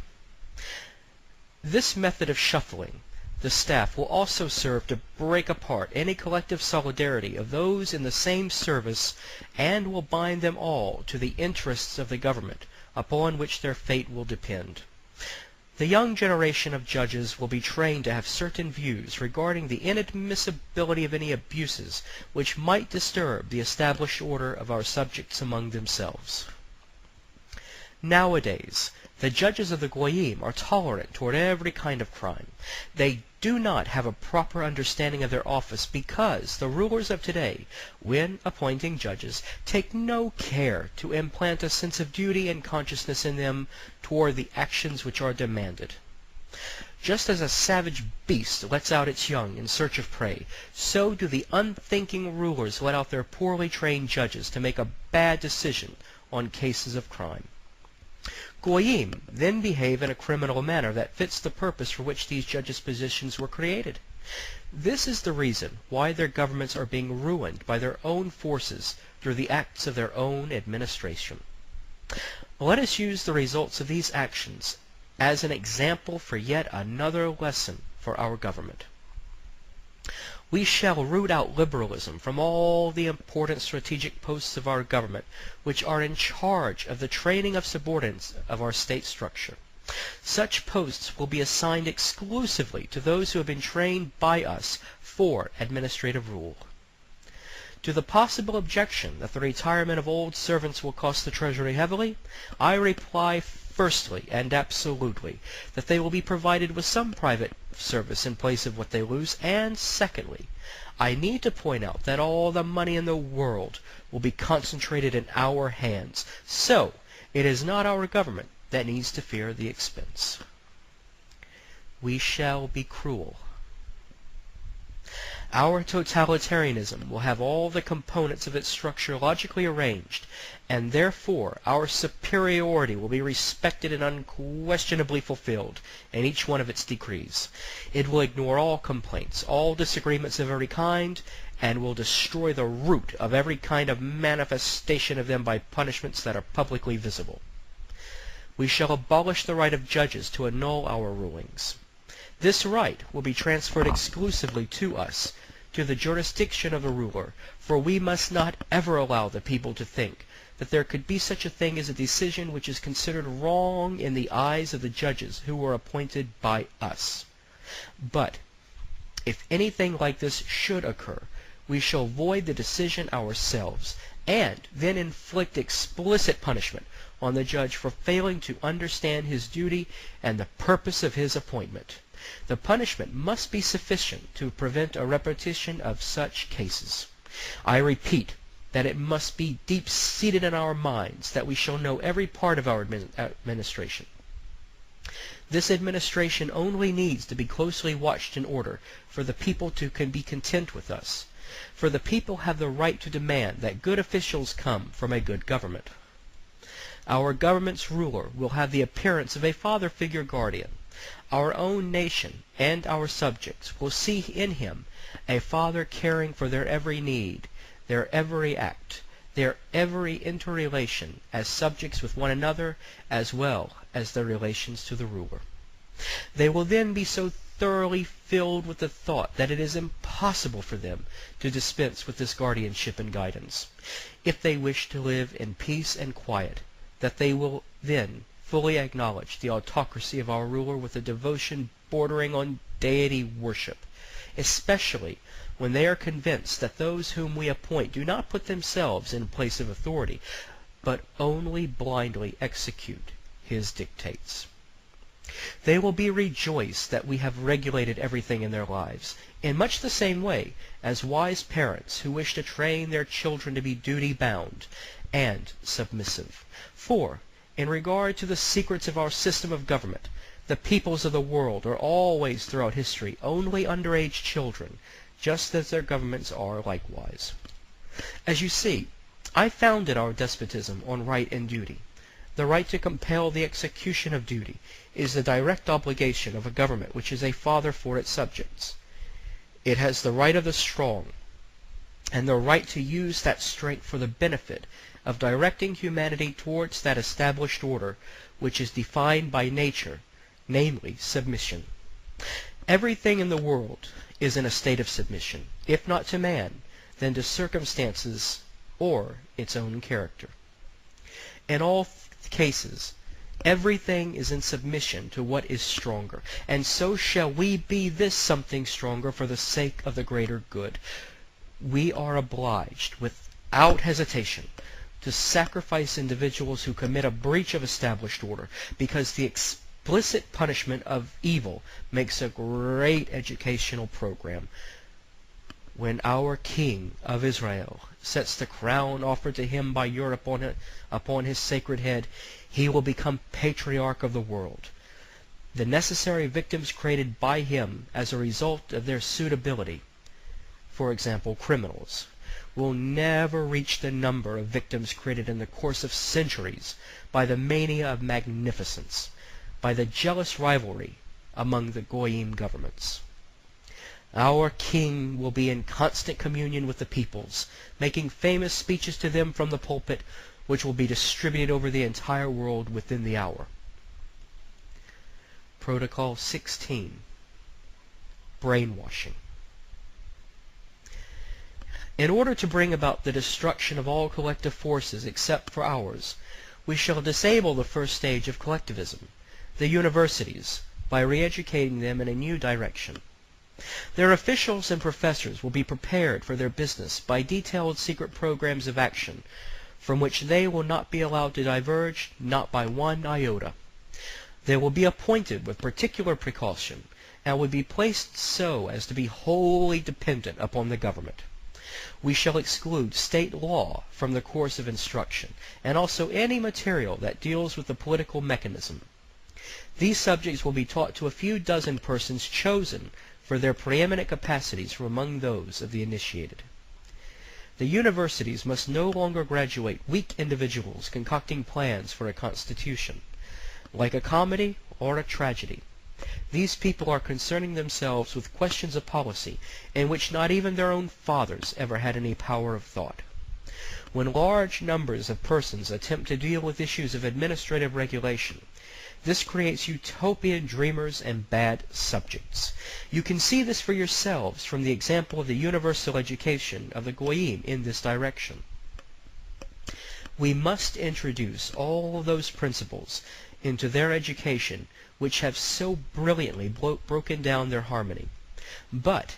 This method of shuffling the staff will also serve to break apart any collective solidarity of those in the same service, and will bind them all to the interests of the government upon which their fate will depend. The young generation of judges will be trained to have certain views regarding the inadmissibility of any abuses which might disturb the established order of our subjects among themselves. Nowadays, the judges of the goyim are tolerant toward every kind of crime. They do not have a proper understanding of their office because the rulers of today, when appointing judges, take no care to implant a sense of duty and consciousness in them toward the actions which are demanded. Just as a savage beast lets out its young in search of prey, so do the unthinking rulers let out their poorly trained judges to make a bad decision on cases of crime. Goyim then behave in a criminal manner that fits the purpose for which these judges' positions were created. This is the reason why their governments are being ruined by their own forces through the acts of their own administration. Let us use the results of these actions as an example for yet another lesson for our government. We shall root out liberalism from all the important strategic posts of our government which are in charge of the training of subordinates of our state structure. Such posts will be assigned exclusively to those who have been trained by us for administrative rule. To the possible objection that the retirement of old servants will cost the Treasury heavily, I reply firstly and absolutely that they will be provided with some private service in place of what they lose, and secondly, I need to point out that all the money in the world will be concentrated in our hands. So, It is not our government that needs to fear the expense. We shall be cruel. Our totalitarianism will have all the components of its structure logically arranged, and therefore our superiority will be respected and unquestionably fulfilled in each one of its decrees. It will ignore all complaints, all disagreements of every kind, and will destroy the root of every kind of manifestation of them by punishments that are publicly visible. We shall abolish the right of judges to annul our rulings. This right will be transferred exclusively to us, to the jurisdiction of the ruler, for we must not ever allow the people to think that there could be such a thing as a decision which is considered wrong in the eyes of the judges who were appointed by us. But if anything like this should occur, we shall void the decision ourselves, and then inflict explicit punishment on the judge for failing to understand his duty and the purpose of his appointment. The punishment must be sufficient to prevent a repetition of such cases. I repeat that it must be deep-seated in our minds that we shall know every part of our administration. This administration only needs to be closely watched in order for the people to be content with us, for the people have the right to demand that good officials come from a good government. Our government's ruler will have the appearance of a father figure guardian. Our own nation and our subjects will see in him a father caring for their every need, their every act, their every interrelation as subjects with one another, as well as their relations to the ruler. They will then be so thoroughly filled with the thought that it is impossible for them to dispense with this guardianship and guidance, if they wish to live in peace and quiet, that they will then fully acknowledge the autocracy of our ruler with a devotion bordering on deity worship, especially when they are convinced that those whom we appoint do not put themselves in place of authority, but only blindly execute his dictates. They will be rejoiced that we have regulated everything in their lives, in much the same way as wise parents who wish to train their children to be duty-bound and submissive. For, in regard to the secrets of our system of government, the peoples of the world are always throughout history only underage children, just as their governments are likewise. As you see, I founded our despotism on right and duty. The right to compel the execution of duty is the direct obligation of a government which is a father for its subjects. It has the right of the strong, and the right to use that strength for the benefit of directing humanity towards that established order which is defined by nature, namely submission. Everything in the world is in a state of submission, if not to man, then to circumstances or its own character. In all cases, everything is in submission to what is stronger, and so shall we be this something stronger for the sake of the greater good. We are obliged, without hesitation, to sacrifice individuals who commit a breach of established order, because the explicit punishment of evil makes a great educational program. When our King of Israel sets the crown offered to him by Europe upon his sacred head, he will become patriarch of the world. The necessary victims created by him as a result of their suitability, for example, criminals, will never reach the number of victims created in the course of centuries by the mania of magnificence, by the jealous rivalry among the Goyim governments. Our king will be in constant communion with the peoples, making famous speeches to them from the pulpit, which will be distributed over the entire world within the hour. Protocol 16. Brainwashing. In order to bring about the destruction of all collective forces except for ours, we shall disable the first stage of collectivism, the universities, by re-educating them in a new direction. Their officials and professors will be prepared for their business by detailed secret programs of action, from which they will not be allowed to diverge, not by one iota. They will be appointed with particular precaution, and will be placed so as to be wholly dependent upon the government. We shall exclude state law from the course of instruction, and also any material that deals with the political mechanism. These subjects will be taught to a few dozen persons chosen for their preeminent capacities from among those of the initiated. The universities must no longer graduate weak individuals concocting plans for a constitution, like a comedy or a tragedy. These people are concerning themselves with questions of policy in which not even their own fathers ever had any power of thought. When large numbers of persons attempt to deal with issues of administrative regulation, this creates utopian dreamers and bad subjects. You can see this for yourselves from the example of the universal education of the Goyim in this direction. We must introduce all those principles into their education which have so brilliantly broken down their harmony. But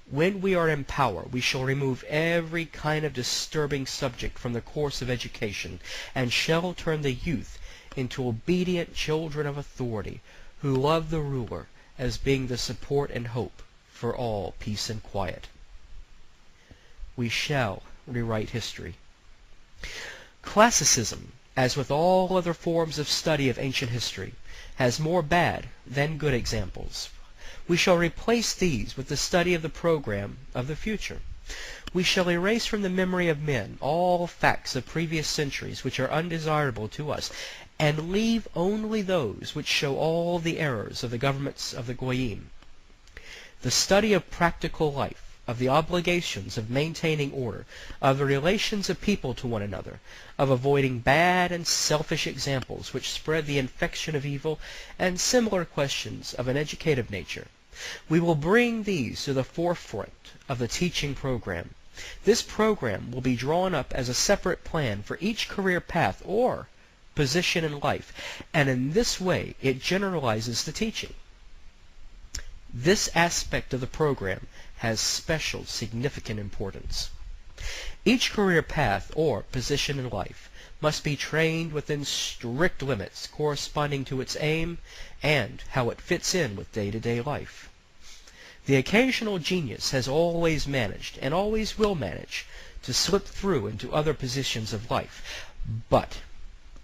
when we are in power, we shall remove every kind of disturbing subject from the course of education, and shall turn the youth into obedient children of authority, who love the ruler as being the support and hope for all peace and quiet. We shall rewrite history. Classicism, as with all other forms of study of ancient history, has more bad than good examples. We shall replace these with the study of the program of the future. We shall erase from the memory of men all facts of previous centuries which are undesirable to us, and leave only those which show all the errors of the governments of the Goyim. The study of practical life, of the obligations of maintaining order, of the relations of people to one another, of avoiding bad and selfish examples which spread the infection of evil, and similar questions of an educative nature. We will bring these to the forefront of the teaching program. This program will be drawn up as a separate plan for each career path or position in life, and in this way it generalizes the teaching. This aspect of the program has special significant importance. Each career path or position in life must be trained within strict limits corresponding to its aim and how it fits in with day-to-day life. The occasional genius has always managed, and always will manage, to slip through into other positions of life, but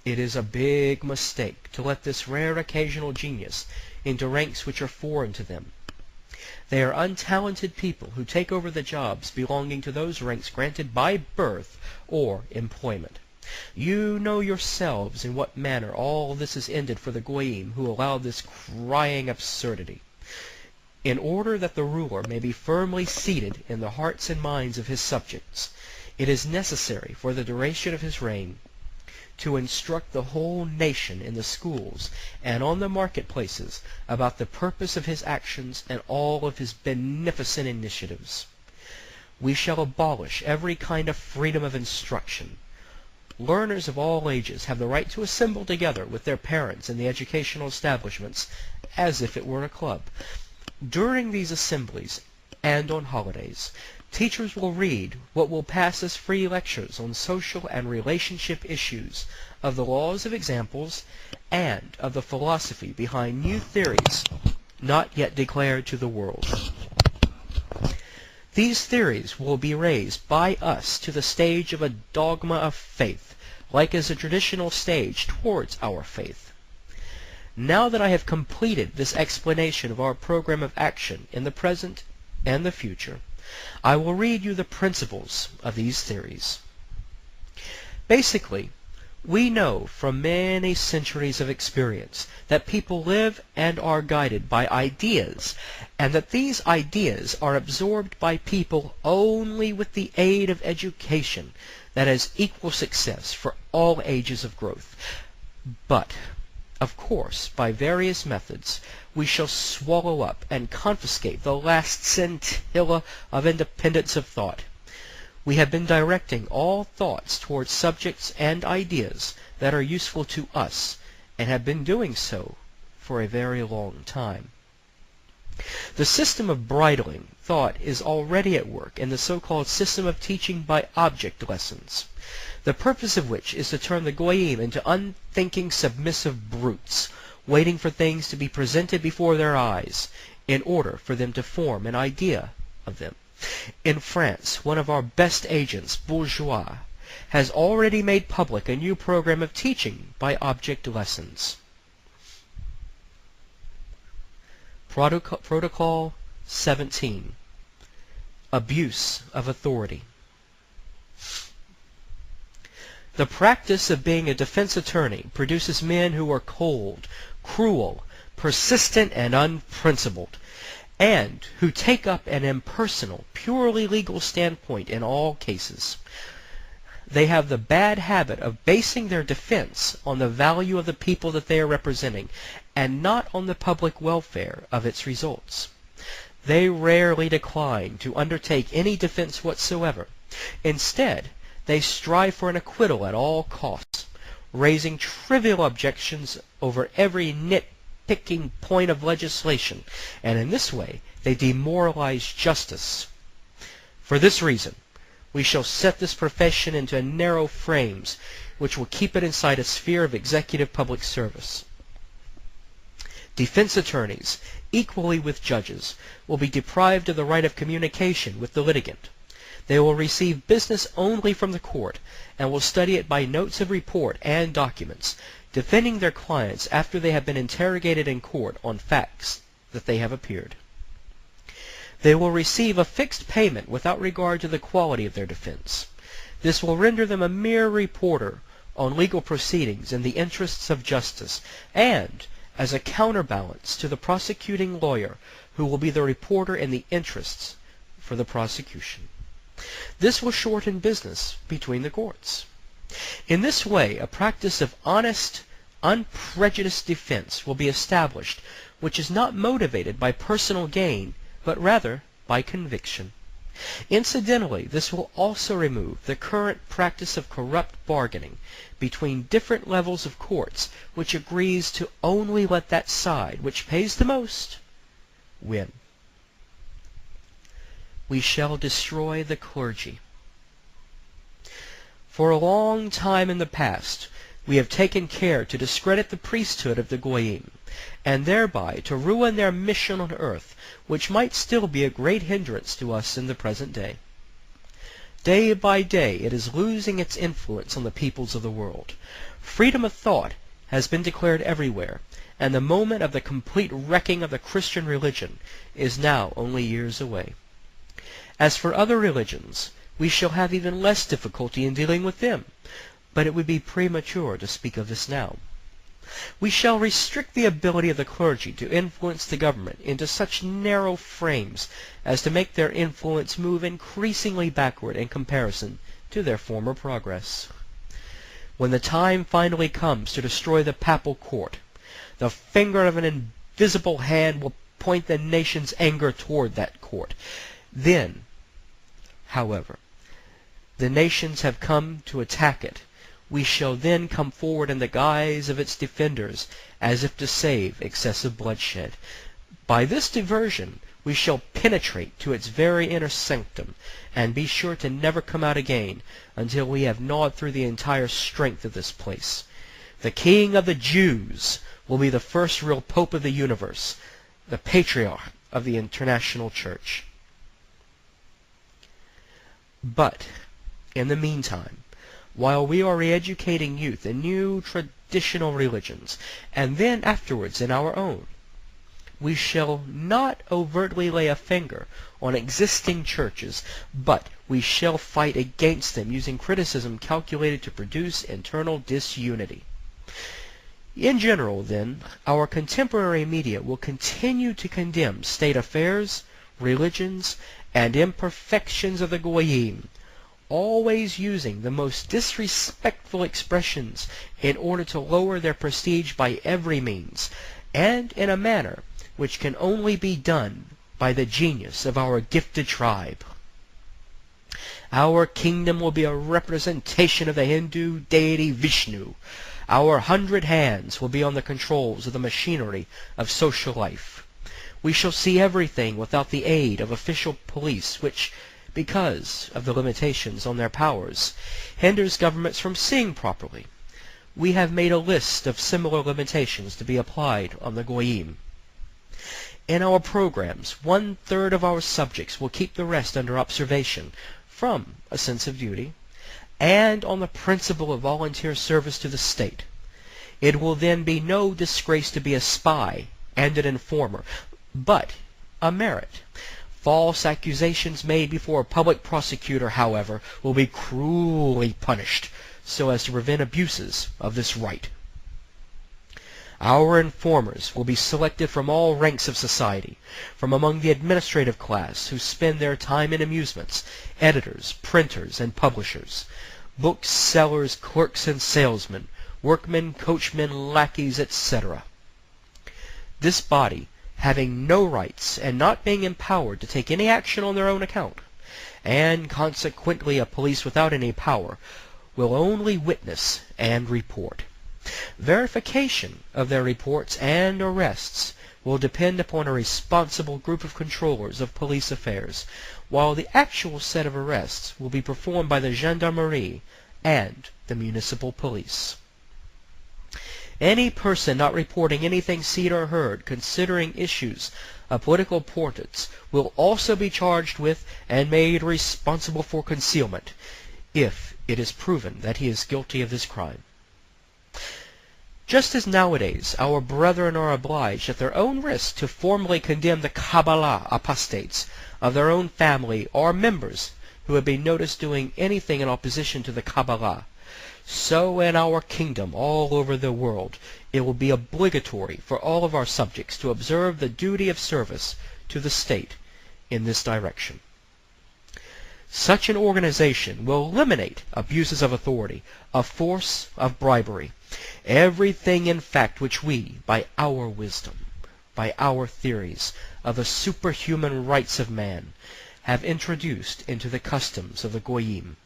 it is a big mistake to let this rare occasional genius into ranks which are foreign to them. They are untalented people who take over the jobs belonging to those ranks granted by birth or employment. You know yourselves in what manner all this has ended for the Goyim who allowed this crying absurdity. In order that the ruler may be firmly seated in the hearts and minds of his subjects, it is necessary for the duration of his reign to instruct the whole nation in the schools and on the marketplaces about the purpose of his actions and all of his beneficent initiatives. We shall abolish every kind of freedom of instruction. Learners of all ages have the right to assemble together with their parents in the educational establishments as if it were a club. During these assemblies and on holidays, teachers will read what will pass as free lectures on social and relationship issues, of the laws of examples, and of the philosophy behind new theories not yet declared to the world. These theories will be raised by us to the stage of a dogma of faith, like as a traditional stage towards our faith. Now that I have completed this explanation of our program of action in the present and the future, I will read you the principles of these theories. Basically, we know from many centuries of experience that people live and are guided by ideas, and that these ideas are absorbed by people only with the aid of education that has equal success for all ages of growth. But, of course, by various methods, we shall swallow up and confiscate the last scintilla of independence of thought. We have been directing all thoughts towards subjects and ideas that are useful to us, and have been doing so for a very long time. The system of bridling thought is already at work in the so-called system of teaching by object lessons, the purpose of which is to turn the Goyim into unthinking, submissive brutes, waiting for things to be presented before their eyes, in order for them to form an idea of them. In France, one of our best agents, Bourgeois, has already made public a new program of teaching by object lessons. Protocol 17. Abuse of authority. The practice of being a defense attorney produces men who are cold, cruel, persistent, and unprincipled, and who take up an impersonal, purely legal standpoint in all cases. They have the bad habit of basing their defense on the value of the people that they are representing, and not on the public welfare of its results. They rarely decline to undertake any defense whatsoever. Instead, they strive for an acquittal at all costs, raising trivial objections over every nitpicking point of legislation, and in this way they demoralize justice. For this reason, we shall set this profession into narrow frames which will keep it inside a sphere of executive public service. Defense attorneys, equally with judges, will be deprived of the right of communication with the litigant. They will receive business only from the court, and will study it by notes of report and documents, defending their clients after they have been interrogated in court on facts that they have appeared. They will receive a fixed payment without regard to the quality of their defense. This will render them a mere reporter on legal proceedings in the interests of justice, and as a counterbalance to the prosecuting lawyer, who will be the reporter in the interests for the prosecution. This will shorten business between the courts. In this way, a practice of honest, unprejudiced defense will be established, which is not motivated by personal gain, but rather by conviction. Incidentally, this will also remove the current practice of corrupt bargaining between different levels of courts, which agrees to only let that side which pays the most win. We shall destroy the clergy. For a long time in the past, we have taken care to discredit the priesthood of the Goyim, and thereby to ruin their mission on earth, which might still be a great hindrance to us in the present day. Day by day it is losing its influence on the peoples of the world. Freedom of thought has been declared everywhere, and the moment of the complete wrecking of the Christian religion is now only years away. As for other religions, we shall have even less difficulty in dealing with them, but it would be premature to speak of this now. We shall restrict the ability of the clergy to influence the government into such narrow frames as to make their influence move increasingly backward in comparison to their former progress. When the time finally comes to destroy the papal court, the finger of an invisible hand will point the nation's anger toward that court. Then, however, the nations have come to attack it. We shall then come forward in the guise of its defenders, as if to save excessive bloodshed. By this diversion we shall penetrate to its very inner sanctum, and be sure to never come out again until we have gnawed through the entire strength of this place. The King of the Jews will be the first real Pope of the universe, the Patriarch of the International Church. But, in the meantime, while we are re-educating youth in new traditional religions, and then afterwards in our own, we shall not overtly lay a finger on existing churches, but we shall fight against them using criticism calculated to produce internal disunity. In general, then, our contemporary media will continue to condemn state affairs, religions, and imperfections of the Goyim, always using the most disrespectful expressions in order to lower their prestige by every means, and in a manner which can only be done by the genius of our gifted tribe. Our kingdom will be a representation of the Hindu deity Vishnu. Our 100 hands will be on the controls of the machinery of social life. We shall see everything without the aid of official police, which, because of the limitations on their powers, hinders governments from seeing properly. We have made a list of similar limitations to be applied on the Goyim. In our programs, 1/3 of our subjects will keep the rest under observation from a sense of duty and on the principle of volunteer service to the state. It will then be no disgrace to be a spy and an informer, but a merit. False accusations made before a public prosecutor, however, will be cruelly punished so as to prevent abuses of this right. Our informers will be selected from all ranks of society, from among the administrative class who spend their time in amusements, editors, printers, and publishers, booksellers, clerks, and salesmen, workmen, coachmen, lackeys, etc. This body, having no rights and not being empowered to take any action on their own account, and consequently a police without any power, will only witness and report. Verification of their reports and arrests will depend upon a responsible group of controllers of police affairs, while the actual set of arrests will be performed by the gendarmerie and the municipal police. Any person not reporting anything seen or heard considering issues of political importance will also be charged with and made responsible for concealment, if it is proven that he is guilty of this crime. Just as nowadays our brethren are obliged at their own risk to formally condemn the Kabbalah apostates of their own family or members who have been noticed doing anything in opposition to the Kabbalah, so in our kingdom all over the world it will be obligatory for all of our subjects to observe the duty of service to the state in this direction. Such an organization will eliminate abuses of authority, of force, of bribery, everything in fact which we, by our wisdom, by our theories of the superhuman rights of man, have introduced into the customs of the Goyim.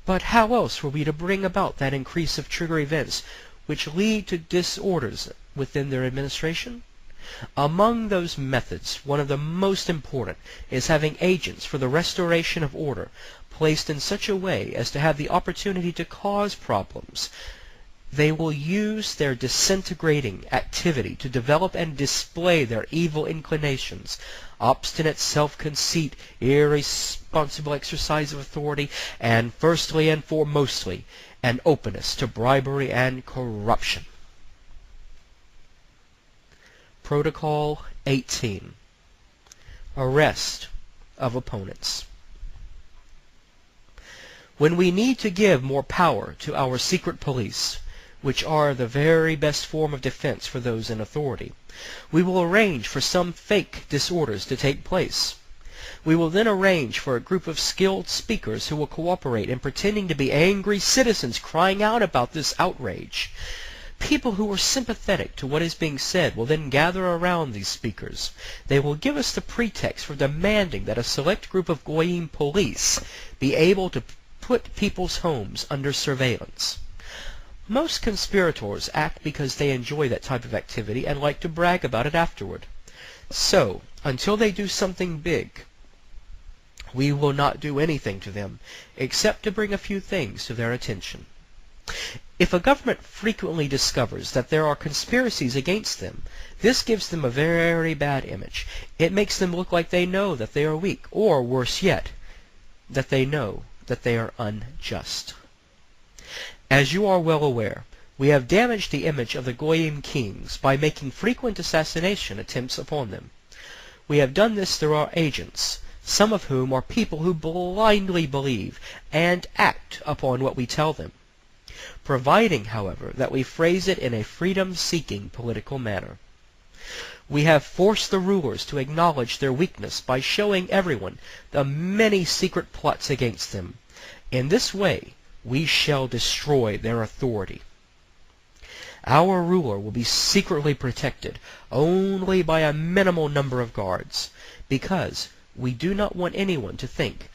But how else were we to bring about that increase of trigger events which lead to disorders within their administration? Among those methods, one of the most important is having agents for the restoration of order placed in such a way as to have the opportunity to cause problems. They will use their disintegrating activity to develop and display their evil inclinations, obstinate self-conceit, irresponsible exercise of authority, and firstly and foremostly, an openness to bribery and corruption. Protocol 18. Arrest of opponents. When we need to give more power to our secret police, which are the very best form of defense for those in authority, we will arrange for some fake disorders to take place. We will then arrange for a group of skilled speakers who will cooperate in pretending to be angry citizens crying out about this outrage. People who are sympathetic to what is being said will then gather around these speakers. They will give us the pretext for demanding that a select group of Goyim police be able to put people's homes under surveillance. Most conspirators act because they enjoy that type of activity and like to brag about it afterward. So, until they do something big, we will not do anything to them except to bring a few things to their attention. If a government frequently discovers that there are conspiracies against them, this gives them a very bad image. It makes them look like they know that they are weak, or worse yet, that they know that they are unjust. As you are well aware, we have damaged the image of the Goyim kings by making frequent assassination attempts upon them. We have done this through our agents, some of whom are people who blindly believe and act upon what we tell them, providing, however, that we phrase it in a freedom-seeking political manner. We have forced the rulers to acknowledge their weakness by showing everyone the many secret plots against them. In this way, we shall destroy their authority. Our ruler will be secretly protected only by a minimal number of guards, because we do not want anyone to think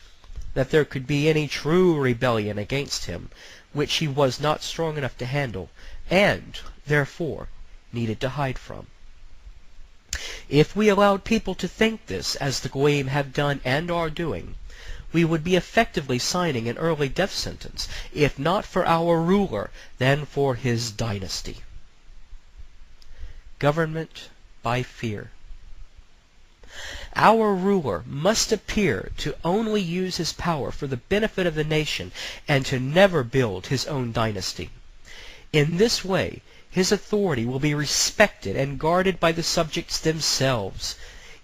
that there could be any true rebellion against him which he was not strong enough to handle, and, therefore, needed to hide from. If we allowed people to think this, as the Goyim have done and are doing, we would be effectively signing an early death sentence, if not for our ruler, then for his dynasty. Government by fear. Our ruler must appear to only use his power for the benefit of the nation and to never build his own dynasty. In this way, his authority will be respected and guarded by the subjects themselves.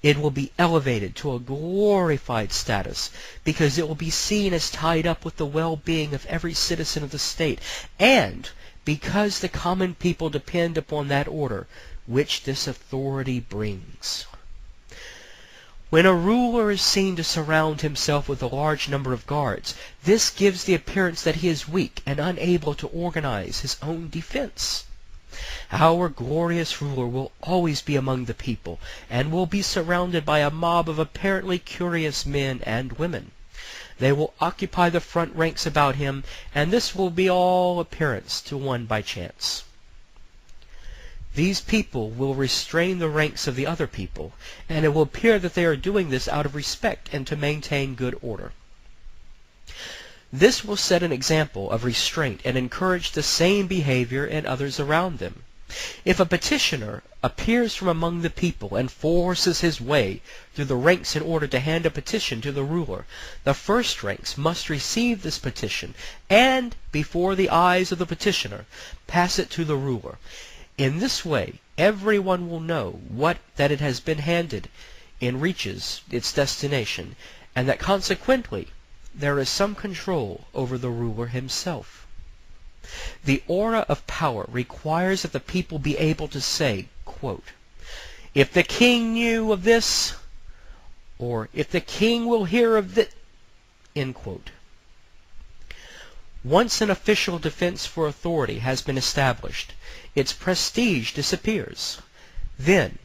It will be elevated to a glorified status because it will be seen as tied up with the well-being of every citizen of the state, and because the common people depend upon that order which this authority brings. When a ruler is seen to surround himself with a large number of guards, this gives the appearance that he is weak and unable to organize his own defense. Our glorious ruler will always be among the people, and will be surrounded by a mob of apparently curious men and women. They will occupy the front ranks about him, and this will be all appearance to one by chance. These people will restrain the ranks of the other people, and it will appear that they are doing this out of respect and to maintain good order. This will set an example of restraint and encourage the same behavior in others around them. If a petitioner appears from among the people and forces his way through the ranks in order to hand a petition to the ruler, the first ranks must receive this petition and, before the eyes of the petitioner, pass it to the ruler. In this way, everyone will know that it has been handed and reaches its destination, and that consequently there is some control over the ruler himself. The aura of power requires that the people be able to say, quote, "If the king knew of this," or "if the king will hear of this," end quote. Once an official defense for authority has been established, its prestige disappears. Then,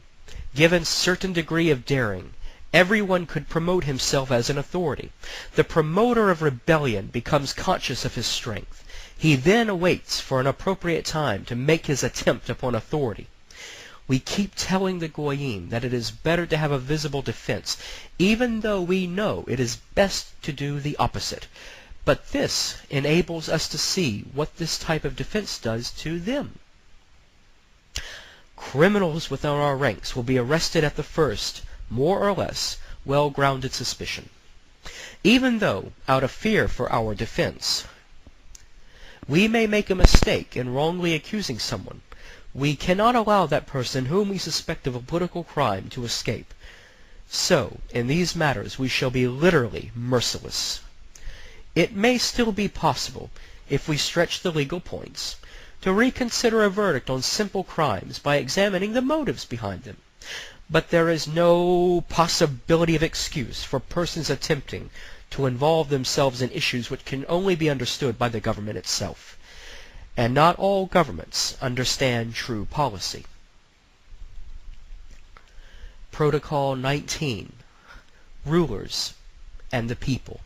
given certain degree of daring, everyone could promote himself as an authority. The promoter of rebellion becomes conscious of his strength. He then awaits for an appropriate time to make his attempt upon authority. We keep telling the Goyim that it is better to have a visible defense, even though we know it is best to do the opposite. But this enables us to see what this type of defense does to them. Criminals within our ranks will be arrested at the first, more or less, well-grounded suspicion. Even though, out of fear for our defense, we may make a mistake in wrongly accusing someone, we cannot allow that person whom we suspect of a political crime to escape. So, in these matters we shall be literally merciless. It may still be possible, if we stretch the legal points, to reconsider a verdict on simple crimes by examining the motives behind them. But there is no possibility of excuse for persons attempting to involve themselves in issues which can only be understood by the government itself. And not all governments understand true policy. Protocol 19. Rulers and the people.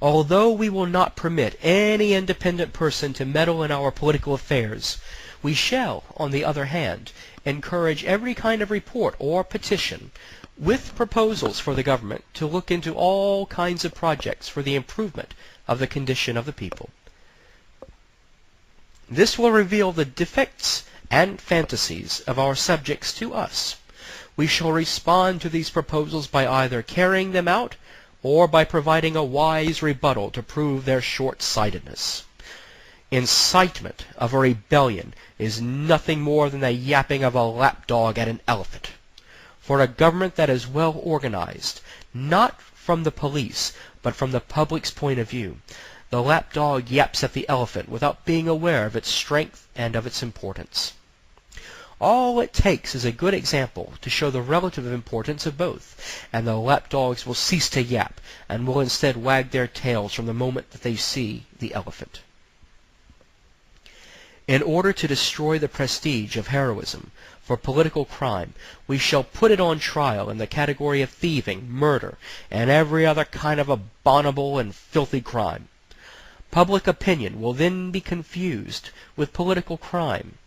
Although we will not permit any independent person to meddle in our political affairs, we shall, on the other hand, encourage every kind of report or petition with proposals for the government to look into all kinds of projects for the improvement of the condition of the people. This will reveal the defects and fantasies of our subjects to us. We shall respond to these proposals by either carrying them out or by providing a wise rebuttal to prove their short-sightedness. Incitement of a rebellion is nothing more than the yapping of a lapdog at an elephant. For a government that is well organized, not from the police, but from the public's point of view, the lapdog yaps at the elephant without being aware of its strength and of its importance. All it takes is a good example to show the relative importance of both, and the lapdogs will cease to yap, and will instead wag their tails from the moment that they see the elephant. In order to destroy the prestige of heroism for political crime, we shall put it on trial in the category of thieving, murder, and every other kind of abominable and filthy crime. Public opinion will then be confused with political crime,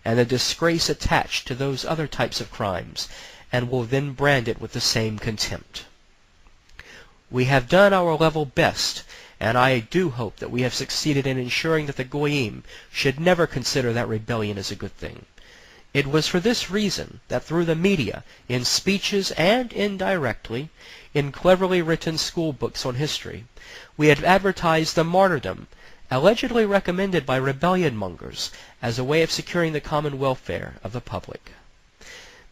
and the disgrace attached to those other types of crimes, and will then brand it with the same contempt. We have done our level best, and I do hope that we have succeeded in ensuring that the Goyim should never consider that rebellion as a good thing. It was for this reason that through the media, in speeches and indirectly, in cleverly written school books on history, we had advertised the martyrdom, allegedly recommended by rebellion mongers, as a way of securing the common welfare of the public.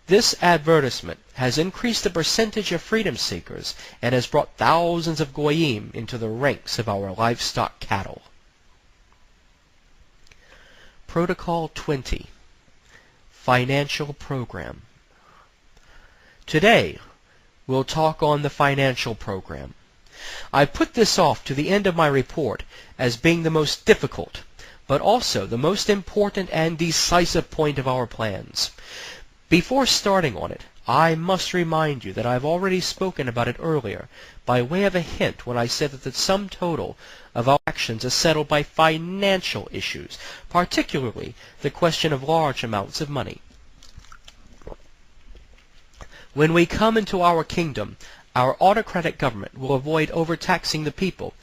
This advertisement has increased the percentage of freedom seekers and has brought thousands of goyim into the ranks of our livestock cattle. Protocol 20. Financial Program. Today, we'll talk on the financial program. I put this off to the end of my report as being the most difficult, but also the most important and decisive point of our plans. Before starting on it, I must remind you that I've already spoken about it earlier by way of a hint when I said that the sum total of our actions is settled by financial issues, particularly the question of large amounts of money. When we come into our kingdom, our autocratic government will avoid overtaxing the people.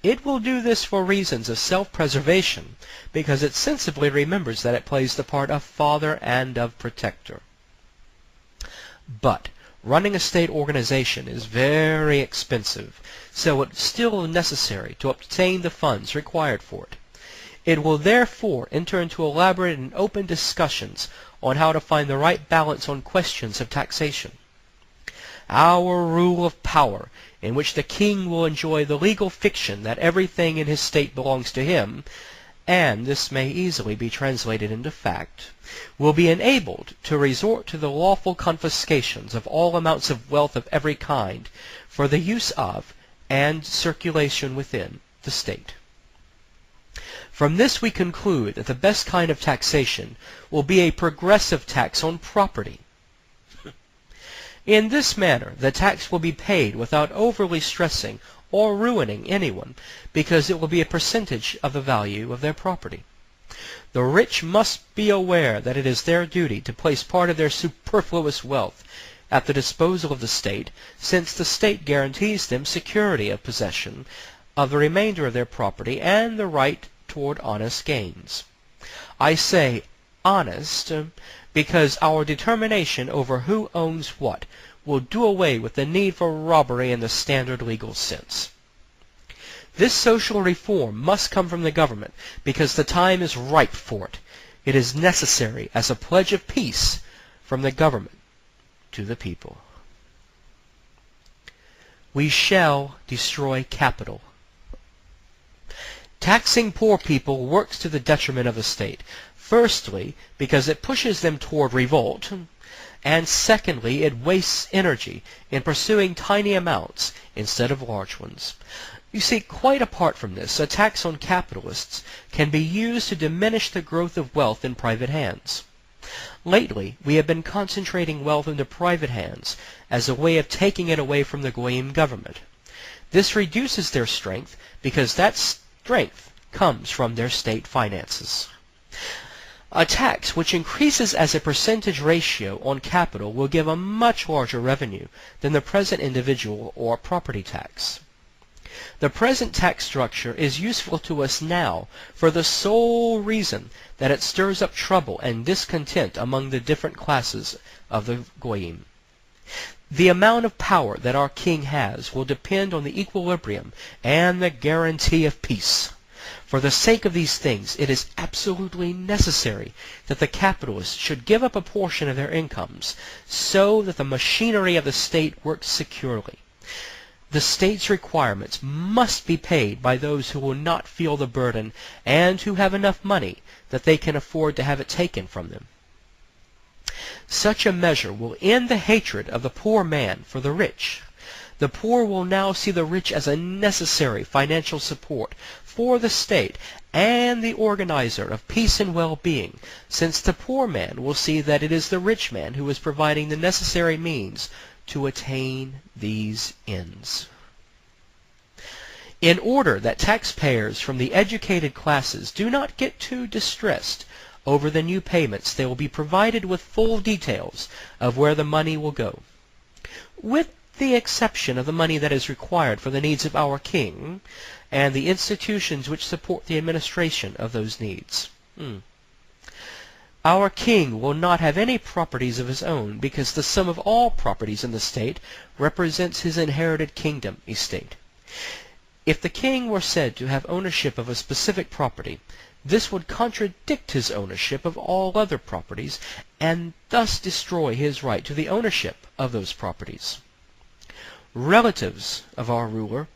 It will do this for reasons of self-preservation, because it sensibly remembers that it plays the part of father and of protector. But running a state organization is very expensive, so it's still necessary to obtain the funds required for it. It will therefore enter into elaborate and open discussions on how to find the right balance on questions of taxation. Our rule of power, in which the king will enjoy the legal fiction that everything in his state belongs to him, and this may easily be translated into fact, will be enabled to resort to the lawful confiscations of all amounts of wealth of every kind for the use of and circulation within the state. From this we conclude that the best kind of taxation will be a progressive tax on property. In this manner, the tax will be paid without overly stressing or ruining anyone, because it will be a percentage of the value of their property. The rich must be aware that it is their duty to place part of their superfluous wealth at the disposal of the state, since the state guarantees them security of possession of the remainder of their property and the right toward honest gains. I say honest because our determination over who owns what will do away with the need for robbery in the standard legal sense. This social reform must come from the government because the time is ripe for it. It is necessary as a pledge of peace from the government to the people. We shall destroy capital. Taxing poor people works to the detriment of the state. Firstly, because it pushes them toward revolt, and secondly, it wastes energy in pursuing tiny amounts instead of large ones. You see, quite apart from this, a tax on capitalists can be used to diminish the growth of wealth in private hands. Lately, we have been concentrating wealth into private hands as a way of taking it away from the goyim government. This reduces their strength because that strength comes from their state finances. A tax which increases as a percentage ratio on capital will give a much larger revenue than the present individual or property tax. The present tax structure is useful to us now for the sole reason that it stirs up trouble and discontent among the different classes of the goyim. The amount of power that our king has will depend on the equilibrium and the guarantee of peace. For the sake of these things, it is absolutely necessary that the capitalists should give up a portion of their incomes so that the machinery of the state works securely. The state's requirements must be paid by those who will not feel the burden and who have enough money that they can afford to have it taken from them. Such a measure will end the hatred of the poor man for the rich. The poor will now see the rich as a necessary financial support for the state and the organizer of peace and well-being, since the poor man will see that it is the rich man who is providing the necessary means to attain these ends. In order that taxpayers from the educated classes do not get too distressed over the new payments, they will be provided with full details of where the money will go. With the exception of the money that is required for the needs of our king and the institutions which support the administration of those needs. Our king will not have any properties of his own, because the sum of all properties in the state represents his inherited kingdom estate. If the king were said to have ownership of a specific property, this would contradict his ownership of all other properties, and thus destroy his right to the ownership of those properties. Relatives of our ruler,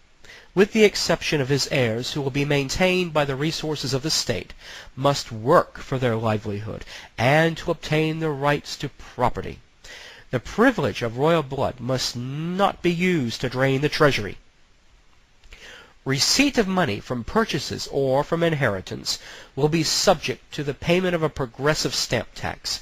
with the exception of his heirs who will be maintained by the resources of the state, must work for their livelihood and to obtain the rights to property. The privilege of royal blood must not be used to drain the treasury. Receipt of money from purchases or from inheritance will be subject to the payment of a progressive stamp tax.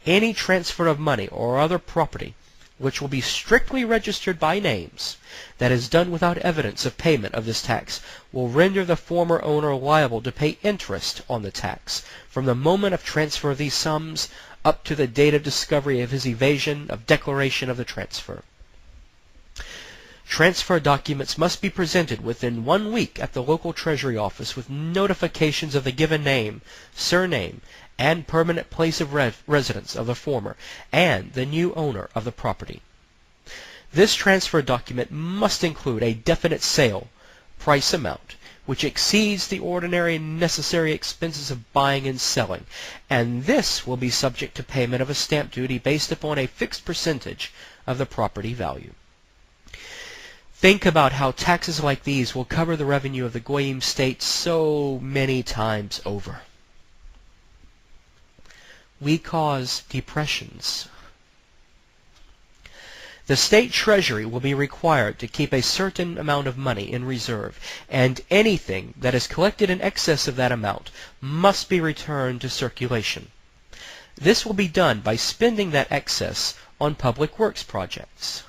Any transfer of money or other property, which will be strictly registered by names, that is done without evidence of payment of this tax, will render the former owner liable to pay interest on the tax from the moment of transfer of these sums up to the date of discovery of his evasion of declaration of the transfer. Transfer documents must be presented within 1 week at the local treasury office with notifications of the given name, surname, and permanent place of residence of the former and the new owner of the property. This transfer document must include a definite sale price amount which exceeds the ordinary necessary expenses of buying and selling, and this will be subject to payment of a stamp duty based upon a fixed percentage of the property value. Think about how taxes like these will cover the revenue of the Goyim state so many times over. We cause depressions. The state treasury will be required to keep a certain amount of money in reserve, and anything that is collected in excess of that amount must be returned to circulation. This will be done by spending that excess on public works projects.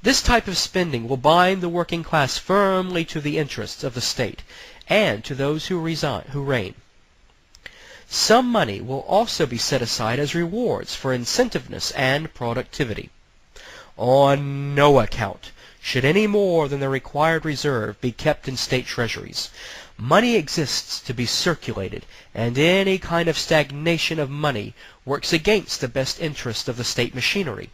This type of spending will bind the working class firmly to the interests of the state and to those who reign. Some money will also be set aside as rewards for incentiveness and productivity. On no account should any more than the required reserve be kept in state treasuries. Money exists to be circulated, and any kind of stagnation of money works against the best interest of the state machinery.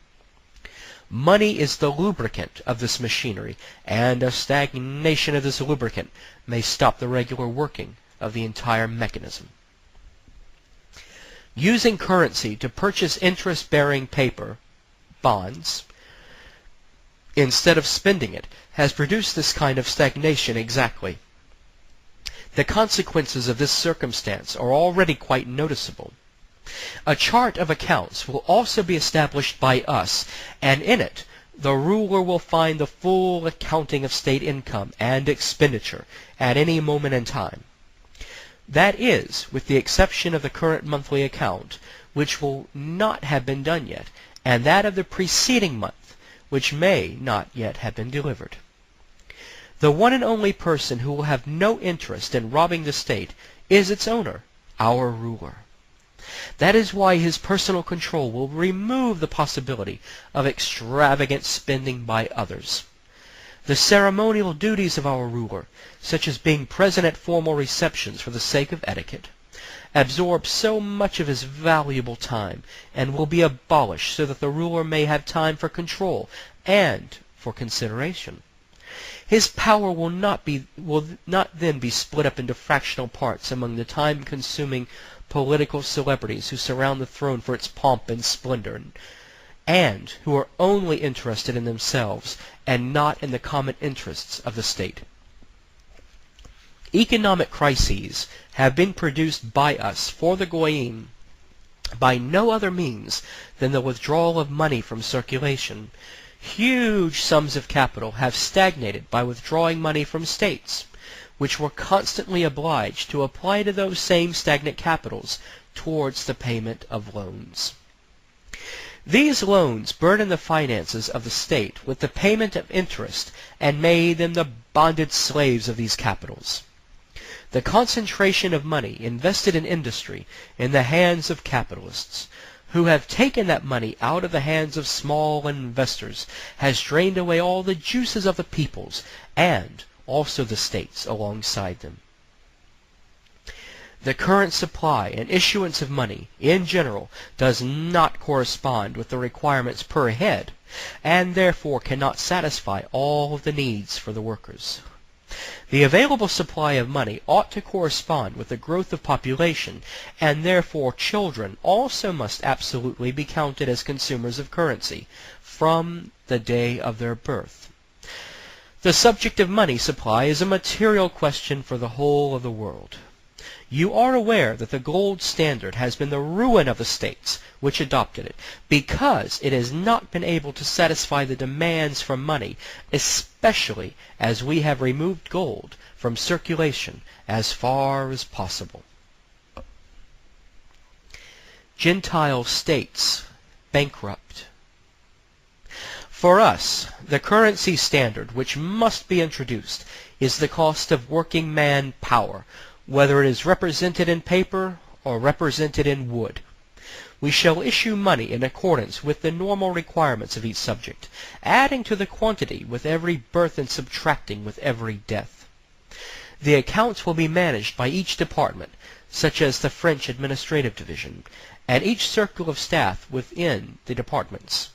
Money is the lubricant of this machinery, and a stagnation of this lubricant may stop the regular working of the entire mechanism. Using currency to purchase interest-bearing paper, bonds, instead of spending it, has produced this kind of stagnation exactly. The consequences of this circumstance are already quite noticeable. A chart of accounts will also be established by us, and in it the ruler will find the full accounting of state income and expenditure at any moment in time. That is, with the exception of the current monthly account, which will not have been done yet, and that of the preceding month, which may not yet have been delivered. The one and only person who will have no interest in robbing the state is its owner, our ruler. That is why his personal control will remove the possibility of extravagant spending by others. The ceremonial duties of our ruler, such as being present at formal receptions for the sake of etiquette, absorb so much of his valuable time and will be abolished so that the ruler may have time for control and for consideration. His power will not then be split up into fractional parts among the time-consuming political celebrities who surround the throne for its pomp and splendor, and who are only interested in themselves and not in the common interests of the state. Economic crises have been produced by us for the Goyim by no other means than the withdrawal of money from circulation. Huge sums of capital have stagnated by withdrawing money from states, which were constantly obliged to apply to those same stagnant capitals towards the payment of loans. These loans burdened the finances of the state with the payment of interest and made them the bonded slaves of these capitals. The concentration of money invested in industry in the hands of capitalists, who have taken that money out of the hands of small investors, has drained away all the juices of the peoples and also the states alongside them. The current supply and issuance of money, in general, does not correspond with the requirements per head, and therefore cannot satisfy all of the needs for the workers. The available supply of money ought to correspond with the growth of population, and therefore children also must absolutely be counted as consumers of currency from the day of their birth. The subject of money supply is a material question for the whole of the world. You are aware that the gold standard has been the ruin of the states which adopted it, because it has not been able to satisfy the demands for money, especially as we have removed gold from circulation as far as possible. Gentile states bankrupt. For us, the currency standard which must be introduced is the cost of working man power, whether it is represented in paper or represented in wood. We shall issue money in accordance with the normal requirements of each subject, adding to the quantity with every birth and subtracting with every death. The accounts will be managed by each department, such as the French administrative division, and each circle of staff within the departments.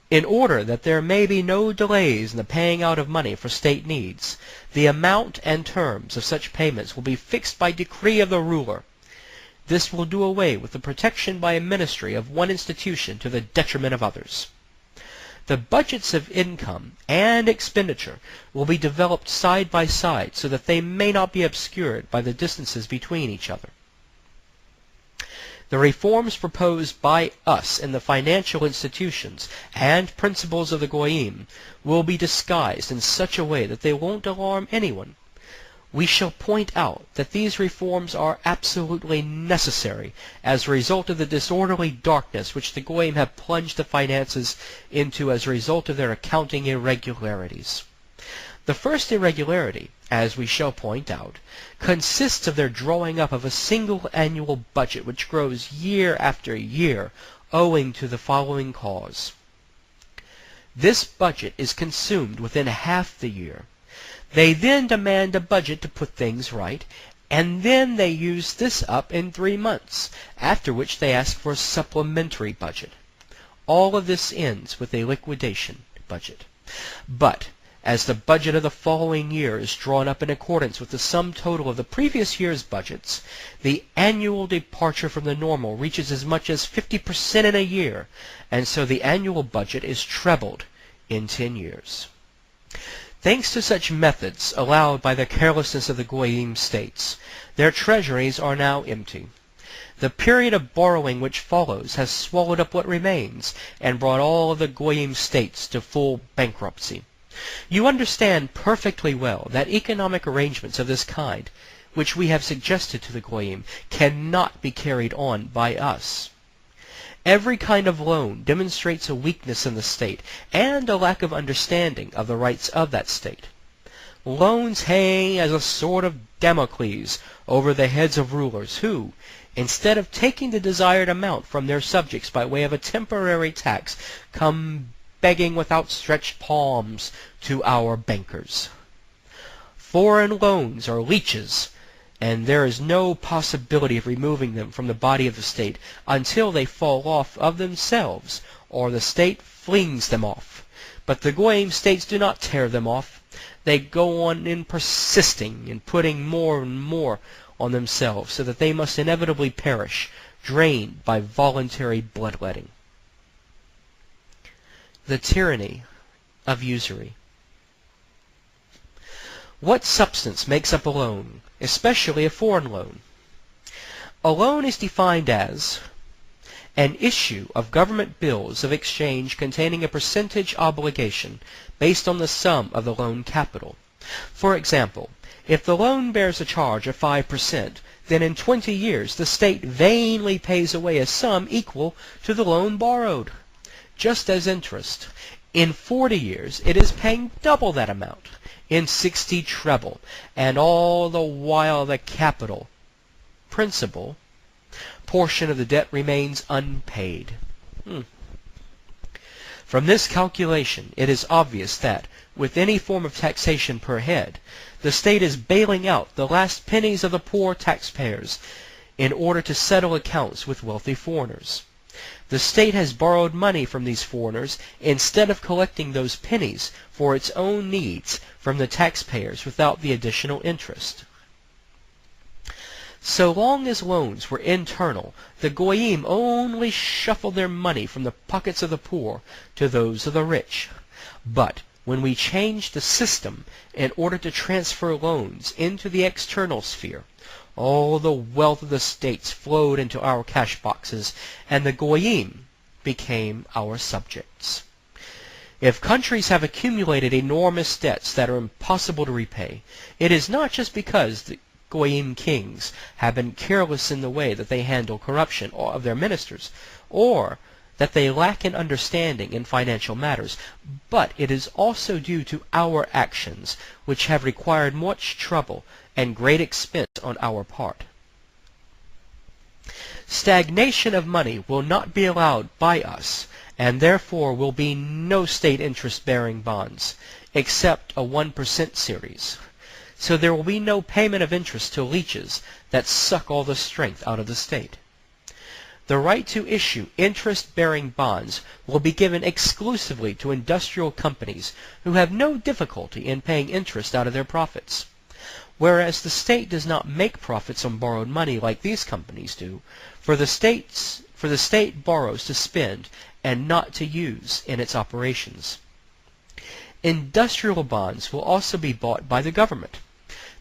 In order that there may be no delays in the paying out of money for state needs, the amount and terms of such payments will be fixed by decree of the ruler. This will do away with the protection by a ministry of one institution to the detriment of others. The budgets of income and expenditure will be developed side by side so that they may not be obscured by the distances between each other. The reforms proposed by us in the financial institutions and principles of the Goyim will be disguised in such a way that they won't alarm anyone. We shall point out that these reforms are absolutely necessary as a result of the disorderly darkness which the Goyim have plunged the finances into as a result of their accounting irregularities. The first irregularity, as we shall point out, consists of their drawing up of a single annual budget which grows year after year owing to the following cause. This budget is consumed within half the year. They then demand a budget to put things right, and then they use this up in 3 months, after which they ask for a supplementary budget. All of this ends with a liquidation budget. But as the budget of the following year is drawn up in accordance with the sum total of the previous year's budgets, the annual departure from the normal reaches as much as 50% in a year, and so the annual budget is trebled in 10 years. Thanks to such methods allowed by the carelessness of the Goyim states, their treasuries are now empty. The period of borrowing which follows has swallowed up what remains, and brought all of the Goyim states to full bankruptcy. You understand perfectly well that economic arrangements of this kind, which we have suggested to the Goyim, cannot be carried on by us. Every kind of loan demonstrates a weakness in the state and a lack of understanding of the rights of that state. Loans hang as a sword of Damocles over the heads of rulers who, instead of taking the desired amount from their subjects by way of a temporary tax, come begging with outstretched palms to our bankers. Foreign loans are leeches, and there is no possibility of removing them from the body of the state until they fall off of themselves, or the state flings them off. But the Goyim states do not tear them off. They go on in persisting in putting more and more on themselves, so that they must inevitably perish, drained by voluntary bloodletting. The tyranny of usury. What substance makes up a loan, especially a foreign loan? A loan is defined as an issue of government bills of exchange containing a percentage obligation based on the sum of the loan capital. For example, if the loan bears a charge of 5%, then in 20 years the state vainly pays away a sum equal to the loan borrowed. Just as interest, in 40 years it is paying double that amount, in 60 treble, and all the while the capital, principal, portion of the debt remains unpaid. From this calculation, it is obvious that, with any form of taxation per head, the state is bailing out the last pennies of the poor taxpayers in order to settle accounts with wealthy foreigners. The state has borrowed money from these foreigners instead of collecting those pennies for its own needs from the taxpayers without the additional interest. So long as loans were internal, the goyim only shuffled their money from the pockets of the poor to those of the rich. But when we changed the system in order to transfer loans into the external sphere, all the wealth of the states flowed into our cash boxes, and the goyim became our subjects. If countries have accumulated enormous debts that are impossible to repay, it is not just because the goyim kings have been careless in the way that they handle corruption of their ministers, or that they lack in understanding in financial matters, but it is also due to our actions, which have required much trouble and great expense on our part. Stagnation of money will not be allowed by us, and therefore will be no state interest-bearing bonds, except a 1% series. So there will be no payment of interest to leeches that suck all the strength out of the state. The right to issue interest-bearing bonds will be given exclusively to industrial companies who have no difficulty in paying interest out of their profits, whereas the state does not make profits on borrowed money like these companies do, for the state borrows to spend and not to use in its operations. Industrial bonds will also be bought by the government.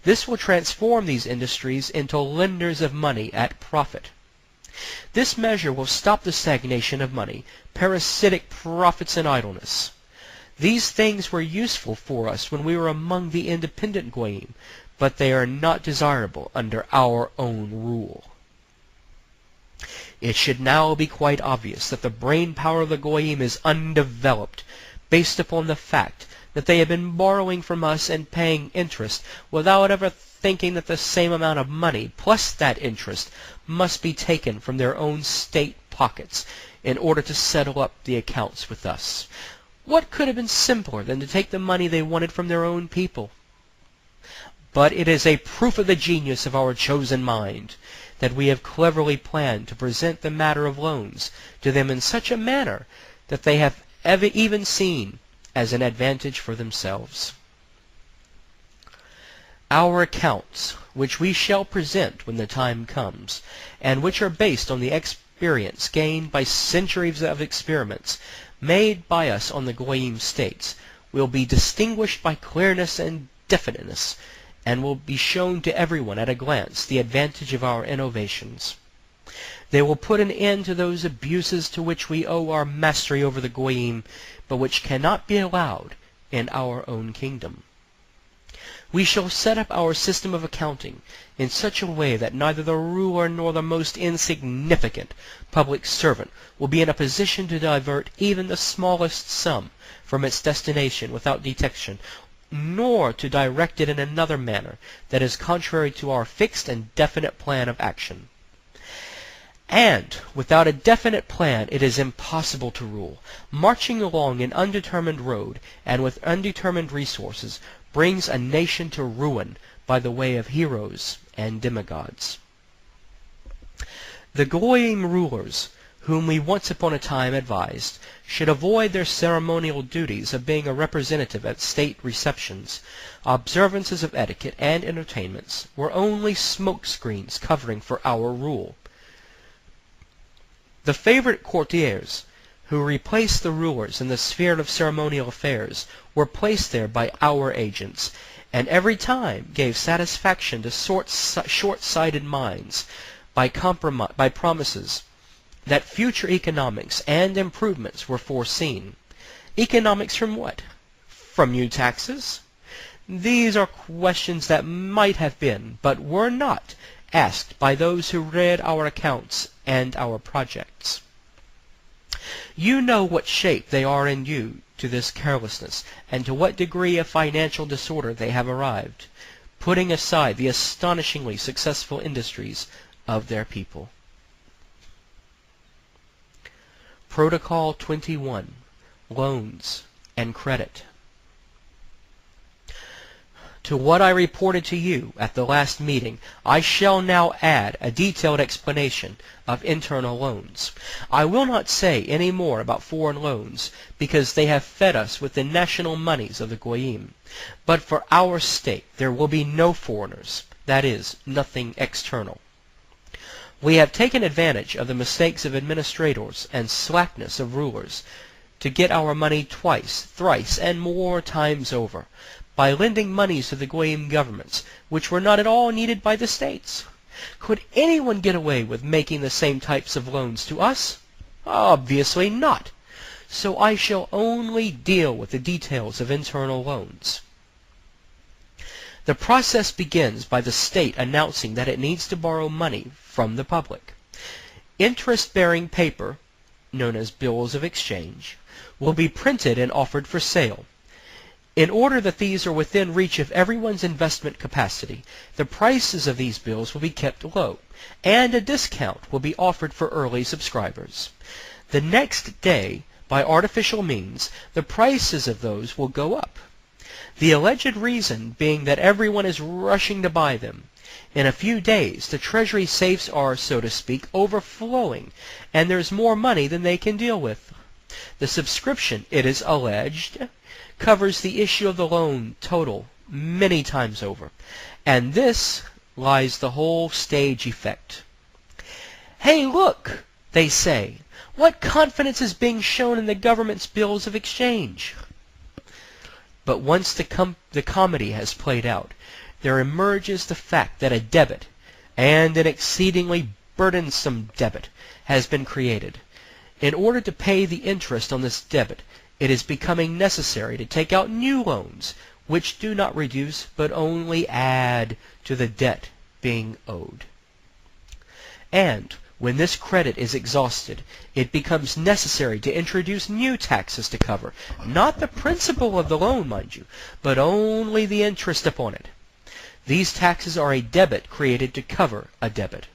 This will transform these industries into lenders of money at profit. This measure will stop the stagnation of money, parasitic profits, and idleness. These things were useful for us when we were among the independent goyim, but they are not desirable under our own rule. It should now be quite obvious that the brain power of the goyim is undeveloped, based upon the fact that they have been borrowing from us and paying interest without ever thinking that the same amount of money plus that interest must be taken from their own state pockets in order to settle up the accounts with us. What could have been simpler than to take the money they wanted from their own people? But it is a proof of the genius of our chosen mind that we have cleverly planned to present the matter of loans to them in such a manner that they have even seen as an advantage for themselves. Our accounts, which we shall present when the time comes, and which are based on the experience gained by centuries of experiments made by us on the goyim states, will be distinguished by clearness and definiteness, and will be shown to everyone at a glance the advantage of our innovations. They will put an end to those abuses to which we owe our mastery over the goyim, but which cannot be allowed in our own kingdom. We shall set up our system of accounting in such a way that neither the ruler nor the most insignificant public servant will be in a position to divert even the smallest sum from its destination without detection, nor to direct it in another manner that is contrary to our fixed and definite plan of action. And without a definite plan it is impossible to rule. Marching along an undetermined road and with undetermined resources brings a nation to ruin by the way of heroes and demigods. The goyim rulers, whom we once upon a time advised, should avoid their ceremonial duties of being a representative at state receptions. Observances of etiquette and entertainments were only smoke-screens covering for our rule. The favorite courtiers, who replaced the rulers in the sphere of ceremonial affairs, were placed there by our agents, and every time gave satisfaction to short-sighted minds by promises that future economics and improvements were foreseen. Economics from what? From new taxes? These are questions that might have been, but were not, asked by those who read our accounts and our projects. You know what shape they are in due to this carelessness, and to what degree of financial disorder they have arrived, putting aside the astonishingly successful industries of their people. Protocol 21. loans, and credit. To what I reported to you at the last meeting, I shall now add a detailed explanation of internal loans. I will not say any more about foreign loans, because they have fed us with the national monies of the Goyim. But for our state there will be no foreigners, that is, nothing external. We have taken advantage of the mistakes of administrators and slackness of rulers to get our money twice, thrice, and more times over, by lending monies to the Goyim governments, which were not at all needed by the states. Could anyone get away with making the same types of loans to us? Obviously not. So I shall only deal with the details of internal loans. The process begins by the state announcing that it needs to borrow money from the public. Interest-bearing paper, known as bills of exchange, will be printed and offered for sale. In order that these are within reach of everyone's investment capacity, the prices of these bills will be kept low, and a discount will be offered for early subscribers. The next day, by artificial means, the prices of those will go up. The alleged reason being that everyone is rushing to buy them. In a few days, the treasury safes are, so to speak, overflowing, and there's more money than they can deal with. The subscription, it is alleged, covers the issue of the loan total many times over, and this lies the whole stage effect. Hey, look, they say, what confidence is being shown in the government's bills of exchange? But once the comedy has played out, there emerges the fact that a debit, and an exceedingly burdensome debit, has been created. In order to pay the interest on this debit, it is becoming necessary to take out new loans, which do not reduce but only add to the debt being owed. And when this credit is exhausted, it becomes necessary to introduce new taxes to cover, not the principal of the loan, mind you, but only the interest upon it. These taxes are a debit created to cover a debit.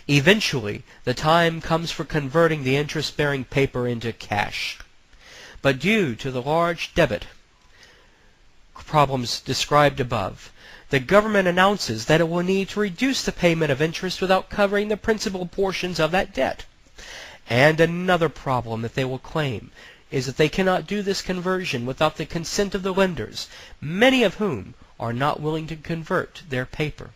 Eventually, the time comes for converting the interest-bearing paper into cash. But due to the large debit problems described above, the government announces that it will need to reduce the payment of interest without covering the principal portions of that debt. And another problem that they will claim is that they cannot do this conversion without the consent of the lenders, many of whom are not willing to convert their paper.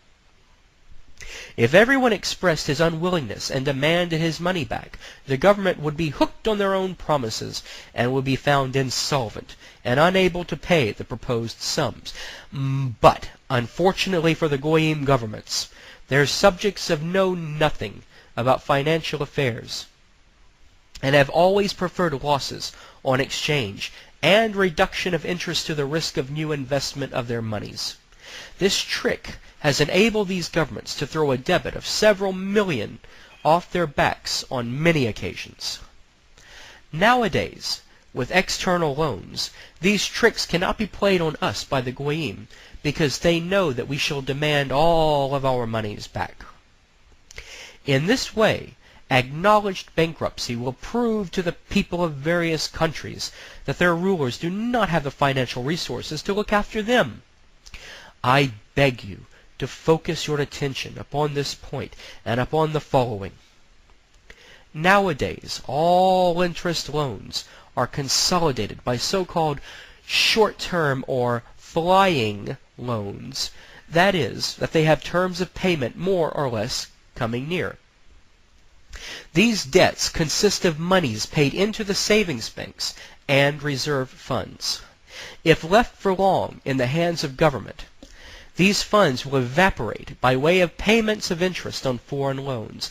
If everyone expressed his unwillingness and demanded his money back, the government would be hooked on their own promises and would be found insolvent and unable to pay the proposed sums. But, unfortunately for the Goyim governments, their subjects have known nothing about financial affairs and have always preferred losses on exchange and reduction of interest to the risk of new investment of their monies. This trick has enabled these governments to throw a debit of several million off their backs on many occasions. Nowadays, with external loans, these tricks cannot be played on us by the Goyim, because they know that we shall demand all of our monies back. In this way, acknowledged bankruptcy will prove to the people of various countries that their rulers do not have the financial resources to look after them. I beg you to focus your attention upon this point and upon the following. Nowadays, all interest loans are consolidated by so-called short-term or flying loans. That is, that they have terms of payment more or less coming near. These debts consist of monies paid into the savings banks and reserve funds. If left for long in the hands of government, these funds will evaporate by way of payments of interest on foreign loans.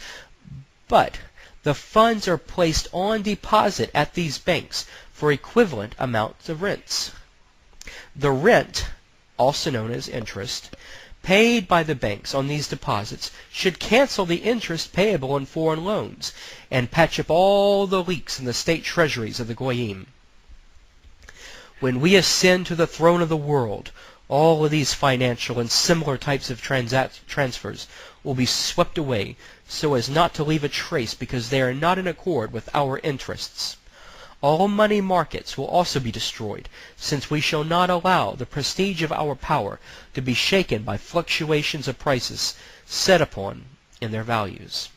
But the funds are placed on deposit at these banks for equivalent amounts of rents. The rent, also known as interest, paid by the banks on these deposits should cancel the interest payable on foreign loans and patch up all the leaks in the state treasuries of the Goyim. When we ascend to the throne of the world, all of these financial and similar types of transfers will be swept away so as not to leave a trace because they are not in accord with our interests. All money markets will also be destroyed, since we shall not allow the prestige of our power to be shaken by fluctuations of prices set upon in their values.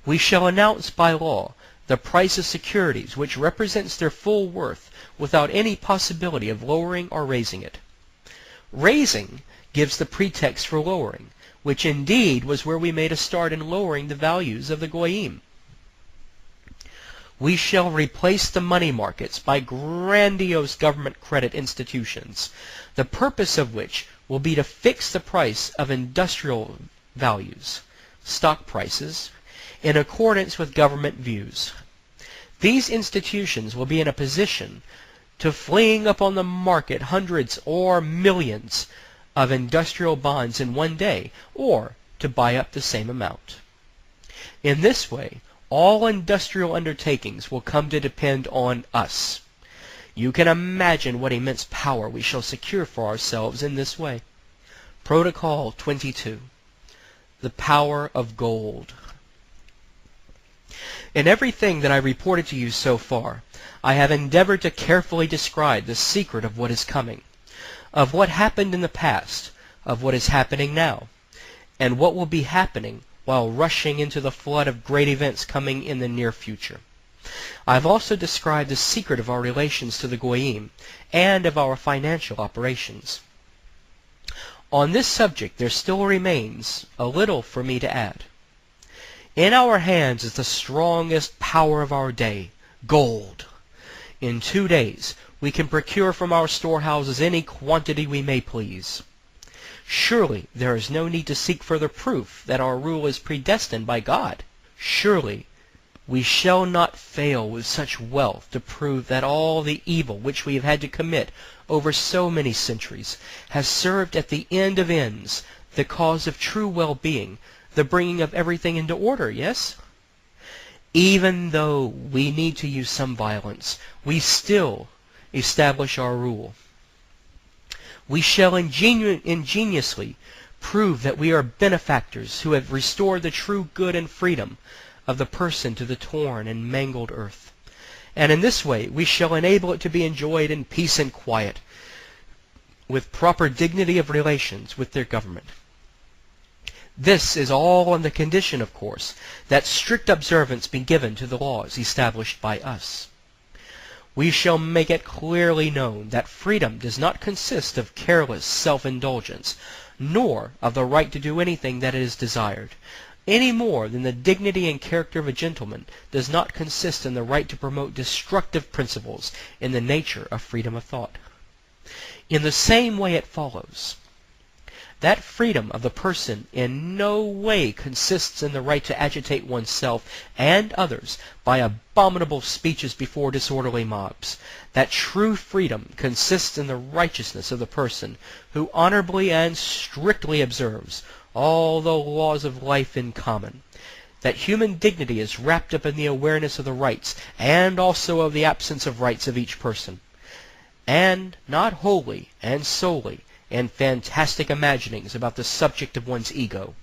We shall announce by law the price of securities which represents their full worth without any possibility of lowering or raising it. Raising gives the pretext for lowering, which indeed was where we made a start in lowering the values of the goyim. We shall replace the money markets by grandiose government credit institutions, the purpose of which will be to fix the price of industrial values, stock prices, in accordance with government views. These institutions will be in a position to fling upon the market hundreds or millions of industrial bonds in one day, or to buy up the same amount. In this way, all industrial undertakings will come to depend on us. You can imagine what immense power we shall secure for ourselves in this way. Protocol 22. The power of gold. In everything that I reported to you so far, I have endeavored to carefully describe the secret of what is coming, of what happened in the past, of what is happening now, and what will be happening while rushing into the flood of great events coming in the near future. I have also described the secret of our relations to the goyim and of our financial operations. On this subject there still remains a little for me to add. In our hands is the strongest power of our day, gold. In 2 days we can procure from our storehouses any quantity we may please. Surely there is no need to seek further proof that our rule is predestined by God. Surely we shall not fail with such wealth to prove that all the evil which we have had to commit over so many centuries has served at the end of ends the cause of true well-being, the bringing of everything into order, yes? Even though we need to use some violence, we still establish our rule. We shall ingeniously prove that we are benefactors who have restored the true good and freedom of the person to the torn and mangled earth. And in this way we shall enable it to be enjoyed in peace and quiet, with proper dignity of relations with their government. This is all on the condition, of course, that strict observance be given to the laws established by us. We shall make it clearly known that freedom does not consist of careless self-indulgence, nor of the right to do anything that is desired, any more than the dignity and character of a gentleman does not consist in the right to promote destructive principles in the nature of freedom of thought. In the same way it follows that freedom of the person in no way consists in the right to agitate oneself and others by abominable speeches before disorderly mobs. That true freedom consists in the righteousness of the person who honorably and strictly observes all the laws of life in common. That human dignity is wrapped up in the awareness of the rights and also of the absence of rights of each person, and not wholly and solely and fantastic imaginings about the subject of one's ego.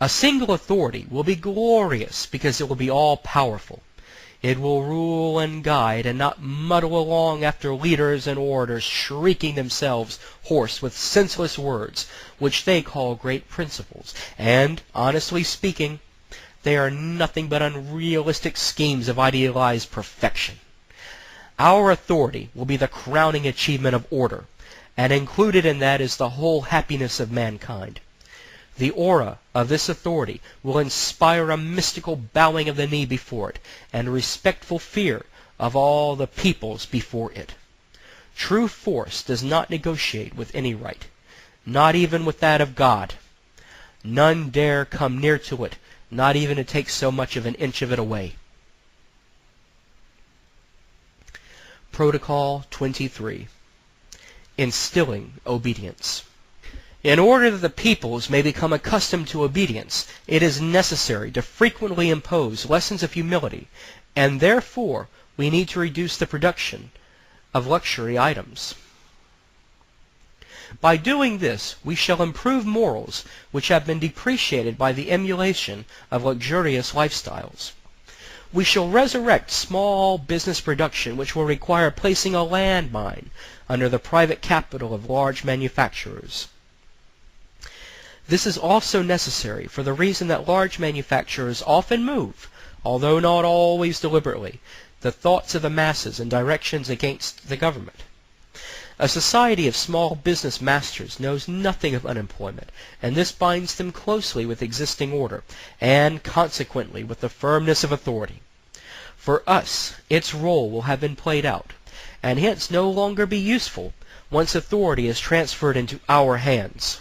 A single authority will be glorious because it will be all-powerful. It will rule and guide and not muddle along after leaders and orators shrieking themselves hoarse with senseless words which they call great principles, and, honestly speaking, they are nothing but unrealistic schemes of idealized perfection. Our authority will be the crowning achievement of order, and included in that is the whole happiness of mankind. The aura of this authority will inspire a mystical bowing of the knee before it, and a respectful fear of all the peoples before it. True force does not negotiate with any right, not even with that of God. None dare come near to it, not even to take so much of an inch of it away. Protocol 23. Instilling obedience. In order that the peoples may become accustomed to obedience, it is necessary to frequently impose lessons of humility, and therefore we need to reduce the production of luxury items. By doing this, we shall improve morals which have been depreciated by the emulation of luxurious lifestyles. We shall resurrect small business production which will require placing a landmine under the private capital of large manufacturers. This is also necessary for the reason that large manufacturers often move, although not always deliberately, the thoughts of the masses in directions against the government. A society of small business masters knows nothing of unemployment, and this binds them closely with existing order, and consequently with the firmness of authority. For us, its role will have been played out, and hence no longer be useful once authority is transferred into our hands.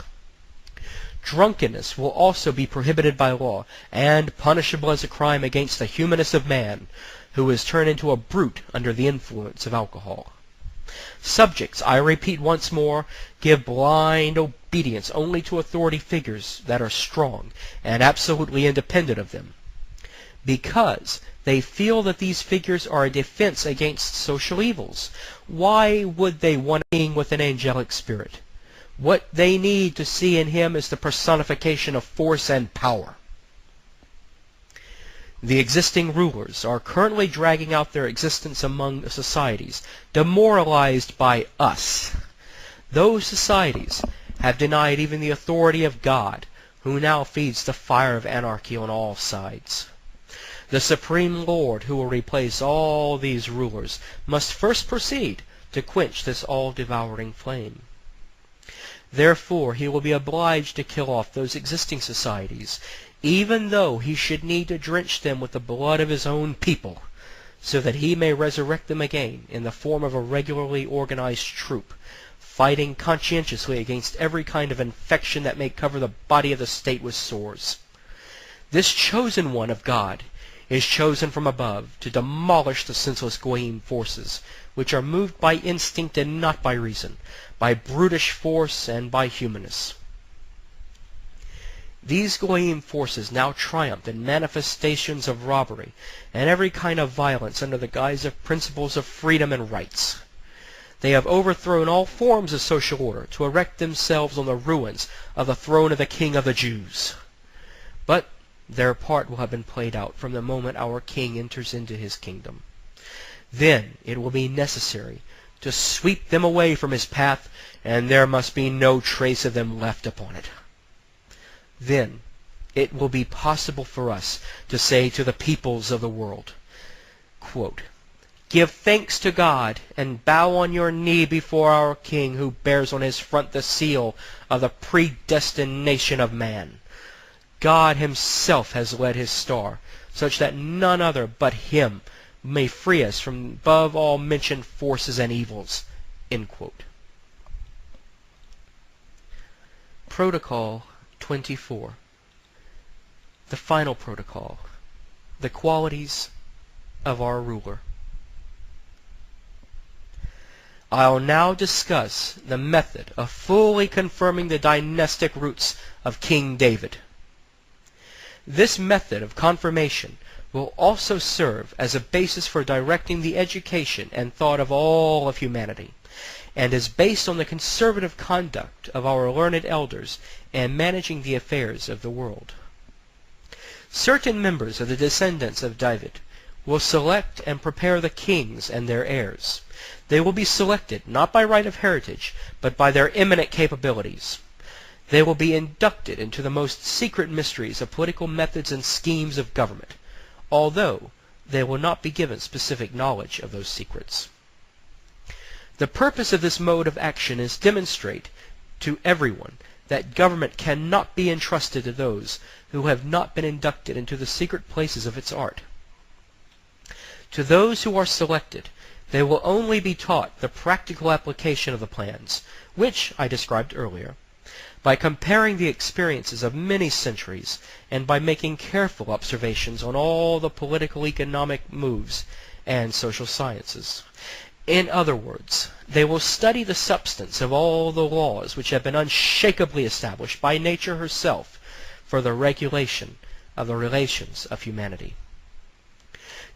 Drunkenness will also be prohibited by law, and punishable as a crime against the humanness of man, who is turned into a brute under the influence of alcohol. Subjects, I repeat once more, give blind obedience only to authority figures that are strong and absolutely independent of them, because they feel that these figures are a defense against social evils. Why would they want a being with an angelic spirit? What they need to see in him is the personification of force and power. The existing rulers are currently dragging out their existence among the societies, demoralized by us. Those societies have denied even the authority of God, who now feeds the fire of anarchy on all sides. The Supreme Lord, who will replace all these rulers, must first proceed to quench this all-devouring flame. Therefore he will be obliged to kill off those existing societies, even though he should need to drench them with the blood of his own people, so that he may resurrect them again in the form of a regularly organized troop, fighting conscientiously against every kind of infection that may cover the body of the state with sores. This chosen one of God is chosen from above to demolish the senseless Goyim forces, which are moved by instinct and not by reason, by brutish force and by humanness. These Goyim forces now triumph in manifestations of robbery and every kind of violence under the guise of principles of freedom and rights. They have overthrown all forms of social order to erect themselves on the ruins of the throne of the King of the Jews. But their part will have been played out from the moment our King enters into his kingdom. Then it will be necessary to sweep them away from his path, and there must be no trace of them left upon it. Then it will be possible for us to say to the peoples of the world, quote, "Give thanks to God, and bow on your knee before our King, who bears on his front the seal of the predestination of man. God himself has led his star, such that none other but him may free us from above all mentioned forces and evils." End quote. Protocol 24. The final protocol. The qualities of our ruler. I'll now discuss the method of fully confirming the dynastic roots of King David. This method of confirmation will also serve as a basis for directing the education and thought of all of humanity, and is based on the conservative conduct of our learned elders in managing the affairs of the world. Certain members of the descendants of David will select and prepare the kings and their heirs. They will be selected not by right of heritage, but by their eminent capabilities. They will be inducted into the most secret mysteries of political methods and schemes of government, although they will not be given specific knowledge of those secrets. The purpose of this mode of action is to demonstrate to everyone that government cannot be entrusted to those who have not been inducted into the secret places of its art. To those who are selected, they will only be taught the practical application of the plans, which I described earlier, by comparing the experiences of many centuries and by making careful observations on all the political economic moves and social sciences. In other words, they will study the substance of all the laws which have been unshakably established by nature herself for the regulation of the relations of humanity.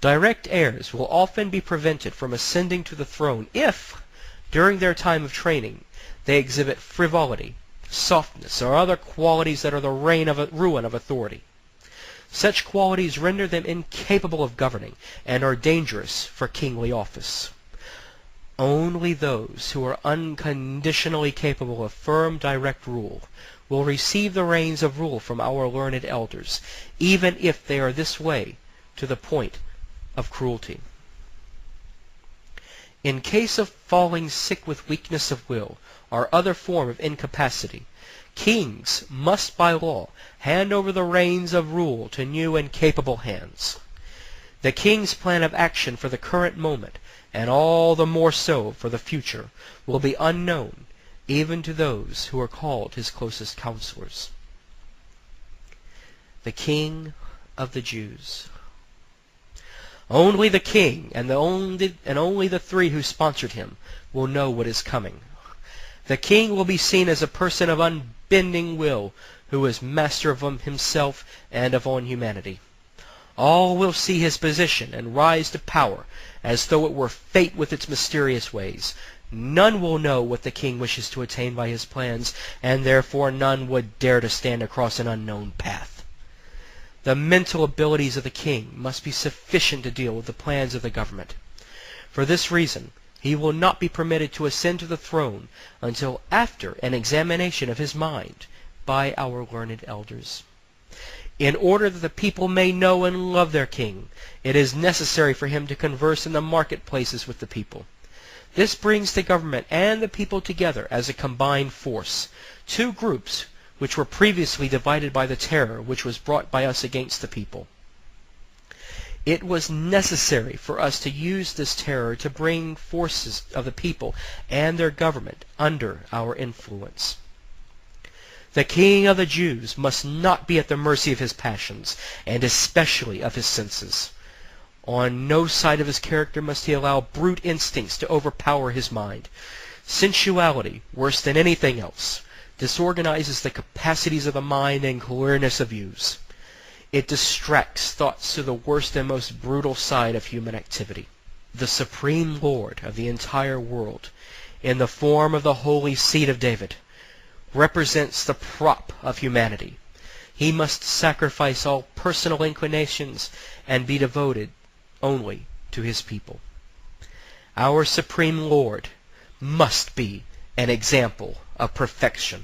Direct heirs will often be prevented from ascending to the throne if, during their time of training, they exhibit frivolity, softness, or other qualities that are the ruin of authority. Such qualities render them incapable of governing and are dangerous for kingly office. Only those who are unconditionally capable of firm direct rule will receive the reins of rule from our learned elders, even if they are this way to the point of cruelty. In case of falling sick with weakness of will or other form of incapacity, kings must by law hand over the reins of rule to new and capable hands. The king's plan of action for the current moment, and all the more so for the future, will be unknown even to those who are called his closest counselors. The King of the Jews. Only the king and only the three who sponsored him will know what is coming. The king will be seen as a person of unbending will who is master of himself and of all humanity. All will see his position and rise to power as though it were fate with its mysterious ways. None will know what the king wishes to attain by his plans, and therefore none would dare to stand across an unknown path. The mental abilities of the king must be sufficient to deal with the plans of the government. For this reason, he will not be permitted to ascend to the throne until after an examination of his mind by our learned elders. In order that the people may know and love their king, it is necessary for him to converse in the marketplaces with the people. This brings the government and the people together as a combined force, two groups which were previously divided by the terror which was brought by us against the people. It was necessary for us to use this terror to bring forces of the people and their government under our influence. The King of the Jews must not be at the mercy of his passions, and especially of his senses. On no side of his character must he allow brute instincts to overpower his mind. Sensuality, worse than anything else, disorganizes the capacities of the mind and clearness of views. It distracts thoughts to the worst and most brutal side of human activity. The Supreme Lord of the entire world, in the form of the holy seed of David, represents the prop of humanity. He must sacrifice all personal inclinations and be devoted only to his people. Our Supreme Lord must be an example of perfection.